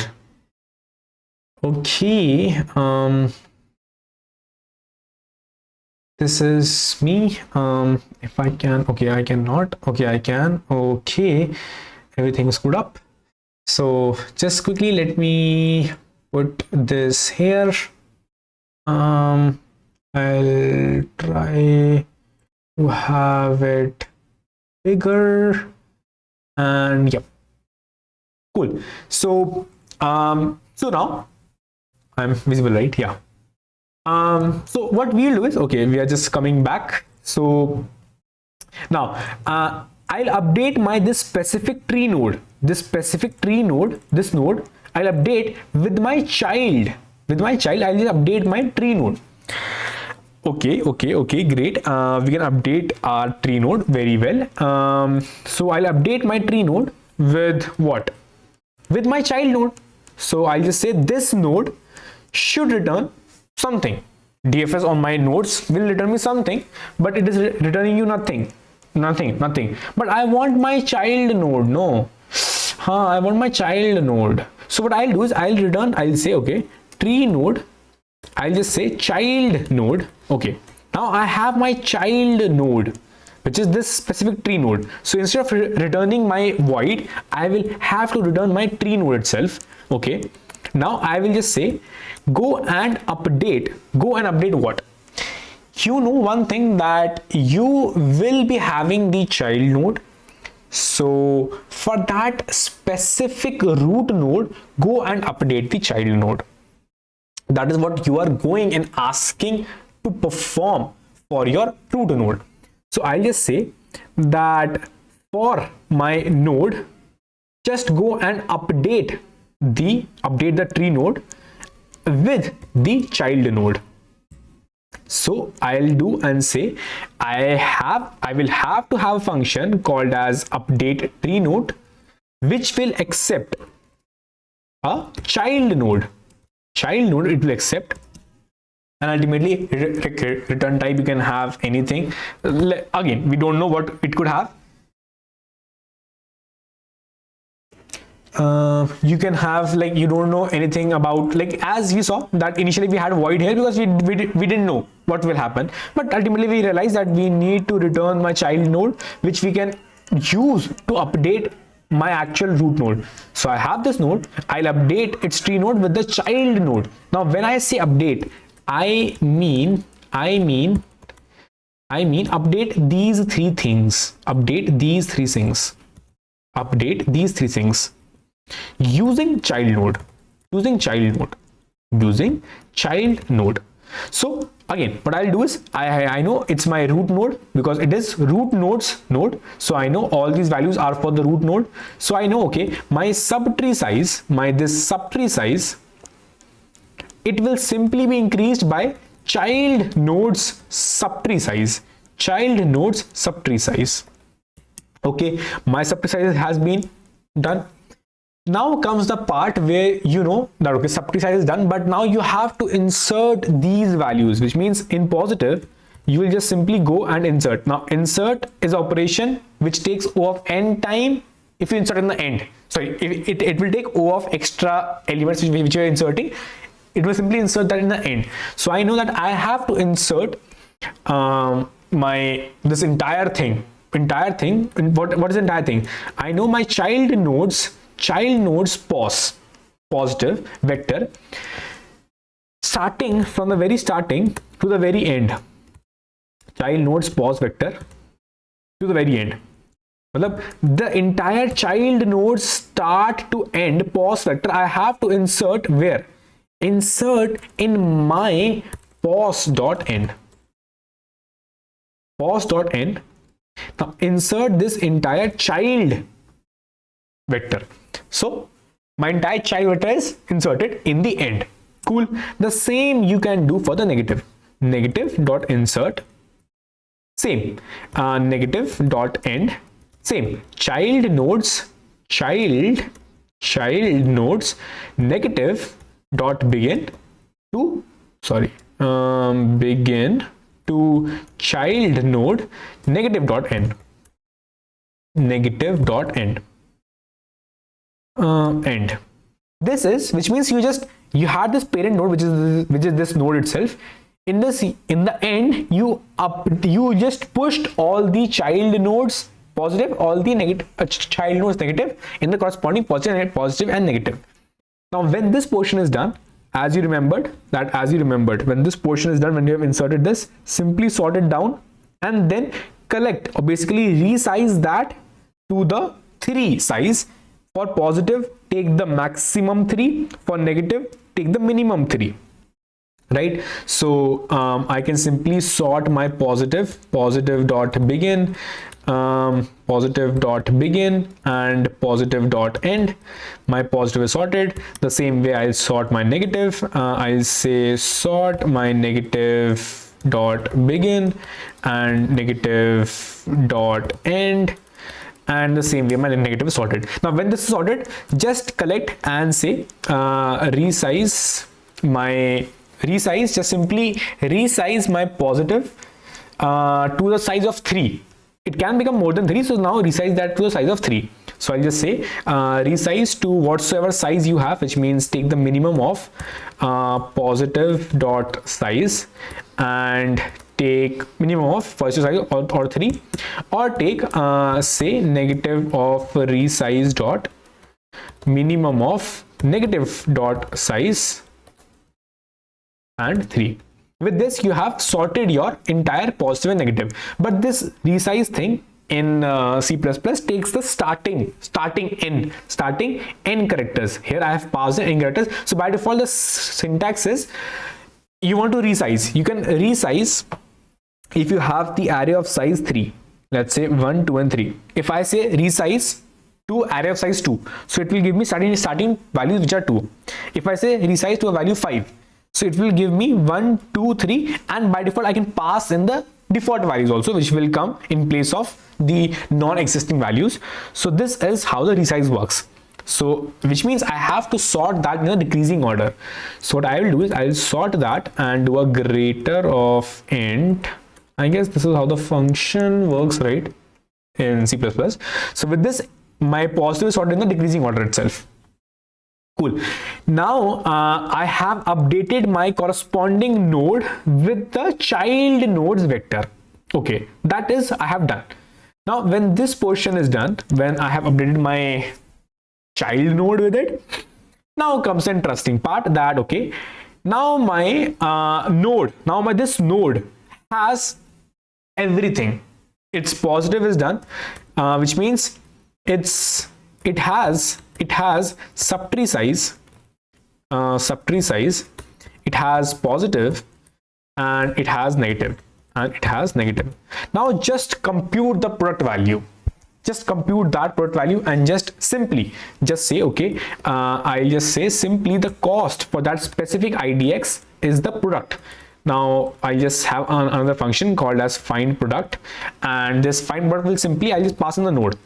Okay, this is me. If I can, okay, I cannot. Okay, I can. Okay, everything is screwed up. So just quickly let me put this here. I'll try to have it bigger, and yep, cool. So so now I'm visible, right? Yeah. So what we'll do is, okay, we are just coming back. So now I'll update this specific tree node, this node I'll update with my child. I'll just update my tree node. Okay, great. We can update our tree node very well. So I'll update my tree node with what? With my child node. So I'll just say this node should return something. DFS on my nodes will return me something, but it is returning you nothing. But I want my child node. No, I want my child node. So what I'll do is I'll say, okay, tree node. I'll just say child node. Okay, now I have my child node, which is this specific tree node. So instead of returning my void, I will have to return my tree node itself. Okay, now I will just say, go and update what? You know one thing, that you will be having the child node. So for that specific root node, go and update the child node. That is what you are going and asking to perform for your root node. So I'll just say that for my node, just go and update the tree node with the child node. So I'll do and say, I will have to have a function called as update tree node, which will accept a child node. It will accept, and ultimately return type you can have anything. Again, we don't know what it could have. You can have, like, you don't know anything about, like, as we saw that initially we had void here because we didn't know what will happen, but ultimately we realized that we need to return my child node, which we can use to update my actual root node. So I have this node, I'll update its tree node with the child node. Now when I say update, I mean update these three things using child node. So again, what I'll do is I know it's my root node because it is root nodes node. So I know all these values are for the root node. So I know, okay, my subtree size, this subtree size, it will simply be increased by child nodes subtree size. Child nodes subtree size. Okay, my subtree size has been done. Now comes the part where you know that okay, subtree size is done, but now you have to insert these values, which means in positive you will just simply go and insert. Now insert is an operation which takes O of n time if you insert in the end. Sorry, it will take O of extra elements which you are inserting. It will simply insert that in the end. So I know that I have to insert this entire thing. What is the entire thing? I know my child nodes positive vector starting from the very starting to the very end. Child nodes pos vector to the very end. The entire child nodes start to end pos vector I have to insert where? Insert in my pos.end. Pos.end. Now insert this entire child vector. So my entire child vector is inserted in the end. Cool. The same you can do for the negative. Negative dot insert. Same. Negative dot end. Same. Child nodes negative dot begin to begin to child node negative dot end. Negative dot end. End. This is, which means you had this parent node which is this node itself. In the end you just pushed all the child nodes positive, all the negative child nodes negative in the corresponding positive and negative. Now when this portion is done, as you remembered, when this portion is done, when you have inserted this, simply sort it down and then collect or basically resize that to the 3 size. For positive, take the maximum 3. For negative, take the minimum 3. Right? So I can simply sort my positive dot begin, positive dot begin and positive dot end. My positive is sorted. The same way I'll sort my negative. I'll say sort my negative dot begin and negative dot end. And the same way my negative is sorted. Now when this is sorted, just collect and say just simply resize my positive to the size of 3. It can become more than 3, so now resize that to the size of 3. So I'll just say resize to whatsoever size you have, which means take the minimum of positive dot size and take minimum of positive size or 3, or take say negative of resize dot minimum of negative dot size and 3. With this you have sorted your entire positive and negative. But this resize thing in C++ takes the starting n characters. Here I have passed in n characters. So by default the syntax is you want to resize. You can resize if you have the array of size 3. Let's say 1, 2 and 3. If I say resize to array of size 2, so it will give me starting values which are 2. If I say resize to a value 5, so it will give me 1, 2, 3, and by default I can pass in the default values also, which will come in place of the non-existing values. So this is how the resize works. So which means I have to sort that in a decreasing order. So what I will do is I'll sort that and do a greater of int. I guess this is how the function works, right, in C++. So with this, my positive is sorted in the decreasing order itself. Cool. Now I have updated my corresponding node with the child nodes vector. Okay, that is I have done. Now when this portion is done, when I have updated my child node with it, now comes the interesting part that okay, now my this node has everything. Its positive is done, which means it has subtree size, it has positive, and it has negative, and it has negative. Now just compute the product value. Just compute that product value and just simply just say, okay, I'll just say simply the cost for that specific IDX is the product. Now I just have another function called as find product, and this find product will simply, I'll just pass in the node.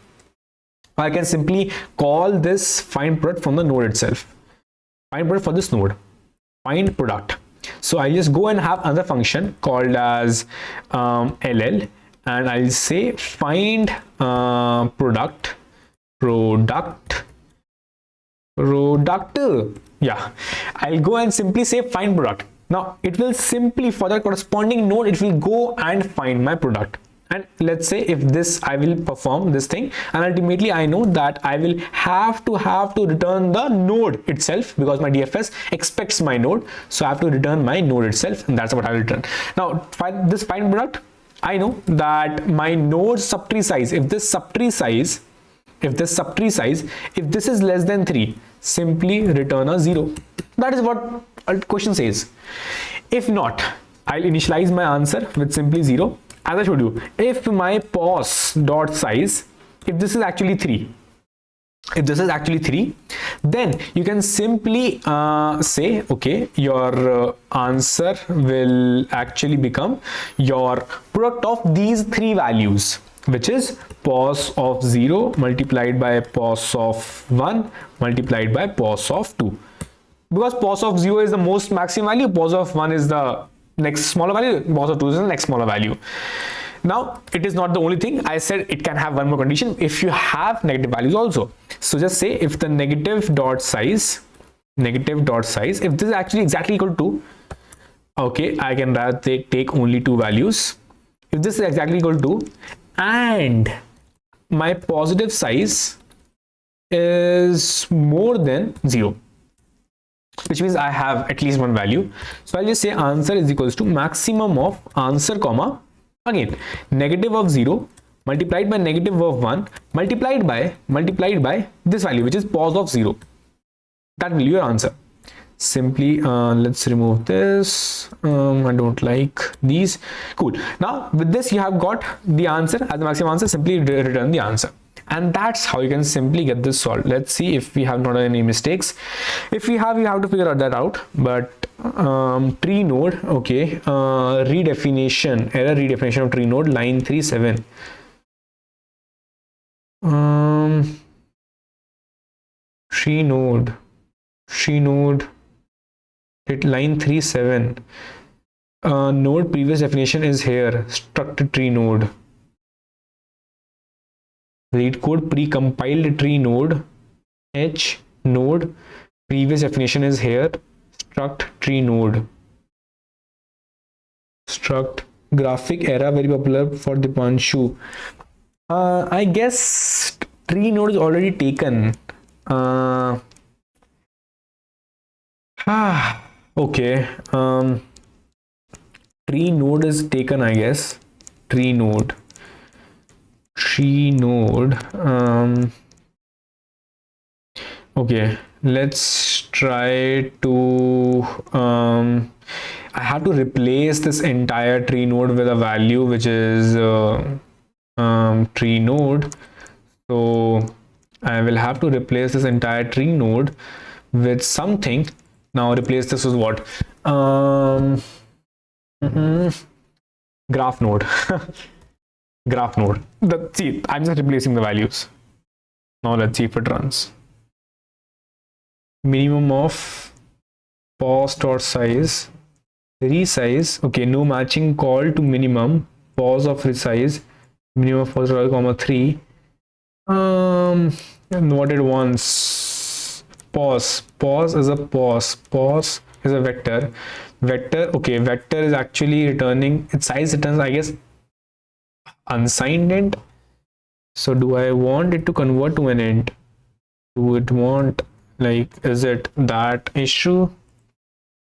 I can simply call this find product from the node itself. Find product for this node, find product. So I just go and have another function called as LL, and I'll say find product. Yeah, I'll go and simply say find product. Now it will simply, for the corresponding node, it will go and find my product. And let's say if this, I will perform this thing, and ultimately I know that I will have to return the node itself, because my DFS expects my node, so I have to return my node itself, and that's what I will return. Now find this find product, I know that my node subtree size, if this is less than 3, simply return a 0. That is what a question says. If not, I'll initialize my answer with simply 0. As I showed you, if my pos dot size, if this is actually 3, then you can simply say, okay, your answer will actually become your product of these 3 values, which is pos of 0 multiplied by pos of 1 multiplied by pos of 2. Because pos of 0 is the most maximum value, pos of 1 is the next smaller value, pos of 2 is the next smaller value. Now it is not the only thing. I said it can have one more condition if you have negative values also. So just say if the negative dot size, if this is actually exactly equal to, okay, I can rather take only 2 values. If this is exactly equal to, and my positive size is more than 0, which means I have at least one value. So I'll just say answer is equals to maximum of answer comma, again negative of 0 multiplied by negative of 1 multiplied by this value, which is pos of 0. That will be your answer. Simply let's remove this. I don't like these. Cool. Now with this you have got the answer as the maximum answer. Simply return the answer, and that's how you can simply get this solved. Let's see if we have not done any mistakes. If we have, you have to figure that out. But tree node, okay, error redefinition of tree node, line 37. Tree node at line 37. Node previous definition is here, struct tree node. Leetcode pre-compiled tree node, h node previous definition is here, struct tree node. Struct graphic error very popular for Dipanshu. I guess tree node is already taken. Okay, tree node is taken, I guess. Tree node. Okay, let's try to I have to replace this entire tree node with a value which is tree node. So I will have to replace this entire tree node with something. Now replace this with what? Graph node. Graph node. See, I'm just replacing the values. Now let's see if it runs. Minimum of pos dot size, resize. Okay, no matching call to minimum. Pos of resize, minimum of pos comma 3. And what it wants. Pos is a pos is a vector. Okay, vector is actually returning its size returns, I guess, unsigned int. So do I want it to convert to an int? Do it want, like, is it that issue?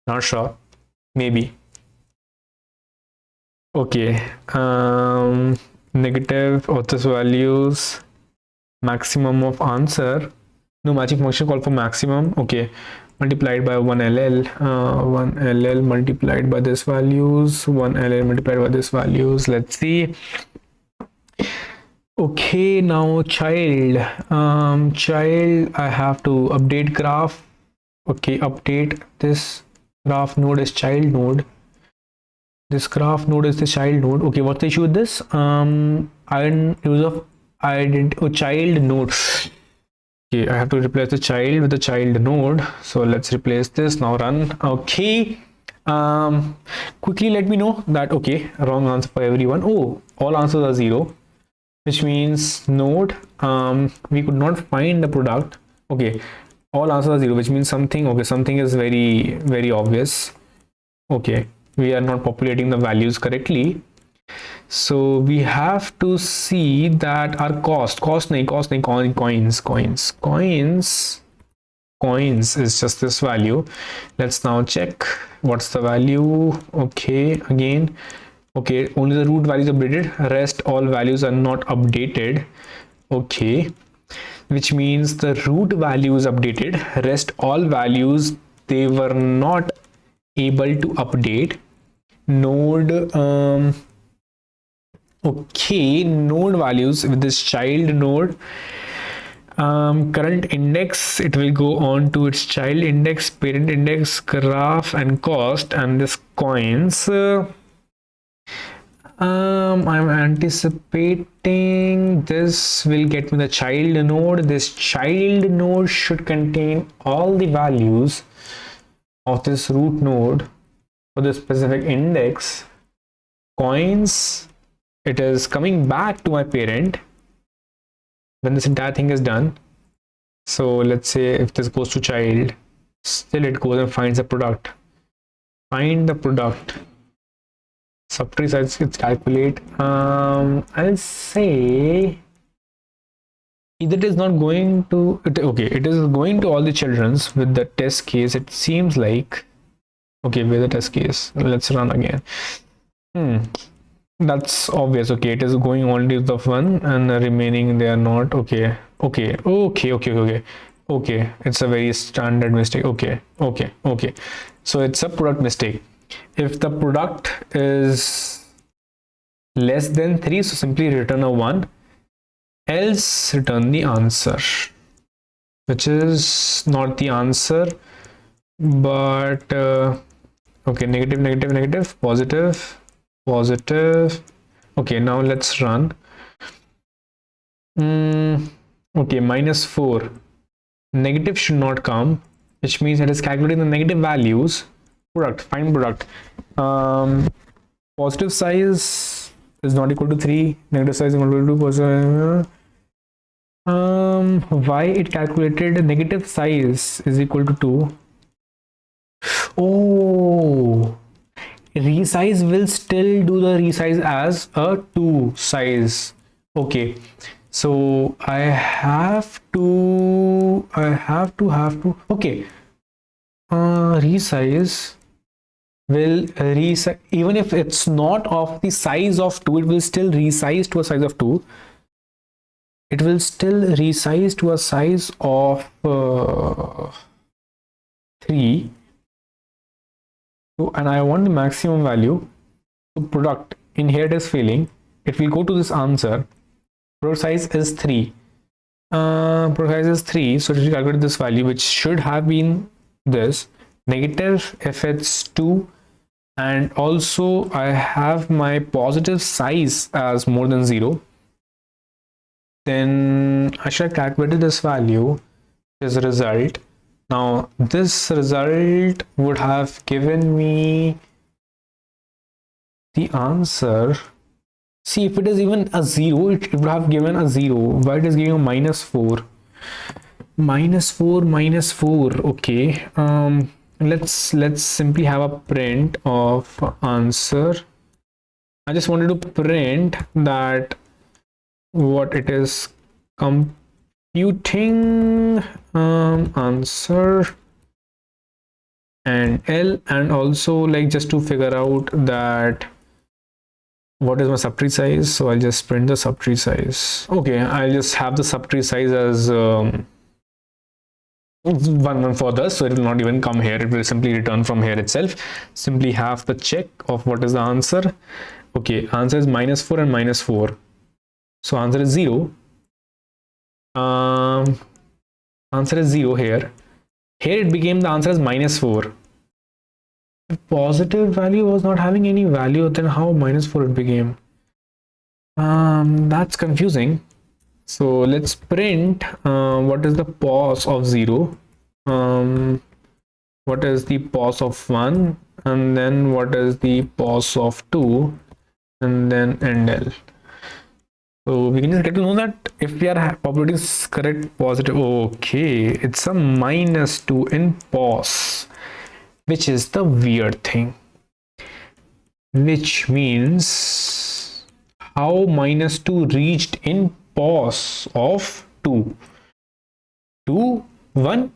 Not sure. Maybe. Okay, negative of this values, maximum of answer. No matching function call for maximum. Okay, multiplied by 1ll, 1ll multiplied by this values, 1ll multiplied by this values. Let's see. Okay, now child, child, I have to update graph. Okay, update this graph node is child node. This graph node is the child node. Okay, what's the issue with this? Iron use of child node. Okay, I have to replace the child with the child node. So let's replace this now. Run. Okay. Quickly let me know that okay, wrong answer for everyone. Oh, all answers are 0, which means node. We could not find the product. Okay, all answers are 0, which means something. Okay, something is very obvious. Okay, we are not populating the values correctly. So we have to see that our coins is just this value. Let's now check what's the value. Okay, again, okay, only the root values updated, rest all values are not updated. Okay, which means the root value is updated, rest all values they were not able to update. Node okay, node values with this child node, current index, it will go on to its child index, parent index, graph and cost, and this coins. I'm anticipating this will get me the child node. This child node should contain all the values of this root node for this specific index. Coins, it is coming back to my parent when this entire thing is done. So let's say if this goes to child, still it goes and finds the product. Find the product. Subtree size, it's calculate. I'll say either it is not going to okay, it is going to all the children's with the test case. It seems like okay, with the test case. Let's run again. That's obvious. Okay, it is going only to the one and the remaining they are not. Okay, it's a very standard mistake. Okay, so it's a product mistake. If the product is less than 3, so simply return a 1, else return the answer, which is not the answer, but okay, negative, positive. Okay, now let's run. Okay, -4, negative should not come, which means it is calculating the negative values. Product, find product. Positive size is not equal to 3, negative size is equal to 2, positive. Why it calculated negative size is equal to 2? Oh, resize will still do the resize as a 2 size. Okay, so I have to okay, resize will resize even if it's not of the size of 2, it will still resize to a size of 2. It will still resize to a size of 3. And I want the maximum value. So product, in here it is failing. It will go to this answer. Product size is 3. Product size is 3. So it will calculate this value, which should have been this. Negative if it's 2. And also I have my positive size as more than 0. Then I should have calculated this value as a result. Now this result would have given me the answer. See, if it is even a 0, it would have given a 0. Why it is giving a -4? -4. Okay. Let's simply have a print of answer. I just wanted to print that what it is computing answer and L, and also like just to figure out that what is my subtree size. So I'll just print the subtree size. Okay, I'll just have the subtree size as one further, so it will not even come here, it will simply return from here itself. Simply have the check of what is the answer. Okay, answer is -4 and -4, so answer is 0. Answer is 0 here. Here it became the answer is -4. If positive value was not having any value, then how -4 it became? That's confusing. So let's print what is the pos of 0, what is the pos of 1, and then what is the pos of 2, and then NL. So we can just get to know that if we are populating correct positive, okay, it's a -2 in pos, which is the weird thing, which means how -2 reached in pos of 2. 2 1,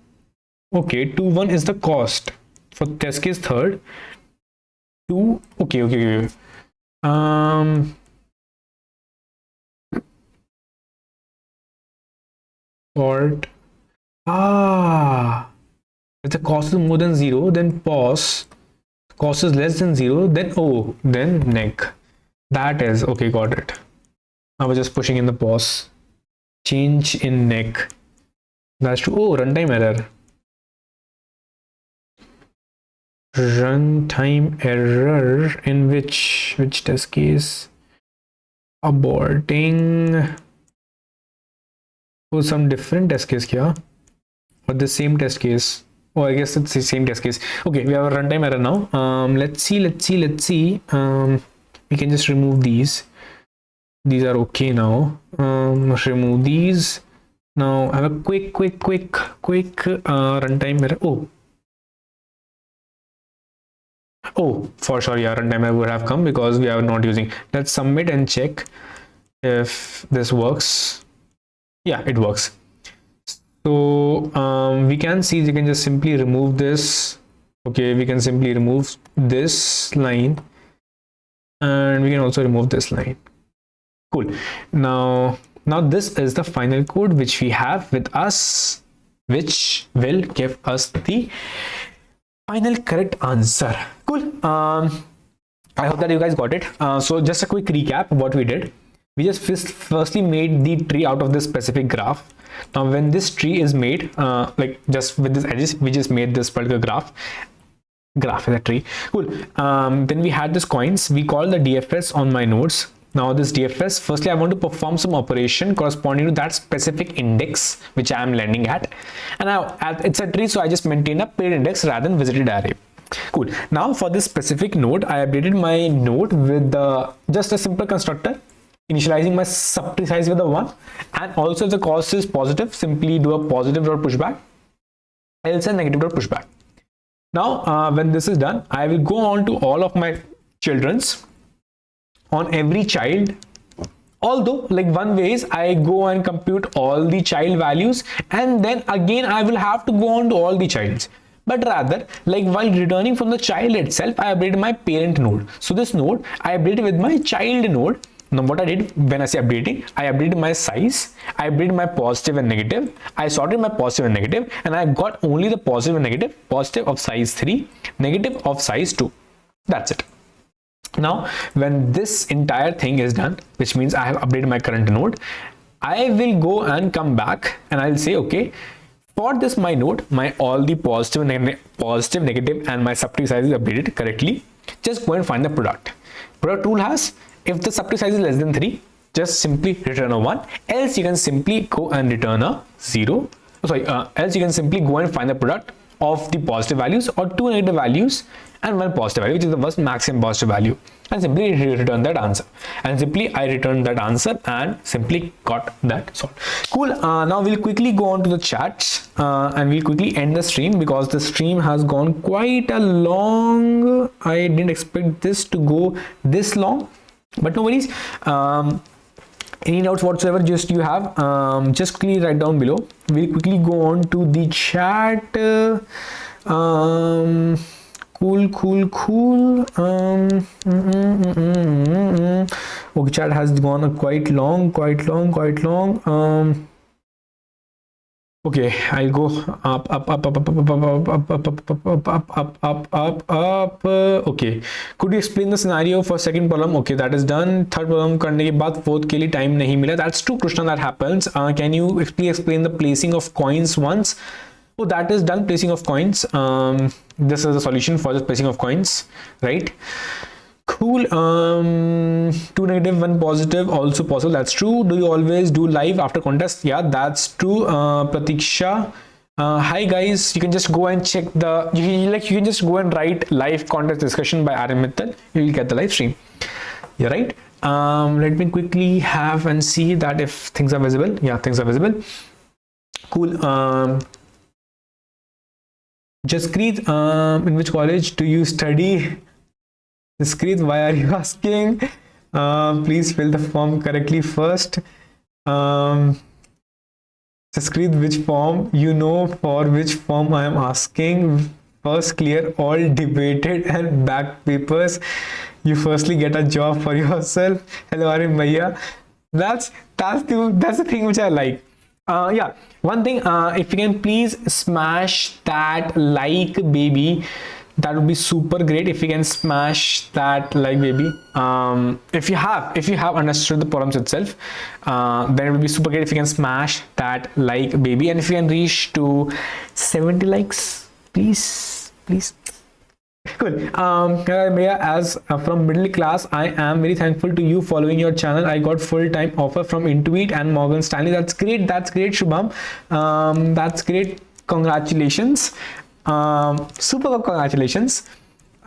okay, 2 1 is the cost for test case third. 2, okay. Sort. If the cost is more than 0, then pos. Cost is less than 0, then neg. That is okay, got it. I was just pushing in the pos. Change in neg. That's true. Oh, runtime error. Runtime error in which test case? Aborting. Oh, some different test case here, or the same test case. Oh, I guess it's the same test case. Okay, we have a runtime error now. Let's see. We can just remove these. These are okay now. Remove these. Now have a quick runtime error. Oh, for sure, yeah, runtime error would have come because we are not using. Let's submit and check if this works. Yeah, it works. So we can see, you can just simply remove this. Okay, we can simply remove this line, and we can also remove this line. Cool. Now this is the final code which we have with us, which will give us the final correct answer. Cool. I hope that you guys got it. So just a quick recap of what we did. We just firstly made the tree out of this specific graph. Now when this tree is made, like just with this edges, we just made this particular graph is a tree. Cool. Then we had this coins. We call the DFS on my nodes. Now this DFS, firstly I want to perform some operation corresponding to that specific index which I am landing at, and now it's a tree, so I just maintain a paired index rather than visited array. Cool. Now for this specific node, I updated my node with just a simple constructor, initializing my subtree size with a 1, and also if the cost is positive, simply do a positive dot pushback, else a negative dot pushback. Now when this is done, I will go on to all of my children's on every child. Although like one way is I go and compute all the child values, and then again I will have to go on to all the childs. But rather, like while returning from the child itself, I updated my parent node. So this node I updated with my child node. Now what I did when I say updating, I updated my size, I updated my positive and negative, I sorted my positive and negative, and I got only the positive and negative, positive of size 3, negative of size 2. That's it. Now when this entire thing is done, which means I have updated my current node, I will go and come back and I'll say, okay, for this my node, my all the positive, negative and my subtree size is updated correctly. Just go and find the product. Product rule has, if the subtree size is less than 3, just simply return a 1, else you can simply go and return a 0. Else you can simply go and find the product of the positive values or 2 negative values and 1 positive value, which is the first maximum positive value, and simply return that answer. And simply I returned that answer and simply got that solved. Cool. Now we'll quickly go on to the chats and we'll quickly end the stream because the stream has gone quite a long. I didn't expect this to go this long, but no worries. Any doubts whatsoever just you have, just quickly write down below. We'll quickly go on to the chat. Cool. Okay, chat has gone quite long. Okay, I'll go up, up, up, up, up, up, up, up, up, up, up, up, up, up, up. Okay, could you explain the scenario for second problem? Okay, that is done. Third problem करने के बाद fourth के लिए time नहीं मिला. That's true, Krishna. That happens. Can you please explain the placing of coins once? Oh, that is done. Placing of coins. This is the solution for the placing of coins, right? Cool. 2 negative 1 positive also possible. That's true. Do you always do live after contest? Yeah, that's true. Pratiksha, hi guys, you can just go and check the you can just go and write live contest discussion by Aryan Mittal. You will get the live stream. Yeah, right. Let me quickly have and see that if things are visible. Yeah, things are visible. Cool. Jaskreet, in which college do you study? Jaskreet, why are you asking? Please fill the form correctly first. Jaskreet, which form? You know for which form I am asking. First clear all debated and back papers. You firstly get a job for yourself. Hello, Aryan Bhaiya. That's the thing which I like. Yeah, one thing, if you can please smash that like baby, that would be super great. If you can smash that like baby, if you have understood the problems itself, then it would be super great if you can smash that like baby. And if you can reach to 70 likes, please. Cool. As from middle class, I am very thankful to you following your channel. I got full-time offer from Intuit and Morgan Stanley. That's great, Shubham. That's great. Congratulations. Super congratulations.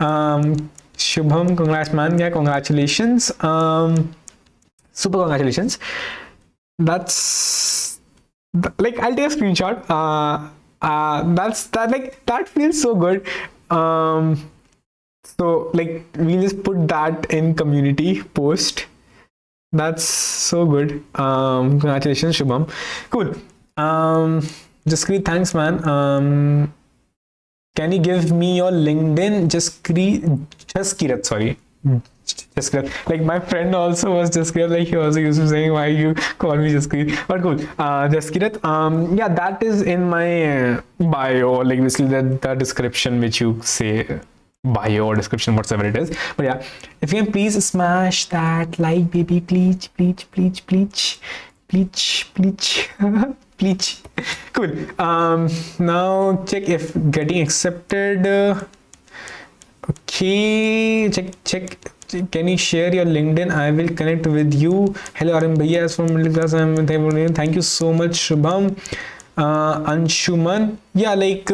Shubham, congrats man. Yeah, congratulations. Super congratulations. That's like, I'll take a screenshot. That feels so good. So like, we'll just put that in community post. That's so good. Congratulations, Shubham. Cool. Jaskreet, thanks man. Can you give me your LinkedIn? Jaskirat, sorry. Jaskirat. Like my friend also was Jaskirat, like he also used to saying why you call me Jaskirat. But cool. Jaskirat. Yeah, that is in my bio, like basically the description which you say bio or description, whatsoever it is. But yeah, if you can please smash that like baby, please. Please. Cool. Now check if getting accepted. Okay, check. Can you share your LinkedIn? I will connect with you. Hello, Aryan Bhaiya, as from middle class. Thank you so much, Shubham. Anshuman. Yeah, like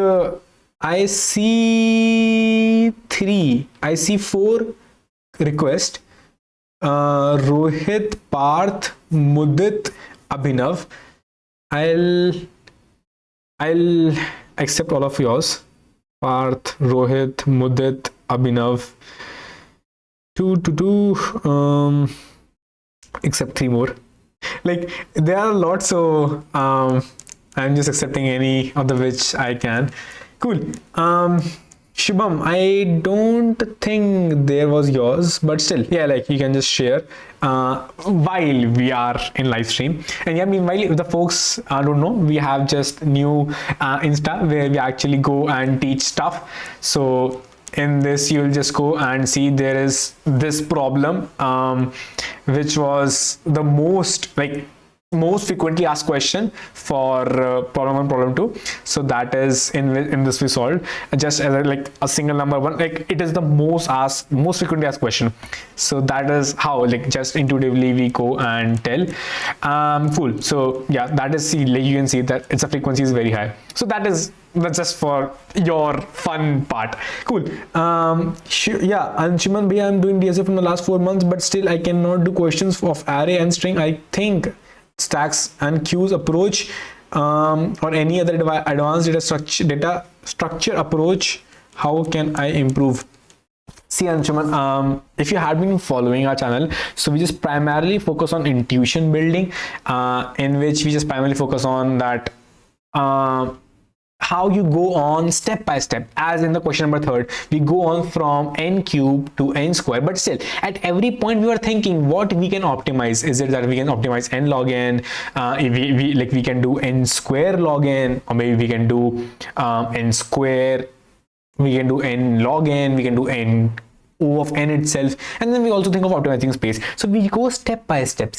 I see 4 requests. Rohit, Parth, Mudit, Abhinav. I'll accept all of yours. Parth, Rohit, Mudit, Abhinav. 2 except 3 more. Like there are a lot, so I'm just accepting any of the which I can. Cool. Shubham, I don't think there was yours, but still, yeah, like you can just share while we are in live stream. And yeah, meanwhile, if the folks don't know, we have just new Insta where we actually go and teach stuff. So in this, you'll just go and see there is this problem, which was the most frequently asked question for problem 1, problem 2. So that is in this we solved just as a single number one, like it is the most frequently asked question. So that is how, like, just intuitively we go and tell. Cool. So yeah, that is, like you can see that its frequency is very high. So that's just for your fun part. Cool. Yeah, Anshuman bhaiya, I'm doing DSA from the last 4 months, but still I cannot do questions of array and string. I think stacks and queues approach or any other advanced data structure approach, how can I improve? See, Anshuman, if you had been following our channel, so we just primarily focus on intuition building, in which we just primarily focus on that how you go on step by step. As in the question number 3, we go on from n cube to n square, but still at every point we were thinking what we can optimize. Is it that we can optimize n log n, if we can do n square log n, or maybe we can do n square, we can do n log n, we can do n O of n itself, and then we also think of optimizing space. So we go step by step,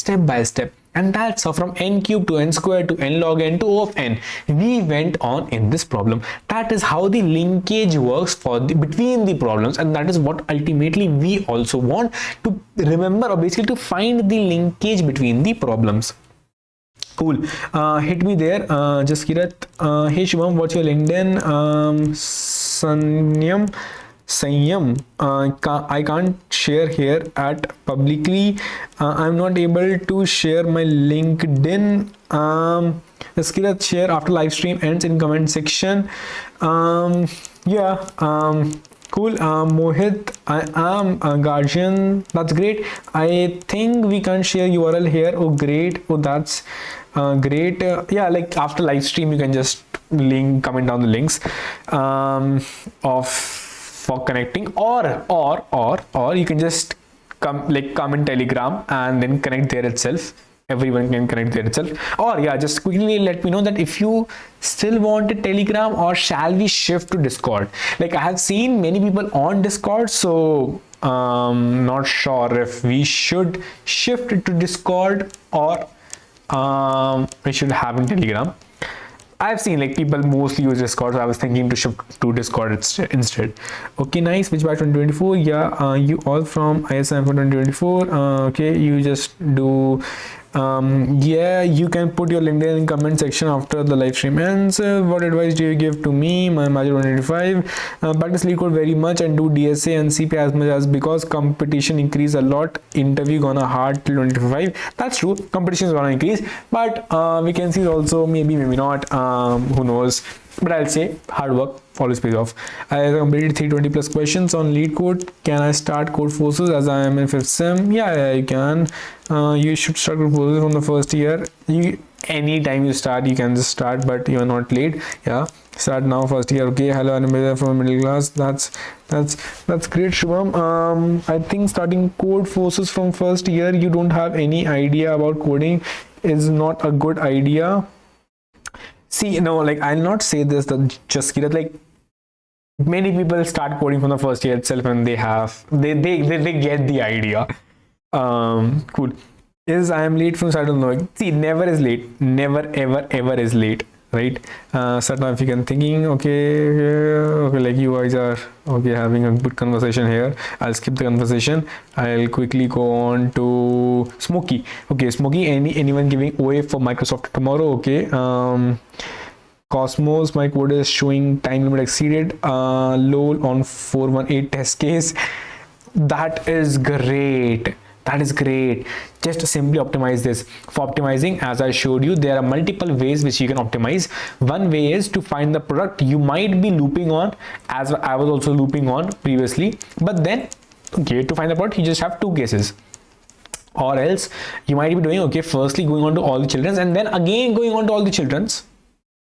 and that's how from n cube to n square to n log n to O of n we went on in this problem. That is how the linkage works for between the problems, and that is what ultimately we also want to remember, or basically to find the linkage between the problems. Cool. Hit me there. Jaskirat. Hey Shubham, what's your LinkedIn? Sanyam, I can't share here at publicly. I'm not able to share my LinkedIn. Jaskirat, share after live stream ends in comment section. Yeah. Cool. Mohit, I am a guardian. That's great. I think we can share URL here. Oh great. Oh, that's great. Yeah, like after live stream you can just comment down the links for connecting, or you can just come in Telegram and then connect there itself. Everyone can connect there itself. Or yeah, just quickly let me know that if you still want a Telegram, or shall we shift to Discord. Like I have seen many people on Discord, so not sure if we should shift it to Discord, or we should have in Telegram. I've seen like people mostly use Discord, so I was thinking to shift to Discord instead. Okay, nice. Which batch 2024? Yeah, you all from ISM for 2024. Okay, you just do. Yeah, you can put your LinkedIn in comment section after the live stream ends. What advice do you give to me? My major 185. Practice Leetcode very much and do DSA and CP as much as, because competition increase a lot. Interview gonna hard till 2025. That's true. Competition is gonna increase, but vacancies also maybe not. Who knows? But I'll say hard work always pays off. I have completed 320 plus questions on Leetcode. Can I start code forces as I am in 5th sem? Yeah, you can. You should start code forces from the first year. Anytime you start, you can just start, but you are not late. Yeah, start now, first year. Okay, hello, I'm from middle class. That's great, Shubham. I think starting code forces from first year, you don't have any idea about coding, is not a good idea. See, no, like I'll not say this, that just like many people start coding from the first year itself, and they get the idea. Cool. Is I am late from, I don't know. See, never is late. Never ever is late, right? Certainly, if you can thinking, okay, like you guys are okay having a good conversation here. I'll skip the conversation. I'll quickly go on to Smokey. Okay, Smokey, anyone giving OA for Microsoft tomorrow? Okay. Cosmos, my code is showing time limit exceeded. LOL on 418 test case. That is great. That is great. Just to simply optimize this. For optimizing, as I showed you, there are multiple ways which you can optimize. One way is to find the product you might be looping on, as I was also looping on previously. But then, okay, to find the product, you just have two cases. Or else you might be doing, okay, firstly going on to all the children's, and then again going on to all the children's.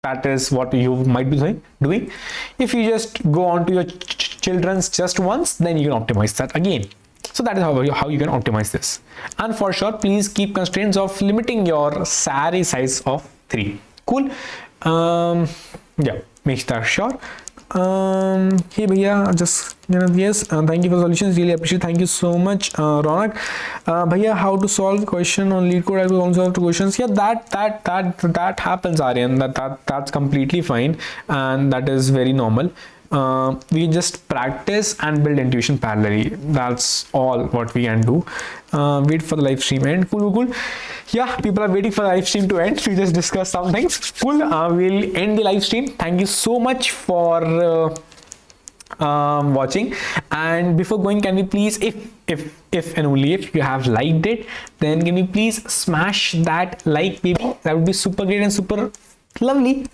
That is what you might be doing. If you just go on to your children's just once, then you can optimize that again. So that is how you can optimize this. And for sure, please keep constraints of limiting your array size of 3. Cool. Yeah, make that sure. Hey bhaiya, just yes, thank you for solutions, really appreciate. Thank you so much, Ronak. Bhaiya, how to solve question on Leetcode? I will also have two questions. Yeah, that happens, Aryan. That's completely fine, and that is very normal. We just practice and build intuition parallelly. That's all what we can do. Wait for the live stream end. Cool. Yeah, people are waiting for the live stream to end. We just discuss some things. Cool. We'll end the live stream. Thank you so much for watching. And before going, can we please, if and only if you have liked it, then can you please smash that like, baby? That would be super great and super lovely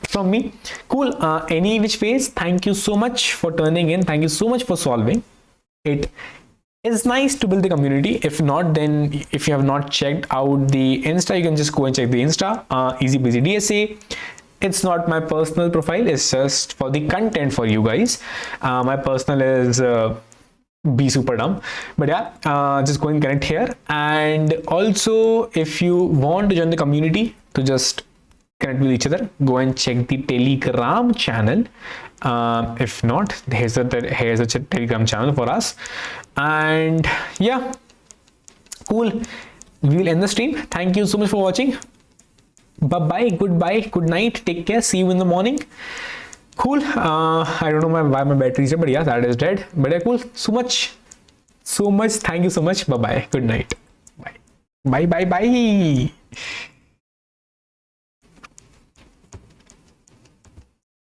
from me. Cool. Any which ways, thank you so much for turning in. Thank you so much for solving. It is nice to build the community. If not, then if you have not checked out the Insta, you can just go and check the Insta. Easy busy DSA. it's not my personal profile, it's just for the content for you guys. My personal is be super dumb, but yeah, just go and connect here. And also, if you want to join the community to just connect with each other, go and check the Telegram channel. If not, here's a Telegram channel for us. And yeah, cool. We will end the stream. Thank you so much for watching. Bye bye, goodbye, good night, take care, see you in the morning. Cool. I don't know why my battery is dead, but yeah, that is dead. But yeah, cool. So much. Thank you so much. Bye bye. Good night. Bye. Bye.